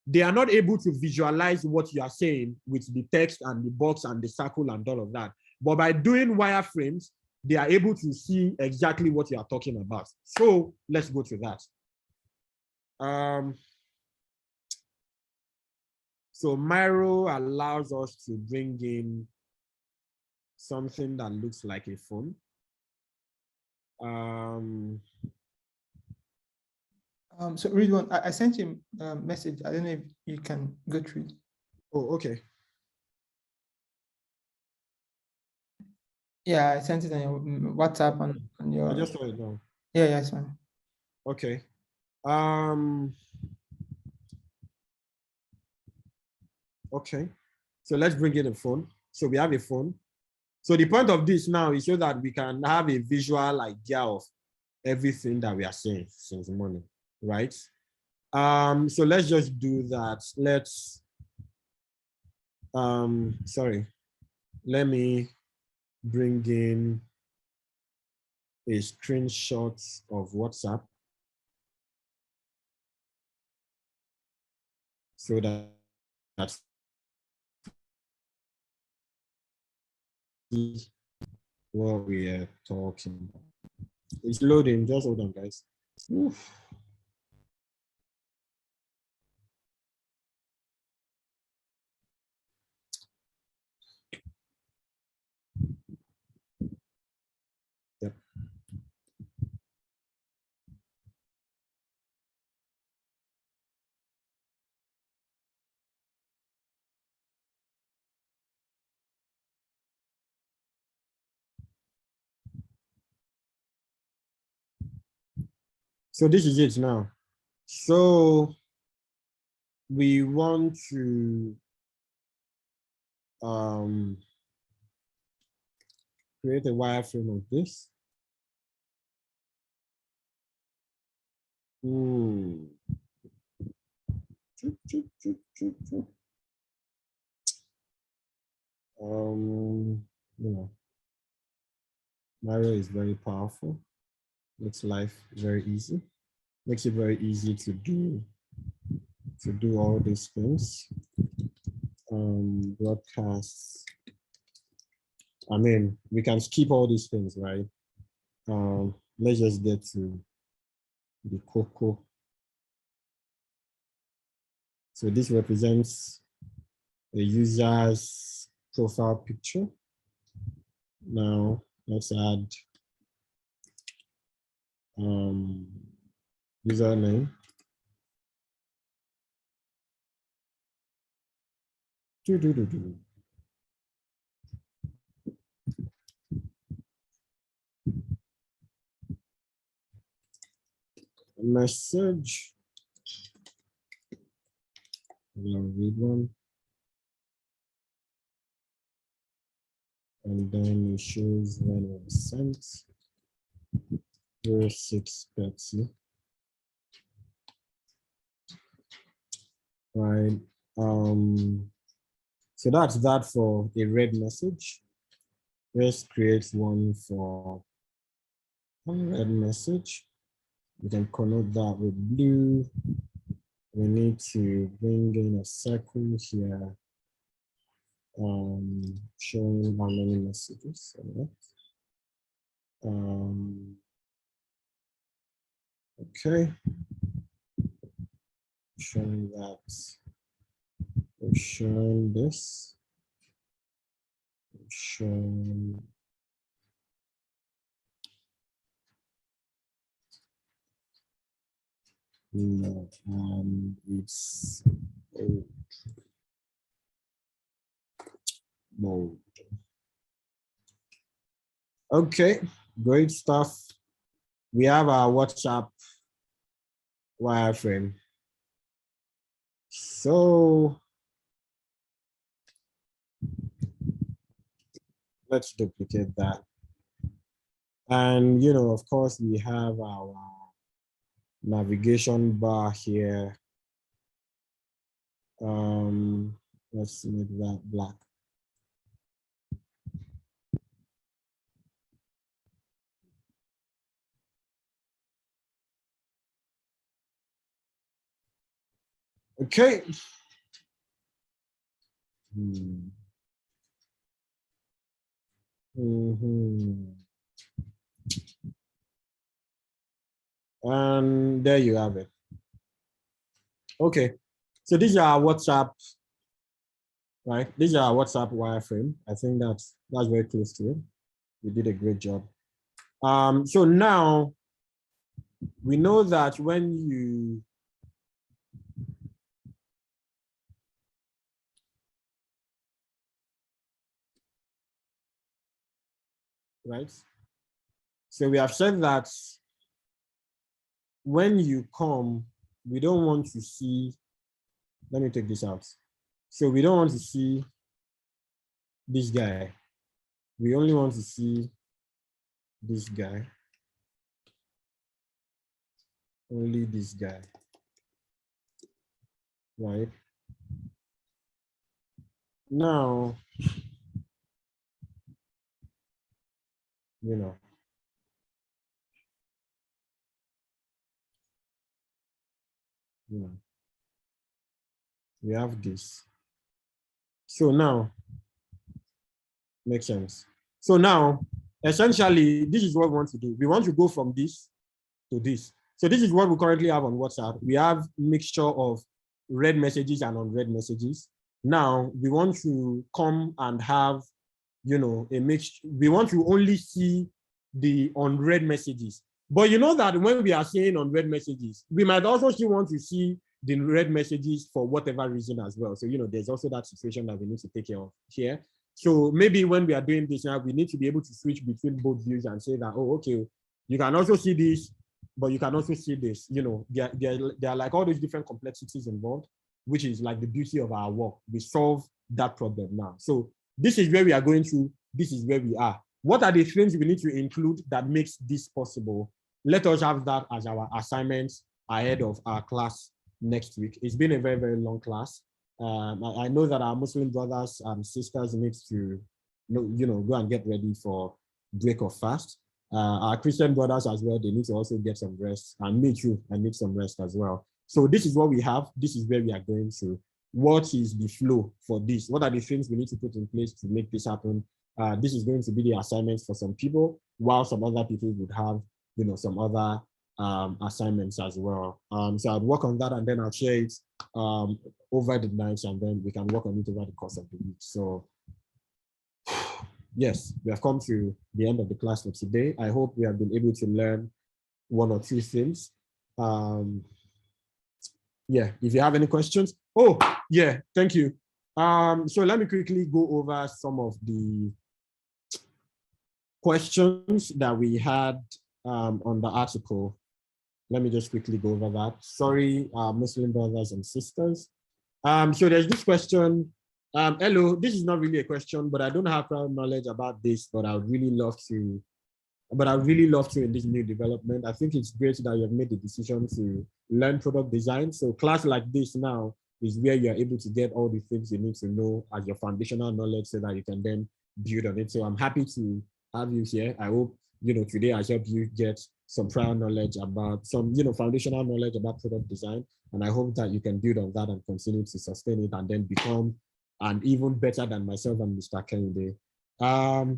they are not able to visualize what you are saying with the text and the box and the circle and all of that. But by doing wireframes, they are able to see exactly what you are talking about. So let's go to that. So Miro allows us to bring in something that looks like a phone. So Ridwan, I sent you a message. I don't know if you can go through. Oh, okay. Yeah, I sent it on your WhatsApp on your. I just saw it now. Yeah, it's fine. Okay. Okay. So let's bring in a phone. So we have a phone. So the point of this now is so that we can have a visual idea of everything that we are saying since morning, right? So let's just do that. Let's, sorry, let me bring in a screenshot of WhatsApp so that's what we are talking about. It's loading, just hold on, guys. Oof. Yep. So this is it now. So we want to create a wireframe of this. Miro is very powerful, makes life very easy, makes it very easy to do all these things. broadcasts. I mean, we can skip all these things, right? Let's just get to the cocoa. So this represents a user's profile picture. Now let's add username. Message. Ridwan. And then it shows when it was sent. 0630. Right. So that's that for a red message. Let's create one for a red message. We can connote that with blue. We need to bring in a circle here, showing how many messages. Okay. Showing that. We're showing this. We're showing. No, it's mode. Okay, great stuff. We have our WhatsApp wireframe. So let's duplicate that. And of course, we have our navigation bar here. Let's make that black. Okay. And there you have it. Okay, so these are WhatsApp, right? These are WhatsApp wireframe. I think that's very close to it. You did a great job. So now we know that when you right? So we have said that when you come, we don't want to see, let me take this out. So we don't want to see this guy. We only want to see this guy. Only this guy, right? Now, we have this. So now, makes sense. So now, essentially, this is what we want to do. We want to go from this to this. So this is what we currently have on WhatsApp. We have mixture of read messages and unread messages. Now we want to come and have, a mix. We want to only see the unread messages. But you know that when we are seeing unread messages, we might also still want to see the read messages for whatever reason as well. So, there's also that situation that we need to take care of here. So maybe when we are doing this now, we need to be able to switch between both views and say that, oh, okay, you can also see this, but you can also see this. There are like all these different complexities involved, which is like the beauty of our work. We solve that problem now. So this is where we are going to, this is where we are. What are the things we need to include that makes this possible? Let us have that as our assignment ahead of our class next week. It's been a very, very long class. I know that our Muslim brothers and sisters need to, go and get ready for break or fast. Our Christian brothers as well, they need to also get some rest. And me too, I need some rest as well. So this is what we have. This is where we are going to. what is the flow for this? What are the things we need to put in place to make this happen? This is going to be the assignments for some people, while some other people would have, some other assignments as well. So I'd work on that, and then I'll share it over the night, and then we can work on it over the course of the week. So yes, we have come to the end of the class for today. I hope we have been able to learn one or two things. Yeah, if you have any questions. Oh, yeah, thank you. So let me quickly go over some of the questions that we had on the article. Let me just quickly go over that. Sorry, Muslim brothers and sisters. So there's this question. Hello, this is not really a question, but I don't have prior knowledge about this, but I would really love to. In this new development. I think it's great that you have made the decision to learn product design. So class like this now is where you're able to get all the things you need to know as your foundational knowledge so that you can then build on it. So I'm happy to have you here. I hope, today I helped you get some prior knowledge about some, foundational knowledge about product design. And I hope that you can build on that and continue to sustain it and then become an even better than myself and Mr. Kehinde.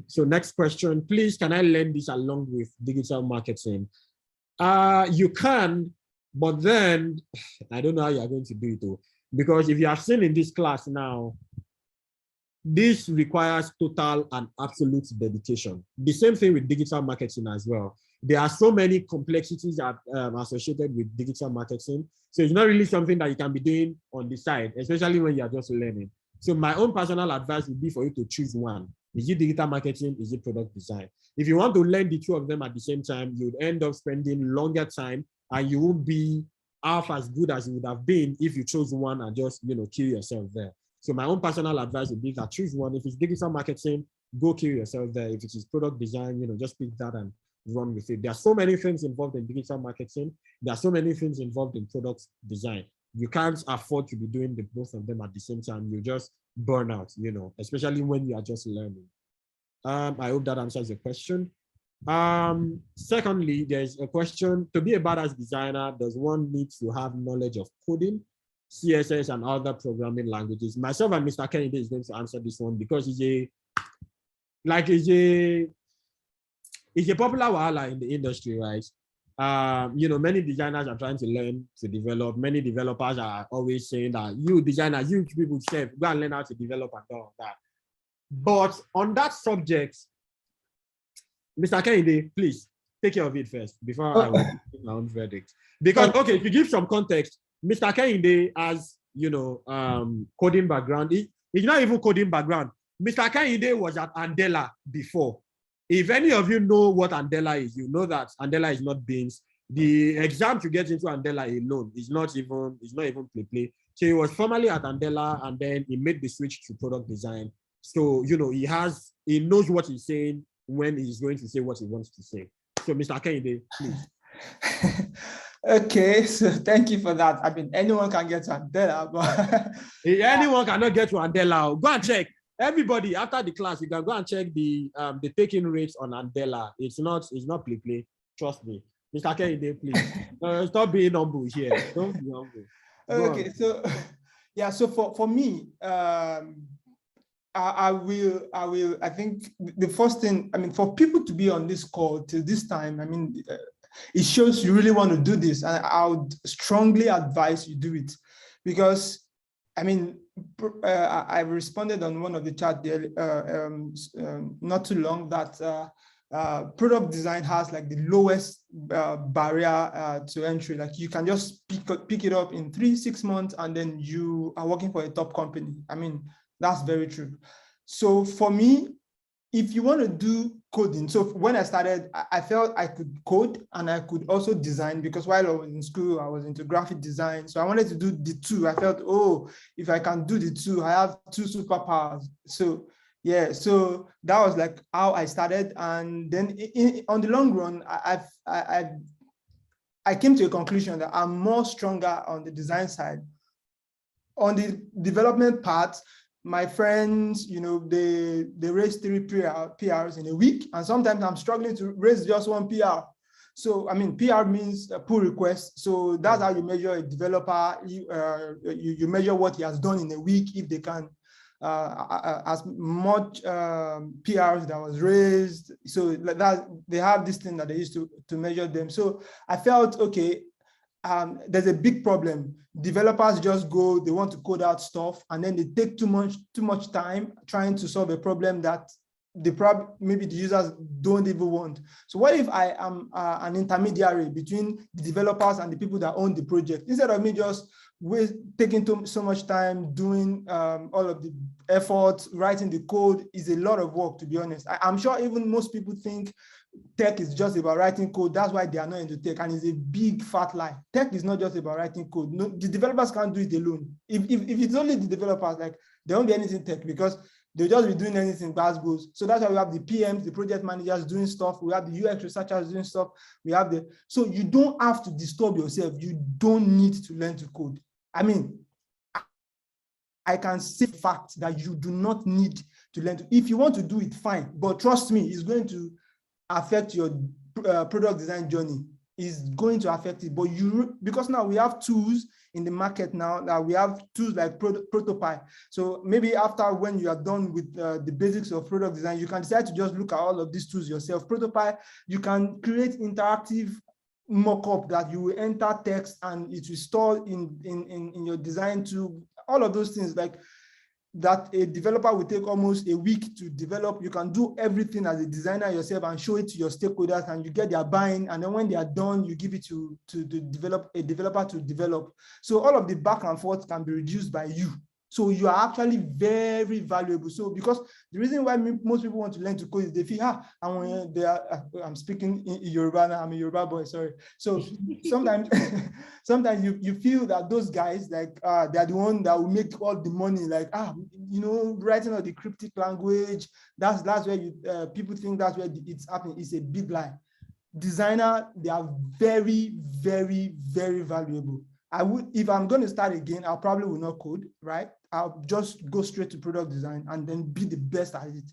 So next question, please, can I learn this along with digital marketing? You can, but then I don't know how you're going to do it though, because if you have seen in this class now, this requires total and absolute dedication. The same thing with digital marketing as well. There are so many complexities that associated with digital marketing. So it's not really something that you can be doing on the side, especially when you're just learning. So my own personal advice would be for you to choose one. Is it digital marketing? Is it product design? If you want to learn the two of them at the same time, you'd end up spending longer time and you won't be half as good as you would have been if you chose one and just, kill yourself there. So my own personal advice would be that choose one. If it's digital marketing, go kill yourself there. If it is product design, just pick that and run with it. There are so many things involved in digital marketing. There are so many things involved in product design. You can't afford to be doing the both of them at the same time. You just burn out, especially when you are just learning. I hope that answers your question. Secondly, there's a question, to be a badass designer, does one need to have knowledge of coding, CSS, and other programming languages? Myself and Mr. Kehinde is going to answer this one because it's a popular wahala in the industry, right? Many designers are trying to learn to develop. Many developers are always saying that you designers, you people self, go and learn how to develop and all that. But on that subject, Mr. Kehinde, please take care of it first before I will give my own verdict. Because, okay, to give some context, Mr. Kehinde has, coding background. He's not even coding background. Mr. Kehinde was at Andela before. If any of you know what Andela is, you know that Andela is not beans. The exam to get into Andela alone is not even play. So he was formerly at Andela and then he made the switch to product design. So, he knows what he's saying when he's going to say what he wants to say. So Mr. Kehinde, please. Okay, so thank you for that. I mean, anyone can get to Andela, but anyone cannot get to Andela. Go and check. Everybody after the class, you can go and check the taking rates on Andela. It's not play. Trust me. Mr. Kehinde, please. Stop being humble here. Don't be humble. Okay, so yeah, so for me, I think the first thing, I mean, for people to be on this call till this time, I mean, it shows you really want to do this, and I would strongly advise you do it, because I mean, I responded on one of the chat there not too long that product design has like the lowest barrier to entry. Like you can just pick it up in 3-6 months, and then you are working for a top company. I mean, that's very true. So for me, if you want to do coding, so when I started, I felt I could code and I could also design, because while I was in school, I was into graphic design. So I wanted to do the two. I felt, oh, if I can do the two, I have two superpowers. So yeah, so that was like how I started. And then on the long run, I came to a conclusion that I'm more stronger on the design side. On the development part, my friends, they raise 3 PRs in a week, and sometimes I'm struggling to raise just 1 PR. So, I mean, PR means pull request. So that's how you measure a developer. You measure what he has done in a week, if they can, as much PRs that was raised. So that they have this thing that they used to measure them. So I felt, okay, there's a big problem. Developers just go, they want to code out stuff, and then they take too much time trying to solve a problem that maybe the users don't even want. So what if I am an intermediary between the developers and the people that own the project? Instead of me just taking so much time doing all of the effort, writing the code is a lot of work, to be honest. I'm sure even most people think tech is just about writing code. That's why they are not into tech, and it's a big fat lie. Tech is not just about writing code. No, the developers can't do it alone. If it's only the developers, like, there won't be anything tech, because they'll just be doing anything as goes. So that's why we have the PMs, the project managers doing stuff. We have the UX researchers doing stuff. So you don't have to disturb yourself. You don't need to learn to code. I mean, I can say fact that you do not need to learn to. If you want to do it, fine. But trust me, it's going to affect your product design journey. Is going to affect it. But because now we have tools in the market now, that we have tools like Prototype. So maybe after, when you are done with the basics of product design, you can decide to just look at all of these tools yourself. Prototype, you can create interactive mock-up that you will enter text and it will store in your design tool. All of those things, like, that a developer will take almost a week to develop. You can do everything as a designer yourself and show it to your stakeholders, and you get their buy-in. And then when they are done, you give it to the developer to develop. So all of the back and forth can be reduced by you. So you are actually very valuable. So because the reason why most people want to learn to code is they feel, I'm speaking in Yoruba now, I'm a Yoruba boy, sorry. So sometimes you feel that those guys, like, they're the one that will make all the money, like, writing all the cryptic language. That's where people think that's where it's happening. It's a big lie. Designer, they are very, very, very valuable. If I'm going to start again, I probably will not code, right? I'll just go straight to product design and then be the best at it.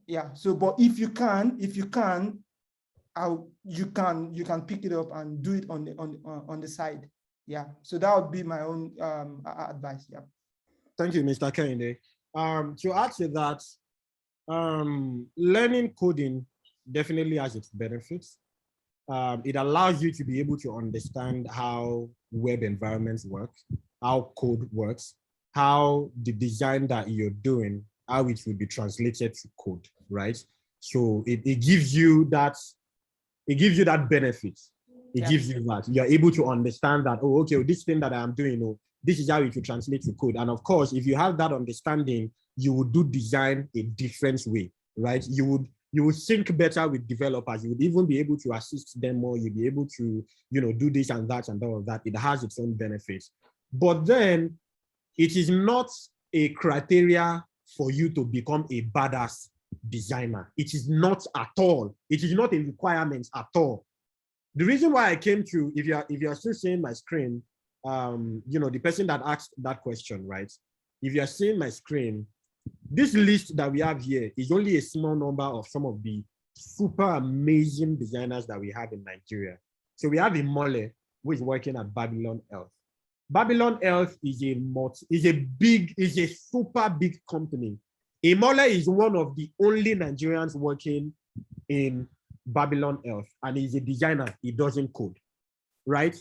Yeah. So, but if you can, you can pick it up and do it on the side. Yeah. So that would be my own advice. Yeah. Thank you, Mr. Kehinde. To add to that, learning coding definitely has its benefits. It allows you to be able to understand how web environments work, how code works, how the design that you're doing, how it will be translated to code, right? So it gives you that, benefit. It gives you that. You're able to understand that, oh, okay, this thing that I'm doing, this is how it will translate to code. And of course, if you have that understanding, you would do design a different way, right? You would sync better with developers. You would even be able to assist them more. You'll be able to, do this and that and all of that. It has its own benefits. But then it is not a criteria for you to become a badass designer. It is not at all. It is not a requirement at all. The reason why I came to, if you're still seeing my screen, the person that asked that question, right? If you're seeing my screen, this list that we have here is only a small number of some of the super amazing designers that we have in Nigeria. So we have Imole, who is working at Babylon Health. Babylon Health is a super big company. Imole is one of the only Nigerians working in Babylon Health, and he's a designer. He doesn't code, right?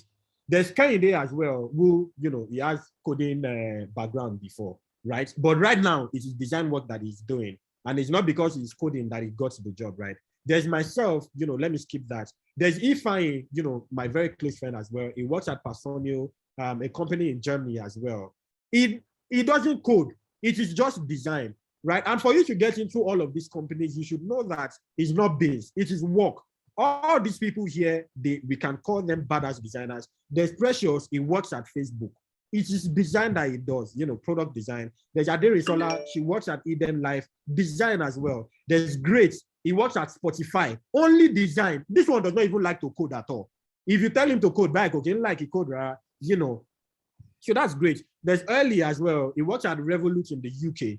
There's Kehinde as well, who, he has coding background before, right? But right now, it is design work that he's doing. And it's not because he's coding that he got the job, right? There's myself, let me skip that. There's Ifeanyi, my very close friend as well. He works at Personio, a company in Germany as well. He doesn't code. It is just design, right? And for you to get into all of these companies, you should know that it's not biz, it is work. All these people here, we can call them badass designers. There's Precious, he works at Facebook. It is design that he does, product design. There's Aderisola, she works at Eden Life, design as well. There's Great, he works at Spotify, only design. This one does not even like to code at all. If you tell him to code, back, okay, like he code, so that's great. There's Early as well, he works at Revolut in the UK.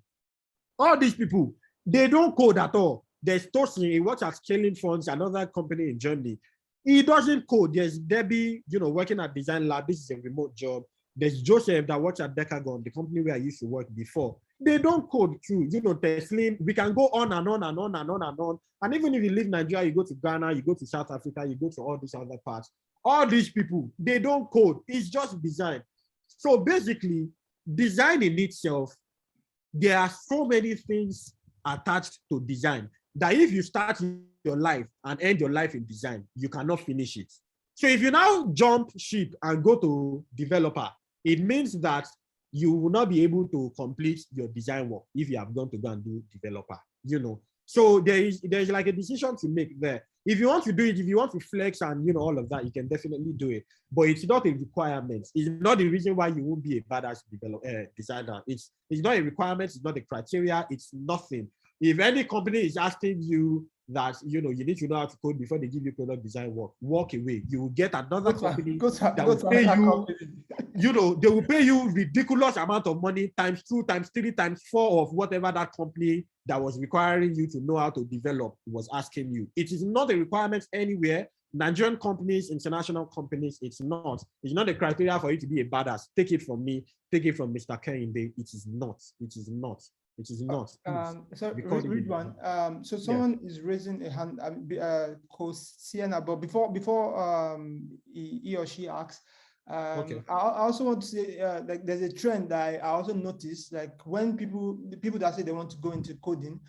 All these people, they don't code at all. There's Tosin, he works at Scaling Funds, another company in Germany. He doesn't code. There's Debbie, working at Design Lab. This is a remote job. There's Joseph that works at Techhaven, the company where I used to work before. They don't code too. Teslim. We can go on and on and on and on and on. And even if you leave Nigeria, you go to Ghana, you go to South Africa, you go to all these other parts. All these people, they don't code. It's just design. So basically, design in itself, there are so many things attached to design that if you start your life and end your life in design, you cannot finish it. So if you now jump ship and go to developer, it means that you will not be able to complete your design work if you have gone to go and do developer, So there's like a decision to make there. If you want to do it, if you want to flex and all of that, you can definitely do it. But it's not a requirement. It's not the reason why you won't be a badass designer. It's not a requirement. It's not a criteria. It's nothing. If any company is asking you that you need to know how to code before they give you product design work, walk away. You will get another company that will pay you. They will pay you ridiculous amount of money times 2, times 3, times 4 of whatever that company that was requiring you to know how to develop was asking you. It is not a requirement anywhere. Nigerian companies, international companies, it's not a criteria for you to be a badass. Take it from me, take it from Mr. Kehinde. It is not. It is not. It is not. So Ridwan, so someone is raising a hand, Sienna, but before he or she asks, okay. I also want to say like there's a trend that I also noticed, like when the people that say they want to go into coding,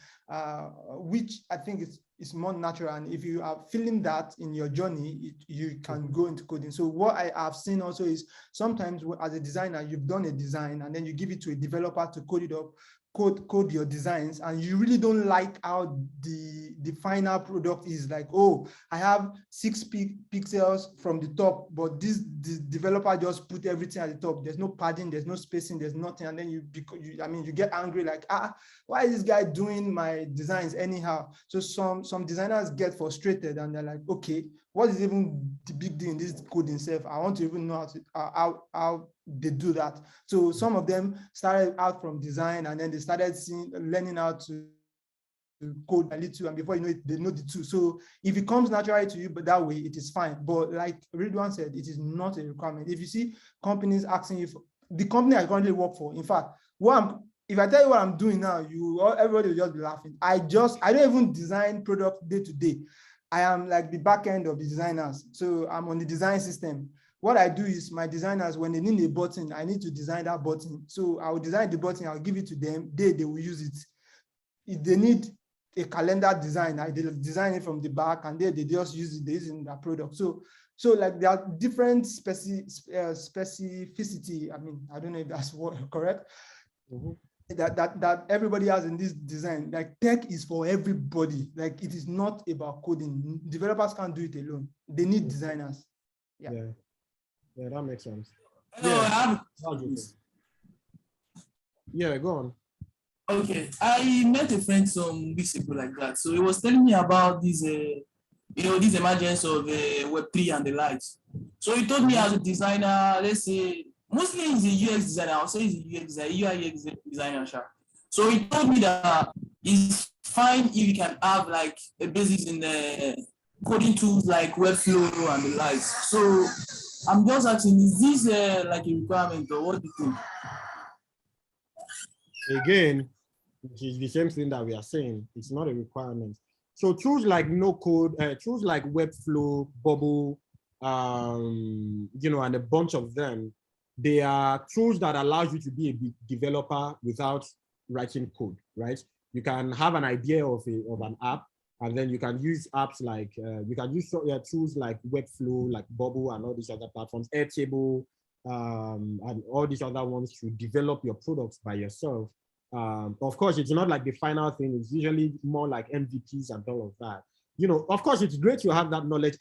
which I think is more natural, and if you are feeling that in your journey, you can go into coding. So what I have seen also is sometimes as a designer, you've done a design and then you give it to a developer to code it up, code your designs, and you really don't like how the final product is. Like, oh, I have 6 pixels from the top, but this developer just put everything at the top. There's no padding, there's no spacing, there's nothing, and then you get angry, like, why is this guy doing my designs anyhow? So some designers get frustrated and they're like, okay, what is even the big deal in this code itself? I want to even know how they do that. So some of them started out from design and then they started learning how to code a little, and before you know it, they know the two. So if it comes naturally to you, but that way it is fine. But like Ridwan said, it is not a requirement. If you see companies asking you, the company I currently work for, in fact, if I tell you what I'm doing now, everybody will just be laughing. I don't even design product day to day. I am like the back end of the designers. So I'm on the design system. What I do is my designers, when they need a button, I need to design that button. So I will design the button, I'll give it to them, they will use it. If they need a calendar design, I design it from the back, and they just use it, they use it in their product. So like there are different specificity. I mean, I don't know if that's correct. Mm-hmm. That everybody has in this design. Like tech is for everybody. Like it is not about coding. Developers can't do it alone. They need designers. Yeah, that makes sense. Yeah, go on. Okay, I met a friend some weeks ago like that. So he was telling me about this, this emergence of Web3 and the likes. So he told me as a designer, let's say, mostly he's a UX designer. I'll say he's a UX designer, UI UX designer. So he told me that it's fine if you can have like a basis in the coding tools like Webflow and the likes. So I'm just asking, is this like a requirement, or what do you think? Again, which is the same thing that we are saying. It's not a requirement. So tools like no code, tools like Webflow, Bubble, and a bunch of them, they are tools that allow you to be a developer without writing code, right? You can have an idea of an app, and then you can use apps like, you can use tools like Webflow, like Bubble, and all these other platforms, Airtable, and all these other ones to develop your products by yourself. Of course, it's not like the final thing. It's usually more like MVPs and all of that. Of course, it's great to have that knowledge.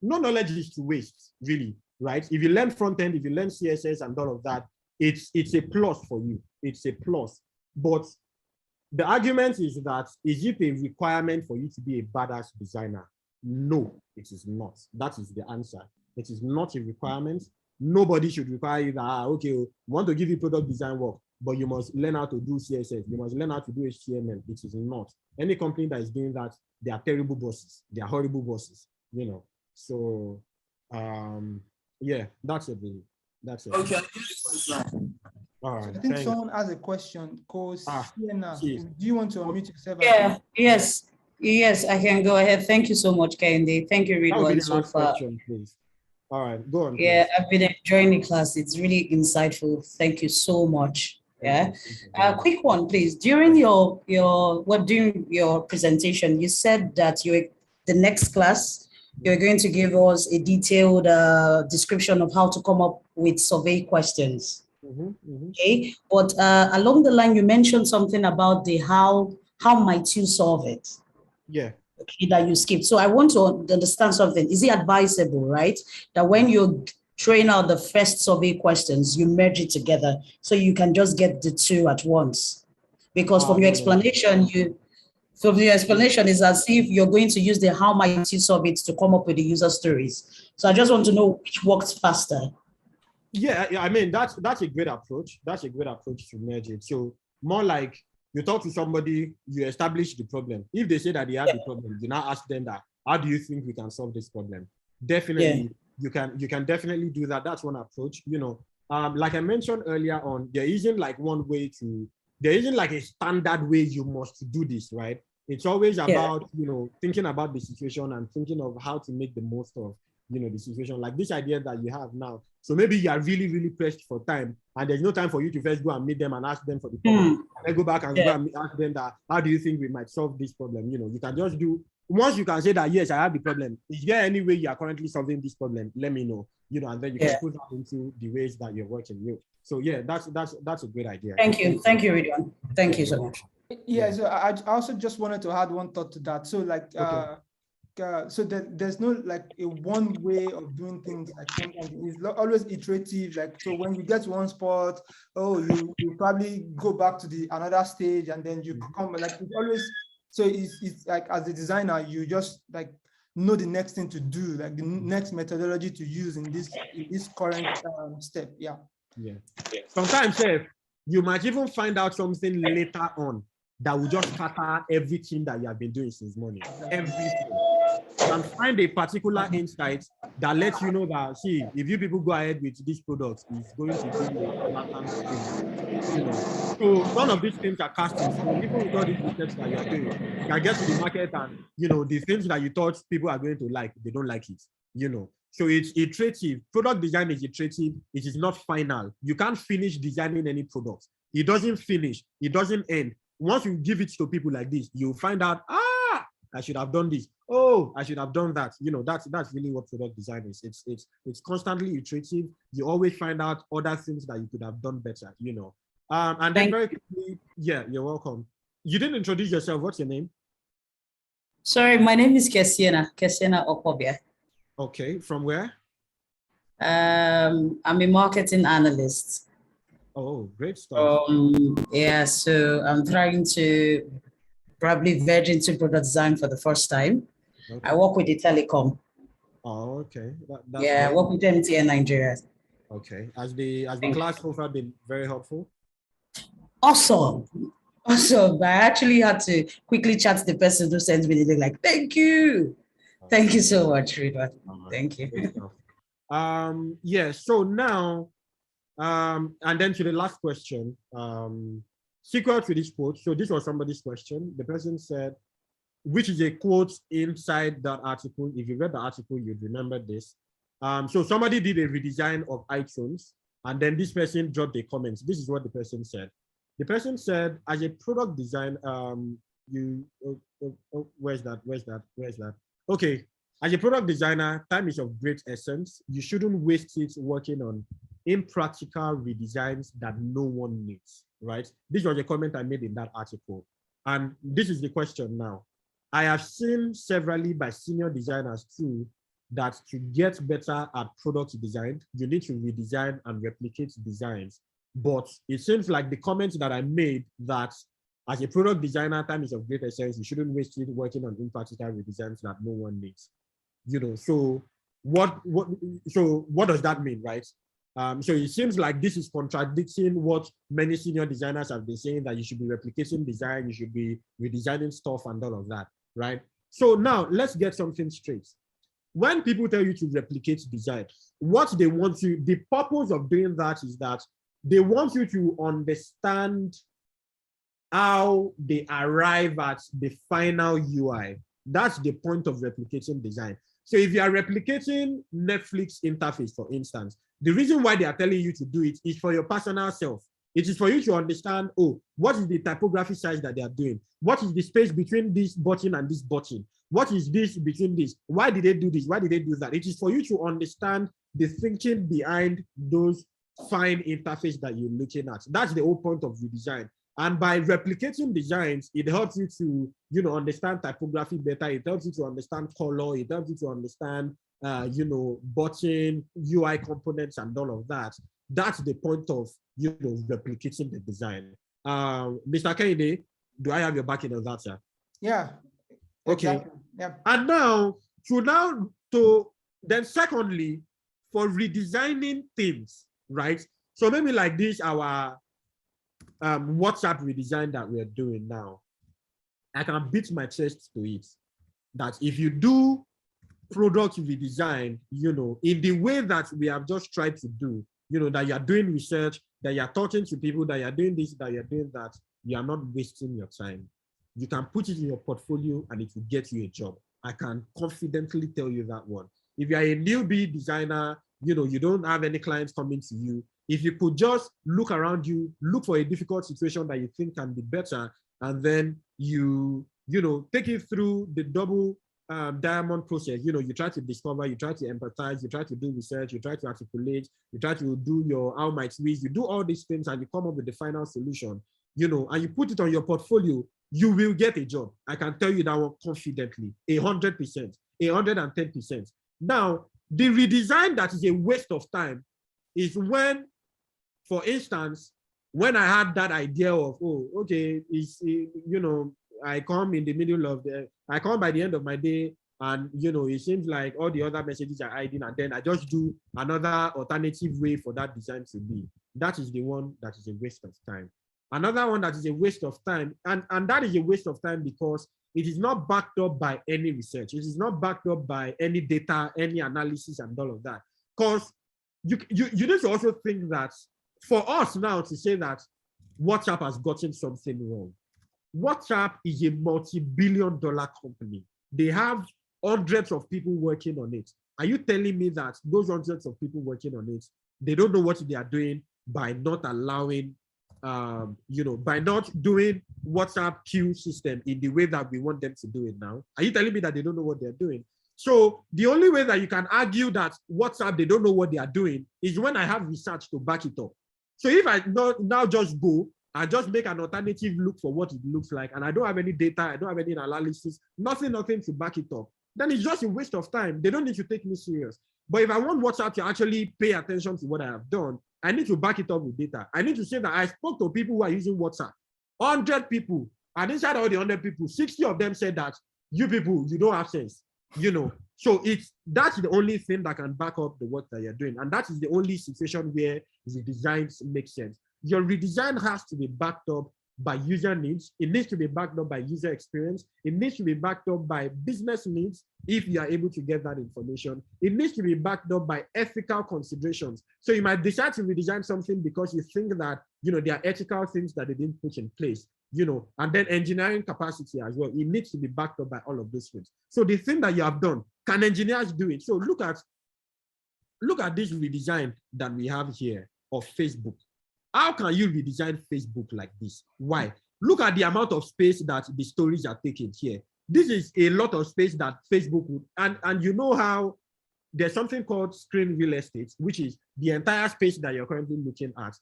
No knowledge is to waste, really, right? If you learn front end, if you learn CSS and all of that, it's a plus for you. It's a plus. But the argument is that, is it a requirement for you to be a badass designer? No, it is not. That is the answer. It is not a requirement. Nobody should require you that, okay, we want to give you product design work, but you must learn how to do CSS. You must learn how to do HTML. It is not. Any company that is doing that, they are terrible bosses. They are horrible bosses, So yeah, that's it really. That's it. Okay. All right. I think someone has a question. Sienna, Jeez. do you want to unmute yourself? Yeah, yes, I can go ahead. Thank you so much, Kehinde. Thank you, That will be Ridwan, the so last far. question, please. All right, go on. Yeah, Please. I've been enjoying the class. It's really insightful. Thank you so much. Yeah. Quick one, please. During during your presentation, you said that the next class, you're going to give us a detailed description of how to come up with survey questions. Okay, but along the line, you mentioned something about the how might you solve it? Yeah. Okay, that you skipped. So I want to understand something. Is it advisable, right, that when you're throwing out the first survey questions, you merge it together so you can just get the two at once? Because from your explanation, is as if you're going to use the how might you solve it to come up with the user stories. So I just want to know which works faster. Yeah, I mean, that's a great approach. That's a great approach to merge it. So more like you talk to somebody, you establish the problem. If they say that they have the problem, you now ask them that, how do you think we can solve this problem? Definitely, you can definitely do that. That's one approach. You know, like I mentioned earlier on, there isn't like a standard way you must do this, right? It's always about, you know, thinking about the situation and thinking of how to make the most of, you know, the situation. Like this idea that you have now. So maybe you are really, really pressed for time and there's no time for you to first go and meet them and ask them for the problem. And then go back and go and ask them that, how do you think we might solve this problem? You know, you can just do, once you can say that, yes, I have the problem. Is there any way you are currently solving this problem? Let me know, you know, and then you can put that into the ways that you're working with. So yeah, that's a great idea. Thank you, Ridwan. Thank you so much. Yeah, so I also just wanted to add one thought to that. So like, so there's no like a one way of doing things. Like sometimes it's always iterative. Like, so when you get to one spot, you probably go back to another stage and then you come, like it's always, so it's like as a designer, you just like know the next thing to do, like the next methodology to use in this current step. Yeah. Sometimes you might even find out something later on that will just scatter everything that you have been doing since morning. Everything. And find a particular insight that lets you know that, see, if you people go ahead with this product, it's going to be a pattern thing. You know. So none of these things are casting. So even with all these research that you're doing, you can get to the market and, you know, the things that you thought people are going to like, they don't like it, you know. So it's iterative. Product design is iterative. It is not final. You can't finish designing any product. It doesn't finish. It doesn't end. Once you give it to people like this, you'll find out, I should have done this. Oh, I should have done that. You know, that's really what product design is. It's constantly iterative. You always find out other things that you could have done better, you know. And then very quickly, yeah, you're welcome. You didn't introduce yourself. What's your name? Sorry, my name is Kesiena Okobia. Okay, from where? I'm a marketing analyst. Oh, great stuff. Yeah, so I'm trying to probably verge into product design for the first time. Okay. I work with the telecom. Oh, okay. I work with MTN Nigeria. Okay. Has the class so far been very helpful? Awesome. But I actually had to quickly chat the person who sent me the link, like, thank you. Thank you so much, Ridwan. Thank you. Yeah, so now, and then to the last question, sequel to this quote. So this was somebody's question. The person said, which is a quote inside that article. If you read the article, you'd remember this. So somebody did a redesign of iTunes, and then this person dropped a comment. This is what the person said. The person said, as a product design, where's that? Okay, as a product designer, time is of great essence. You shouldn't waste it working on impractical redesigns that no one needs, right? This was a comment I made in that article. And this is the question now. I have seen severally by senior designers too, that to get better at product design, you need to redesign and replicate designs. But it seems like the comment that I made that as a product designer, time is of great essence, you shouldn't waste it working on impractical redesigns that no one needs. You know, so what does that mean, right? So it seems like this is contradicting what many senior designers have been saying, that you should be replicating design, you should be redesigning stuff and all of that, right? So now let's get something straight. when people tell you to replicate design, what they want you, the purpose of doing that is that they want you to understand how they arrive at the final UI. That's the point of replicating design. So if you are replicating Netflix interface, for instance, the reason why they are telling you to do it is for your personal self. It is for you to understand, oh, what is the typography size that they are doing? What is the space between this button and this button? What is this between this? Why did they do this? Why did they do that? It is for you to understand the thinking behind those fine interface that you're looking at. That's the whole point of the design. And by replicating designs, it helps you to, understand typography better. It helps you to understand color. It helps you to understand, button, UI components, and all of that. That's the point of, replicating the design. Mr. Kehinde, do I have your backing on that, sir? Yeah. Okay. Exactly. Yeah. And then secondly, for redesigning things, right? So maybe like this, our WhatsApp redesign that we're doing now, I can beat my chest to it, that if you do product redesign, in the way that we have just tried to do, that you're doing research, that you're talking to people, that you're doing this, that you're doing that, you are not wasting your time. You can put it in your portfolio and it will get you a job. I can confidently tell you that one. If you're a newbie designer, you don't have any clients coming to you, if you could just look around you, look for a difficult situation that you think can be better, and then you take it through the double diamond process. You try to discover, you try to empathize, you try to do research, you try to articulate, you try to do your how might we, you do all these things and you come up with the final solution, and you put it on your portfolio, you will get a job. I can tell you that one confidently, 100%, 110%. Now, the redesign that is a waste of time is when, for instance, when I had that idea of, oh, okay, I come in the middle of I come by the end of my day and, it seems like all the other messages are hiding, and then I just do another alternative way for that design to be. That is the one that is a waste of time. Another one that is a waste of time, and that is a waste of time because it is not backed up by any research. It is not backed up by any data, any analysis, and all of that. Because you need to also think that for us now to say that WhatsApp has gotten something wrong. WhatsApp is a multi-billion-dollar company. They have hundreds of people working on it. Are you telling me that those hundreds of people working on it, they don't know what they are doing by not allowing, by not doing WhatsApp queue system in the way that we want them to do it now? Are you telling me that they don't know what they're doing? So the only way that you can argue that WhatsApp, they don't know what they are doing is when I have research to back it up. So if I now just go and just make an alternative look for what it looks like, and I don't have any data, I don't have any analysis, nothing to back it up, then it's just a waste of time. They don't need to take me serious. But if I want WhatsApp to actually pay attention to what I have done, I need to back it up with data. I need to say that I spoke to people who are using WhatsApp, 100 people, and inside all the 100 people, 60 of them said that you people, you don't have sense, So that's the only thing that can back up the work that you're doing. And that is the only situation where the designs make sense. Your redesign has to be backed up by user needs. It needs to be backed up by user experience. It needs to be backed up by business needs if you are able to get that information. It needs to be backed up by ethical considerations. So you might decide to redesign something because you think that, there are ethical things that they didn't put in place, and then engineering capacity as well. It needs to be backed up by all of those things. So the thing that you have done, can engineers do it? So look at this redesign that we have here of Facebook. How can you redesign Facebook like this? Why? Look at the amount of space that the stories are taking here. This is a lot of space that Facebook would, and you know how there's something called screen real estate, which is the entire space that you're currently looking at.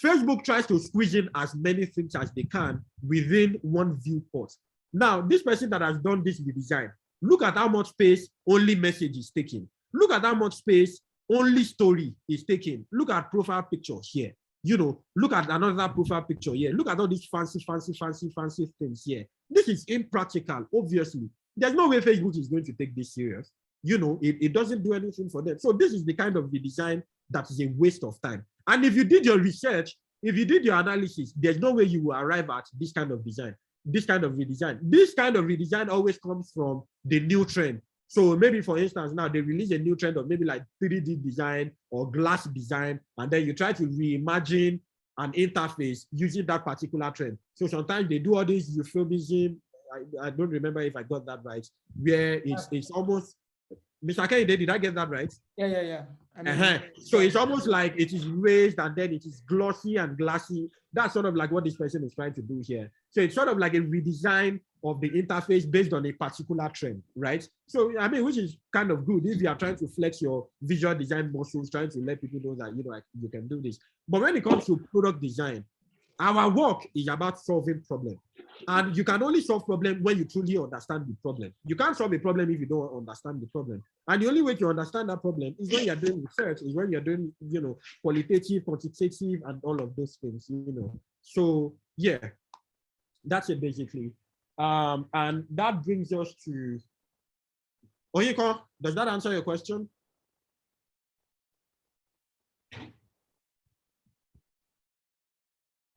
Facebook tries to squeeze in as many things as they can within one viewport. Now, this person that has done this redesign, look at how much space only message is taking. Look at how much space only story is taking. Look at profile picture here. Look at another profile picture here. Look at all these fancy things here. This is impractical, obviously. There's no way Facebook is going to take this serious. It doesn't do anything for them. So this is the kind of redesign that is a waste of time. And if you did your research, if you did your analysis, there's no way you will arrive at this kind of design, this kind of redesign. This kind of redesign always comes from the new trend. So maybe, for instance, now they release a new trend of maybe like 3D design or glass design, and then you try to reimagine an interface using that particular trend. So sometimes they do all this euphemism. I don't remember if I got that right, where it's almost, Mr. Kehinde, did I get that right? Yeah. I mean, So it's almost like it is raised and then it is glossy and glassy. That's sort of like what this person is trying to do here. So it's sort of like a redesign of the interface based on a particular trend, right? So, I mean, which is kind of good if you are trying to flex your visual design muscles, trying to let people know that, you know, like, you can do this. But when it comes to product design, our work is about solving problems. And you can only solve problems when you truly understand the problem. You can't solve a problem if you don't understand the problem. And the only way to understand that problem is when you're doing research, is when you're doing, you know, qualitative, quantitative, and all of those things, you know. So, yeah, that's it basically. And that brings us to, Oyeko, does that answer your question?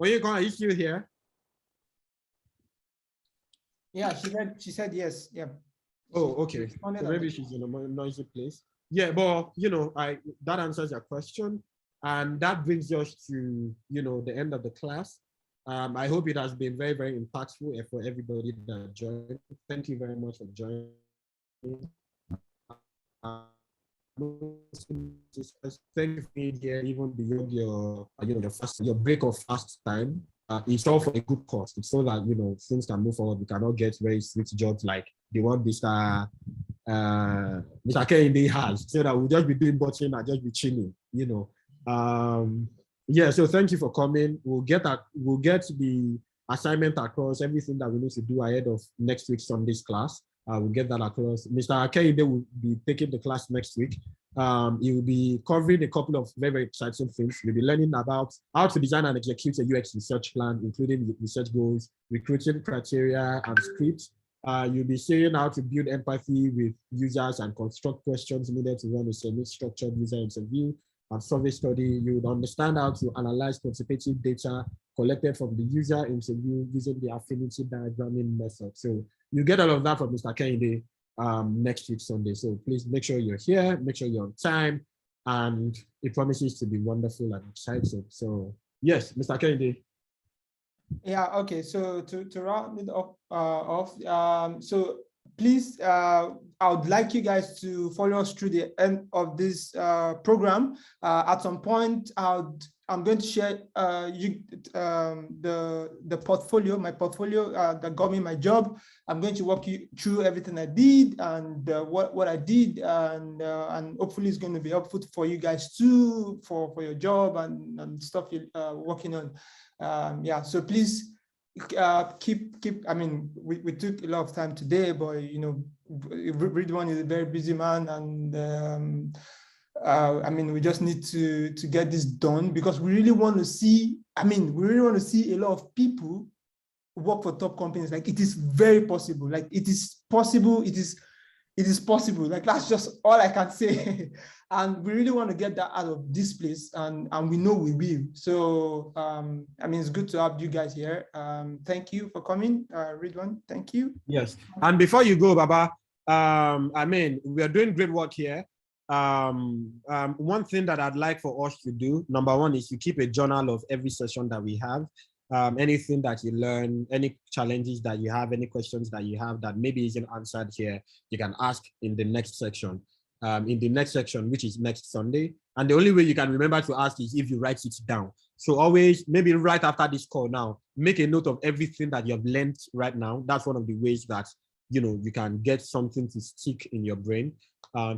Oyeko, are you still here? Yeah, she said yes. Yeah. Oh, okay. So maybe she's in a more noisy place. Yeah, but you know, that answers your question. And that brings us to, you know, the end of the class. I hope it has been very, very impactful for everybody that joined. Thank you very much for joining. Thank you for being here even beyond your, you know, your break of fast time. It's all for a good cause. It's so that, you know, things can move forward. We cannot get very strict jobs like the one Mr. Kehinde has, so that we'll just be doing botching and just be chilling, you know. Yeah, so thank you for coming. We'll get the assignment across, everything that we need to do ahead of next week's Sunday's class. We'll get that across. Mr. Kehinde will be taking the class next week. He will be covering a couple of very, very exciting things. We'll be learning about how to design and execute a UX research plan, including research goals, recruiting criteria, and scripts. You'll be seeing how to build empathy with users and construct questions needed to run a semi-structured user interview and survey study. You would understand how to analyze quantitative data collected from the user interview using the affinity diagramming method. So you get all of that from Mr. Kehinde next week Sunday. So please make sure you're here, make sure you're on time, and it promises to be wonderful and exciting. So yes, Mr. Kehinde. Yeah, okay. So to round it up so please, I would like you guys to follow us through the end of this program. At some point, I'm going to share the portfolio, my portfolio that got me my job. I'm going to walk you through everything I did and what I did, and hopefully it's going to be helpful for you guys too, for your job and stuff you're working on. Yeah, so please keep. I mean, we took a lot of time today, but you know, Ridwan is a very busy man, and I mean, we just need to get this done because we really want to see. I mean, we really want to see a lot of people work for top companies. Like, it is very possible. Like, it is possible. It is possible. Like, that's just all I can say. And we really want to get that out of this place, and we know we will. So, I mean, it's good to have you guys here. Thank you for coming, Ridwan. Thank you. Yes. And before you go, Baba, I mean, we are doing great work here. One thing that I'd like for us to do, number one, is to keep a journal of every session that we have. Anything that you learn, any challenges that you have, any questions that you have that maybe isn't answered here, you can ask in the next section. Which is next Sunday. And the only way you can remember to ask is if you write it down. So always, maybe right after this call now, make a note of everything that you have learned right now. That's one of the ways that, you know, you can get something to stick in your brain.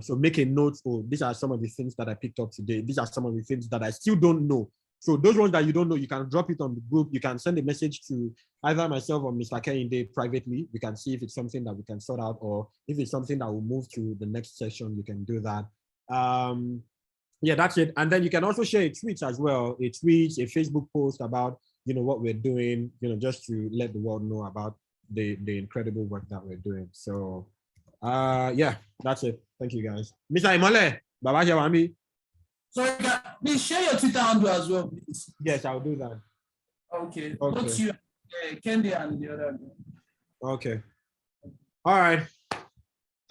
So make a note. Oh, these are some of the things that I picked up today. These are some of the things that I still don't know. So those ones that you don't know, you can drop it on the group. You can send a message to either myself or Mr. Kehinde privately. We can see if it's something that we can sort out, or if it's something that will move to the next session, you can do that. Yeah, that's it. And then you can also share a tweet as well, a tweet, a Facebook post about, you know, what we're doing, you know, just to let the world know about the incredible work that we're doing. So yeah, that's it. Thank you guys. Mr. Imole, Baba Jawami. So please share your Twitter handle as well, please. Yes, I'll do that. Okay. Both you, Kehinde, and the other. Okay. All right.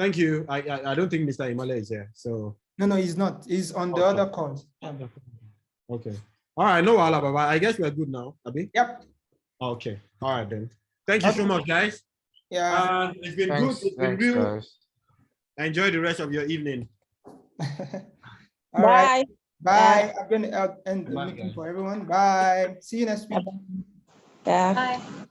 Thank you. I don't think Mr. Imole is here. So No, he's not. He's on the other calls. okay. All right, no wahala, Baba. I guess we're good now, Abi? Yep. Okay. All right then. Thank you so much, guys. Yeah. It's been Thanks, good. It's been thanks, real. guys. Enjoy the rest of your evening. All right. Bye. Bye. I'm going to end the Bye, meeting guys. for everyone. Bye. See you next week. Yeah. Bye.